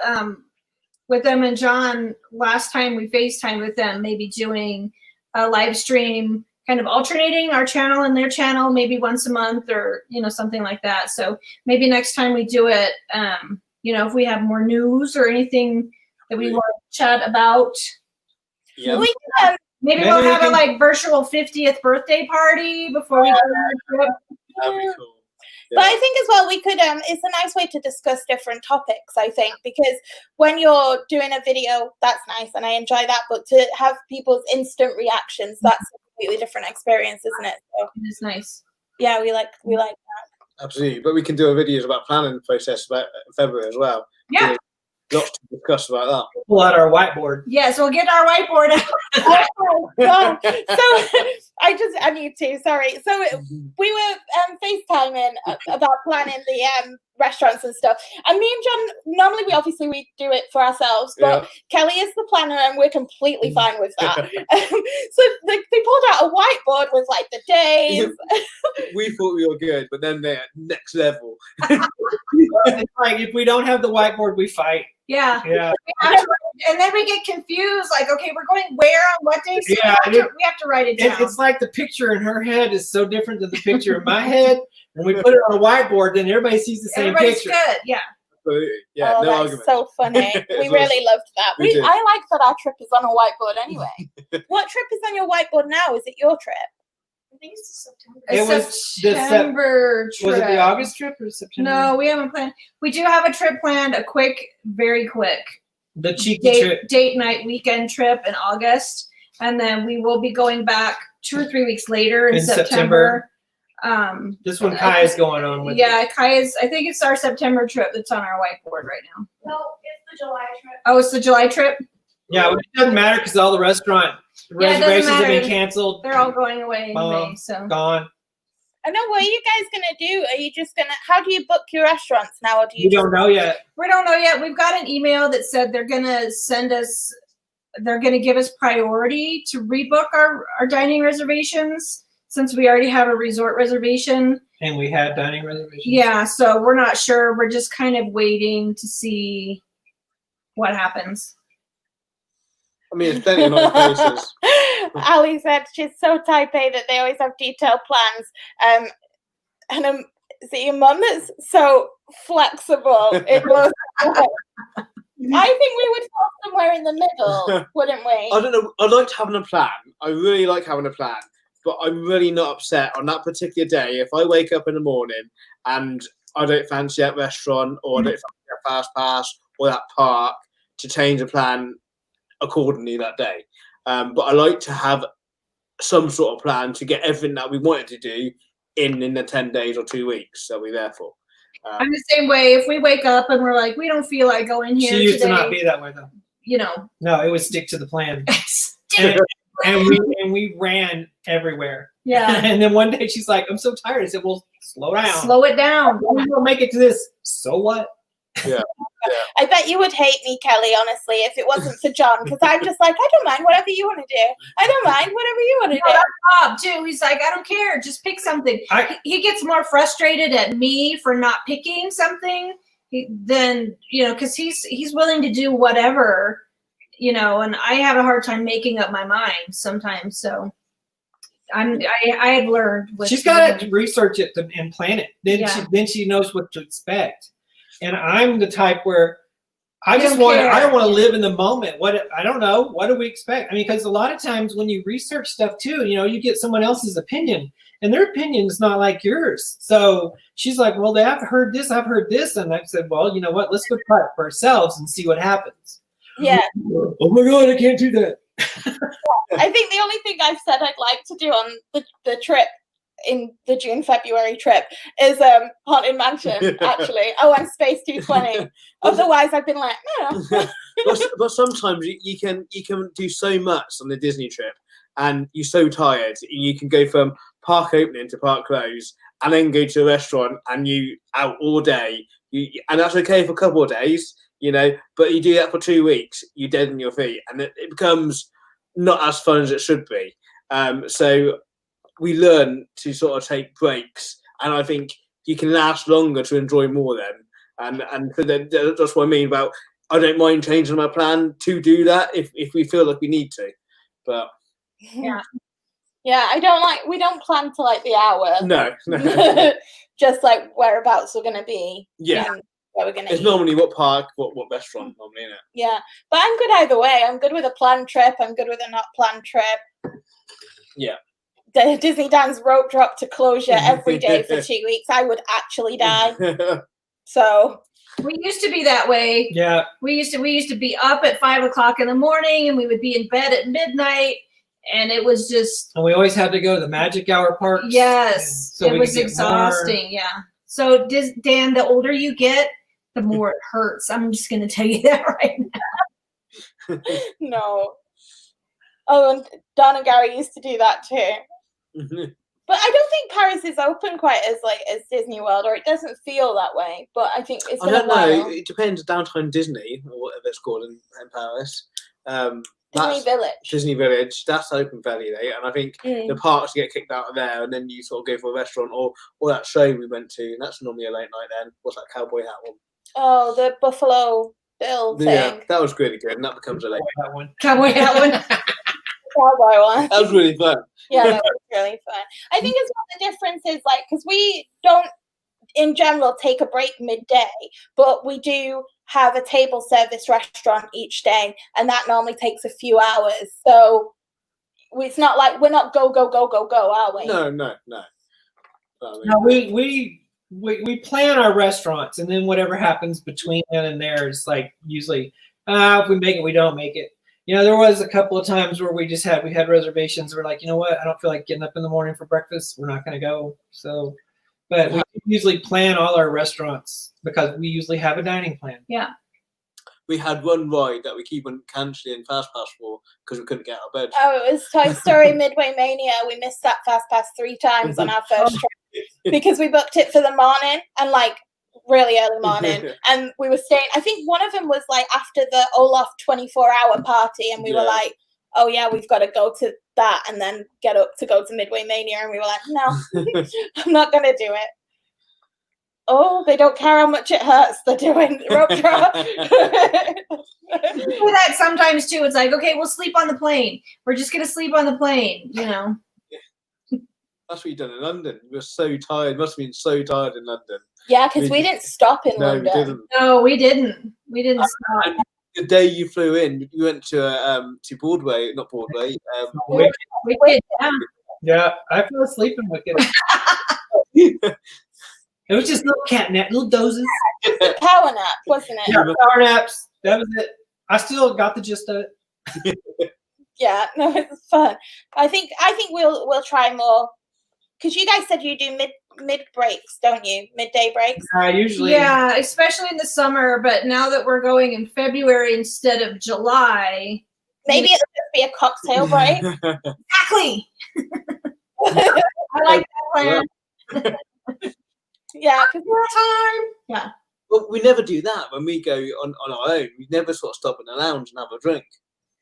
with them and John last time we FaceTimed with them, maybe doing a live stream, kind of alternating our channel and their channel, maybe once a month or, something like that. So maybe next time we do it, if we have more news or anything that we want to chat about. Yeah. We can, Maybe Maybe we'll we have can- a like virtual 50th birthday party before we go on the trip. That'd be cool. But I think as well we could it's a nice way to discuss different topics, I think, because when you're doing a video, that's nice and I enjoy that, but to have people's instant reactions, that's a completely different experience, isn't it? So It's nice. yeah, we like that. Absolutely. But we can do videos about planning process about February as well. Yeah. Lots to discuss about that. Pull out our whiteboard. Yes, we'll get our whiteboard out. Oh, God. So I need to, sorry. So we were FaceTiming about planning the restaurants and stuff. And me and John, normally we do it for ourselves, but Kelly is the planner and we're completely fine with that. So they pulled out a whiteboard with like the days. We thought we were good, but then they're next level. It's like if we don't have the whiteboard, we fight. Yeah. Yeah. And then we get confused, like, okay, we're going where on what day? So Yeah, we have to write it down. It's like the picture in her head is so different than the picture in my head. When we put it on a whiteboard, then everybody sees the same Everybody's picture. good. Yeah. Absolutely. Yeah, Oh, no that's argument. so funny. We really loved that. We did. I like that our trip is on a whiteboard anyway. What trip is on your whiteboard now? Is it your trip? I think it's September. It was the September trip. Was it the August trip or September? No, we haven't planned. We do have a trip planned, a quick, very quick The cheeky trip. date night weekend trip in August. And then we will be going back 2 or 3 weeks later in September. This one Kai is going on with. Yeah, Kai is, I think it's our September trip that's on our whiteboard right now. No, it's the July trip. Oh, it's the July trip? Yeah, it doesn't matter because all the restaurant Yeah, it doesn't reservations have matter. been canceled. They're all going away in May, so. Gone. I know. What are you guys gonna do? Are you just gonna? How do you book your restaurants now? Or do you? We don't know yet. We don't know yet. We've got an email that said they're gonna give us priority to rebook our dining reservations since we already have a resort reservation. And we had dining reservations. Yeah, so we're not sure. We're just kind of waiting to see what happens. I mean, it's plenty of nice places. Ali said she's so type A that they always have detailed plans. And is it your mum that's so flexible? It blows my mind. I think we would fall somewhere in the middle, wouldn't we? I don't know. I liked having a plan. I really like having a plan. But I'm really not upset on that particular day if I wake up in the morning and I don't fancy that restaurant or I don't fancy that fast pass or that park to change the plan accordingly that day. But I like to have some sort of plan to get everything that we wanted to do in the 10 days or 2 weeks that we're there for. I'm the same way. If we wake up and we're like, we don't feel like going here She used today, to not be that way though. you know. No, it would stick to the plan. Damn. and we ran everywhere. Yeah. And then one day she's like, I'm so tired. I said, well, slow down. Slow it down. We will make it to this. So what? I bet you would hate me, Kelly, honestly, if it wasn't for John, because I'm just like, I don't mind whatever you want to do. I don't mind whatever you want to do. Bob too. He's like, I don't care. Just pick something. He gets more frustrated at me for not picking something than, because he's willing to do whatever, and I have a hard time making up my mind sometimes. So I had learned. She's got to research it and plan it. Then she knows what to expect. And I'm the type where I don't want to live in the moment. I don't know. What do we expect? I mean, because a lot of times when you research stuff too, you get someone else's opinion, and their opinion is not like yours. So she's like, well, I've heard this. And I said, well, you know what? Let's go try it for ourselves and see what happens. Yeah. Oh my God, I can't do that. I think the only thing I've said I'd like to do on the trip, in the June-February trip, is Haunted Mansion, actually. And Space 220. Otherwise, I've been like, no. but sometimes you can do so much on the Disney trip, and you're so tired. You can go from park opening to park close, and then go to a restaurant, and you out all day. And that's okay for a couple of days, but you do that for 2 weeks, you're dead on your feet, and it becomes not as fun as it should be. So we learn to sort of take breaks, and I think you can last longer to enjoy more then. And that's what I mean about, I don't mind changing my plan to do that if we feel like we need to. But yeah, we don't plan to like the hour. No. Just like whereabouts we're gonna be. Yeah. Where we're gonna it's eat. Normally what park, what restaurant normally, isn't it? Yeah, but I'm good either way. I'm good with a planned trip. I'm good with a not planned trip. Yeah. The Disneyland's rope drop to closure every day for 2 weeks. I would actually die. So we used to be that way. Yeah. We used to be up at 5 o'clock in the morning, and we would be in bed at midnight, and it was just. And we always had to go to the Magic Hour parks. Yes, so it was exhausting. Yeah. So Dan, the older you get, the more it hurts. I'm just going to tell you that right now. No. Oh, and Don and Gary used to do that too. But I don't think Paris is open quite as Disney World, or it doesn't feel that way. But I think it's. I don't know. It depends. Downtown Disney, or whatever it's called in Paris. Disney Village. That's open fairly late, and I think the parks get kicked out of there, and then you sort of go for a restaurant or that show we went to, and that's normally a late night. Then what's that cowboy hat one? Oh, the Buffalo Bill thing. Yeah, that was really good, and that becomes a late That one. Cowboy hat one. Cowboy one. That was really fun. Yeah, that was really fun. I think it's what the difference is, like, because we don't, in general, take a break midday, but we do have a table service restaurant each day, and that normally takes a few hours. So it's not like we're not go, are we? No. No, we plan our restaurants, and then whatever happens between then and there is like usually if we make it, we don't make it. There was a couple of times where we had reservations. We're like, you know what? I don't feel like getting up in the morning for breakfast. We're not going to go. So, but we usually plan all our restaurants because we usually have a dining plan. Yeah. We had one ride that we keep on cancelling Fast Pass for because we couldn't get out of bed. Oh, it was Toy Story Midway Mania. We missed that Fast Pass 3 times on our first trip because we booked it for the morning and really early morning, and we were staying. I think one of them was after the Olaf 24-hour party, and we were like, "Oh yeah, we've got to go to that and then get up to go to Midway Mania," and we were like, "No, I'm not gonna do it." Oh, they don't care how much it hurts. They're doing rope drop. We do that sometimes too. It's like, okay, we'll sleep on the plane. We're just gonna sleep on the plane, That's what you done in London. We were so tired. Must have been so tired in London. Yeah, because we didn't stop in London. We didn't. No, we didn't. We didn't stop. And the day you flew in, you went to Broadway, not Broadway. We did, yeah. Yeah, I fell asleep in Wicked. It was just little cat nap, little dozes. Power nap, wasn't it? Yeah, power naps. That was it. I still got the gist of it. Yeah, no, it's fun. I think we'll try more, because you guys said you do mid breaks, don't you? Midday breaks. Usually. Yeah, especially in the summer. But now that we're going in February instead of July, maybe it'll just be a cocktail break. Exactly. I like that plan. Yeah, because time. Yeah. Well, we never do that when we go on our own. We never sort of stop in the lounge and have a drink.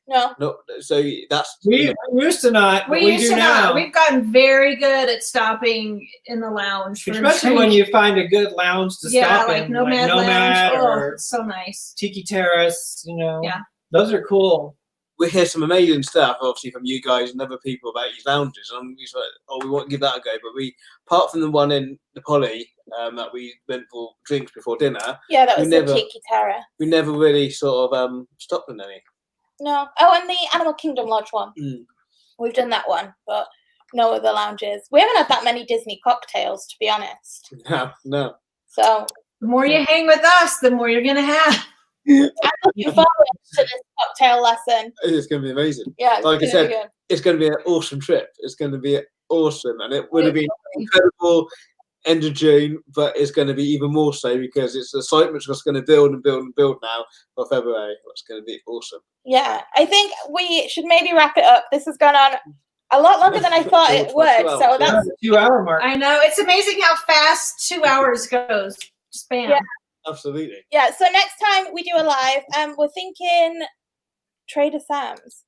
No. So that's we used to not. But we do now. We've gotten very good at stopping in the lounge, especially when you find a good lounge to stop in, Nomad Nomad Lounge. or it's so nice. Tiki Terrace. Yeah, those are cool. we hear some amazing stuff, obviously from you guys and other people about these lounges, and I'm just like, oh, we want to give that a go. But apart from the one in the Poly that we went for drinks before dinner, Yeah, that was we the Tiki Terra. we never really sort of stopped in any. No. Oh, and the Animal Kingdom Lodge one. Mm. We've done that one, but no other lounges. We haven't had that many Disney cocktails, to be honest. No. So The more you hang with us, the more you're gonna have. I'm looking forward to this cocktail lesson. It's going to be amazing. Yeah, Like I it's said, gonna be good. it's going to be an awesome trip. It's going to be awesome, and it would have been incredible end of June, but it's going to be even more so because it's the excitement's just going to build and build and build now for February. It's going to be awesome. Yeah, I think we should maybe wrap it up. This has gone on a lot longer than I thought it would. So Yeah, that's the 2-hour mark. I know, it's amazing how fast 2 hours goes. Just bam. Yeah. Absolutely. yeah. So next time we do a live, we're thinking Trader Sam's.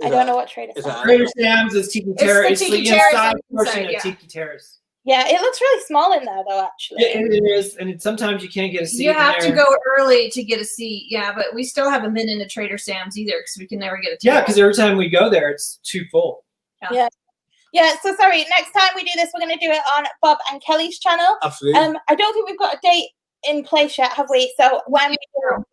I don't know what Trader is Sam's. that- Trader Sam's is Tiki the Terrace. It's Tiki the Terrace inside inside, portion yeah. of Tiki Terrace. Yeah, it looks really small in there though. Actually, It is, and sometimes you can't get a seat. You have in to there. go early to get a seat. Yeah, but we still haven't been into Trader Sam's either because we can never get a table. Yeah, because every time we go there, it's too full. Yeah. So sorry. Next time we do this, we're going to do it on Bob and Kelly's channel. Absolutely. I don't think we've got a date in place yet, have we? So when we do,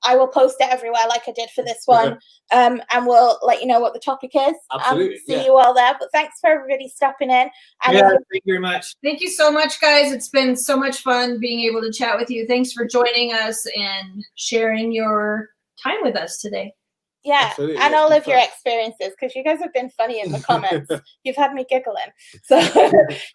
I will post it everywhere like I did for this one, and we'll let you know what the topic is. Absolutely, See yeah. you all there. But thanks for everybody stopping in. And Yeah, thank you very much. Thank you so much, guys. It's been so much fun being able to chat with you. Thanks for joining us and sharing your time with us today. yeah, Absolutely, and it's all been of your fun. experiences because you guys have been funny in the comments. You've had me giggling. So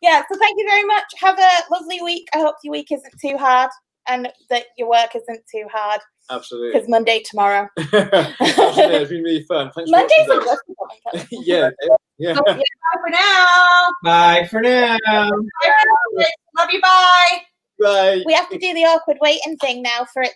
yeah, so thank you very much. Have a lovely week. I hope your week isn't too hard and that your work isn't too hard Absolutely. because Monday tomorrow. Absolutely. It's been really fun. Thanks for Monday's a watching, guys. good one. Yeah. Yeah. So, yeah, bye for now. Bye for now. Bye, everybody. Love you. Bye. Bye. We have to do the awkward waiting thing now for it